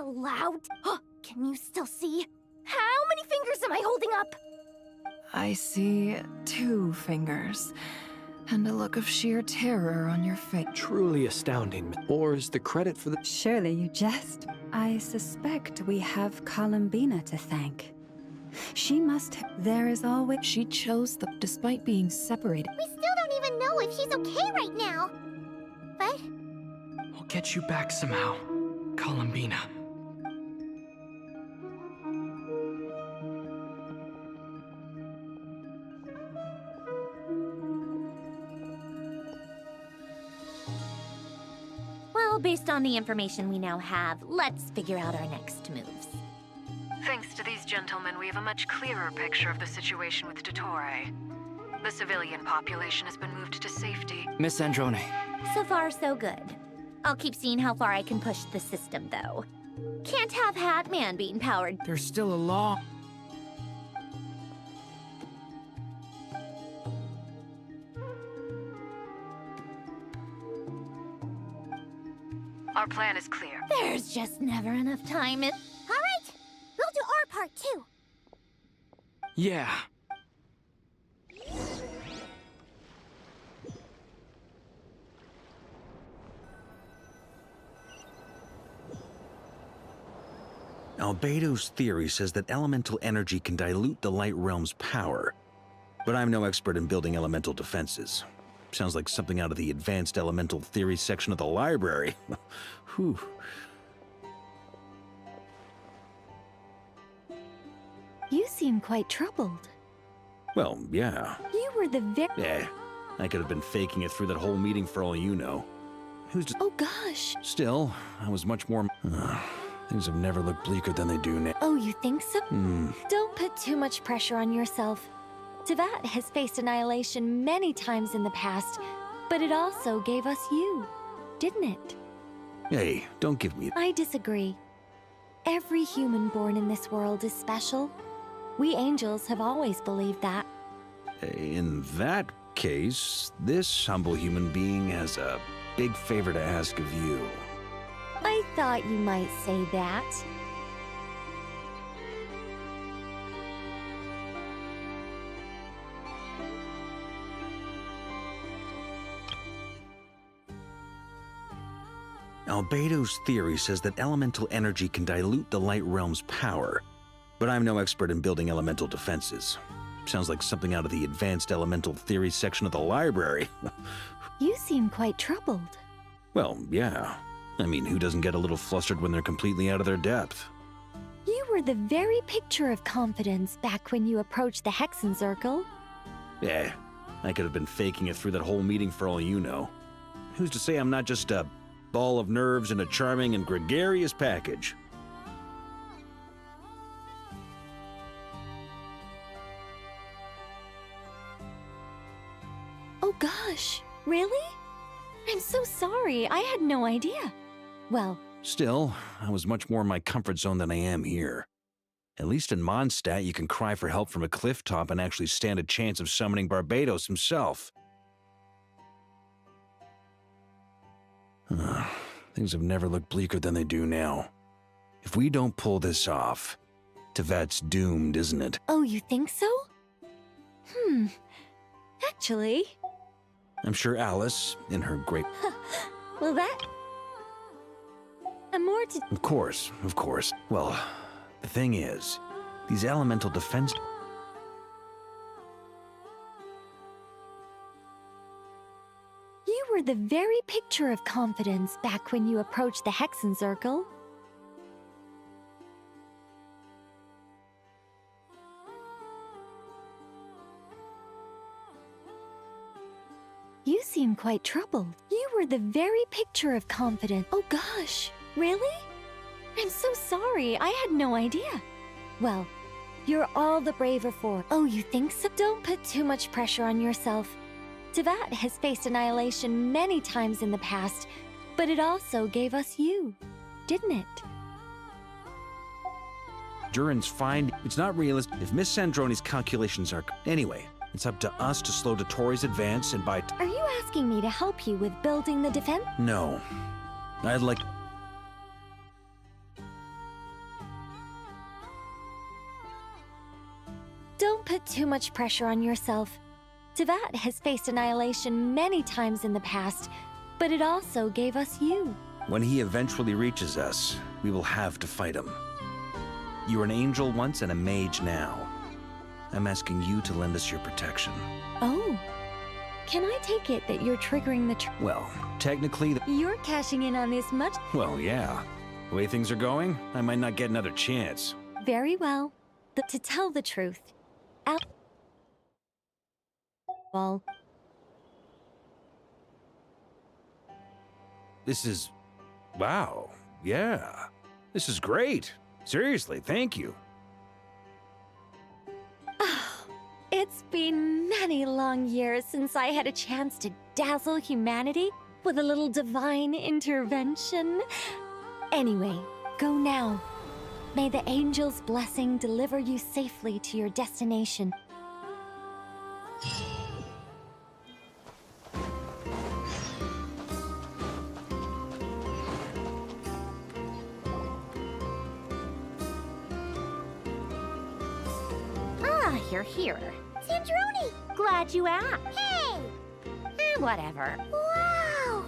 loud? Can you still see? How many fingers am I holding up?
I see 2 fingers, and a look of sheer terror on your face.
Truly astounding. Or is the credit for the...
Surely you jest. I suspect we have Columbina to thank. She must have... There is always...
She chose the... Despite being separated.
We still don't even know if she's okay right now. But
I'll get you back somehow, Columbina.
Well, based on the information we now have, let's figure out our next moves.
Thanks to these gentlemen, we have a much clearer picture of the situation with Dottore. The civilian population has been moved to safety.
Miss Androne.
So far, so good. I'll keep seeing how far I can push the system, though. Can't have Hatman being powered.
There's still a law.
Our plan is clear.
There's just never enough time.
all right, we'll do our part too.
Yeah.
Albedo's theory says that elemental energy can dilute the light realm's power. But I'm no expert in building elemental defenses. Sounds like something out of the advanced elemental theory section of the library. Whew.
You seem quite troubled.
Well, yeah.
You were the
Yeah. I could have been faking it through that whole meeting for all you know. Who's just...
Oh gosh.
Still, I was much more... things have never looked bleaker than they do now.
Oh, you think so? Don't put too much pressure on yourself. Tevat has faced annihilation many times in the past, but it also gave us you, didn't it?
Hey, don't give me...
I disagree. Every human born in this world is special. We angels have always believed that.
In that case, this humble human being has a big favor to ask of you.
I thought you might say that.
Albedo's theory says that elemental energy can dilute the light realm's power. But I'm no expert in building elemental defenses. Sounds like something out of the advanced elemental theory section of the library.
You seem quite troubled.
Well, yeah. I mean, who doesn't get a little flustered when they're completely out of their depth?
You were the very picture of confidence back when you approached the Hexen Circle.
Yeah, I could have been faking it through that whole meeting for all you know. Who's to say I'm not just a ball of nerves in a charming and gregarious package?
Oh gosh, really? I'm so sorry, I had no idea. Well...
Still, I was much more in my comfort zone than I am here. At least in Mondstadt, you can cry for help from a cliff top and actually stand a chance of summoning Barbados himself. Things have never looked bleaker than they do now. If we don't pull this off, Tevat's doomed, isn't it?
Oh, you think so? Actually...
I'm sure Alice, in her great...
Well, that... more to...
Of course, of course. Well, the thing is, these elemental defense...
You were the very picture of confidence back when you approached the Hexen Circle. You seem quite troubled. You were the very picture of confidence. Oh gosh, really? I'm so sorry, I had no idea. Well, you're all the braver for... Oh, you think so? Don't put too much pressure on yourself. Tevat has faced annihilation many times in the past, but it also gave us you, didn't it?
Durin's fine. It's not realistic if Miss Sandroni's calculations are... Anyway, it's up to us to slow Dottori's advance and by...
Are you asking me to help you with building the defense?
No. I'd like...
Don't put too much pressure on yourself. Tevat has faced annihilation many times in the past, but it also gave us you.
When he eventually reaches us, we will have to fight him. You were an angel once and a mage now. I'm asking you to lend us your protection.
Oh. Can I take it that you're triggering the
Well, technically
You're cashing in on this much?
Well, yeah. The way things are going, I might not get another chance.
Very well. To tell the truth, well,
This is... wow. Yeah. This is great. Seriously, thank you.
it's been many long years since I had a chance to dazzle humanity with a little divine intervention. Anyway, go now. May the angel's blessing deliver you safely to your destination.
Ah, you're here.
Sandrone!
Glad you asked.
Hey!
Whatever.
Wow!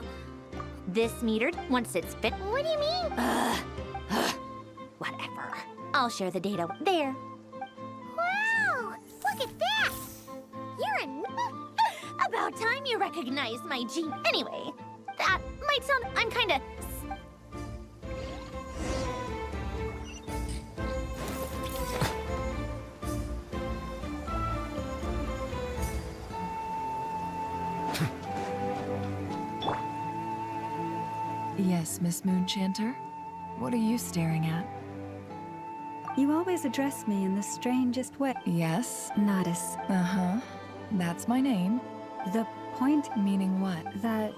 This metered, once it's fit...
What do you mean?
Whatever. I'll share the data there.
Wow! Look at that! You're a...
About time you recognized my gene. Anyway, that might sound... I'm kinda...
Yes, Miss Moonchanter? What are you staring at?
You always address me in the strangest way.
Yes?
Nodis.
Uh-huh. That's my name.
The point...
Meaning what?
That...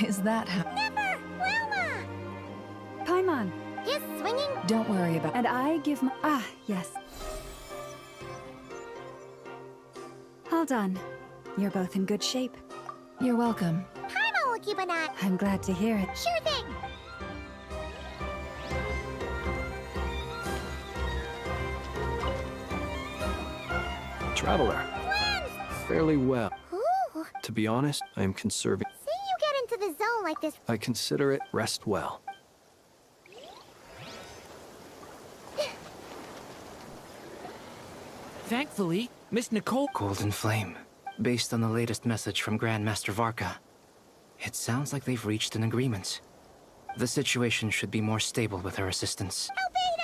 Is that how...
Never! Wilma!
Paimon!
Just swinging?
Don't worry about...
And I give my... Ah, yes. All done. You're both in good shape.
You're welcome.
Paimon will keep an eye.
I'm glad to hear it.
Sure thing!
Traveler. Fairly well.
Ooh!
To be honest, I am conserving.
See you get into the zone like this.
I consider it rest well.
Thankfully, Miss Nicole...
Golden Flame. Based on the latest message from Grandmaster Varka, it sounds like they've reached an agreement. The situation should be more stable with her assistance.
Albedo!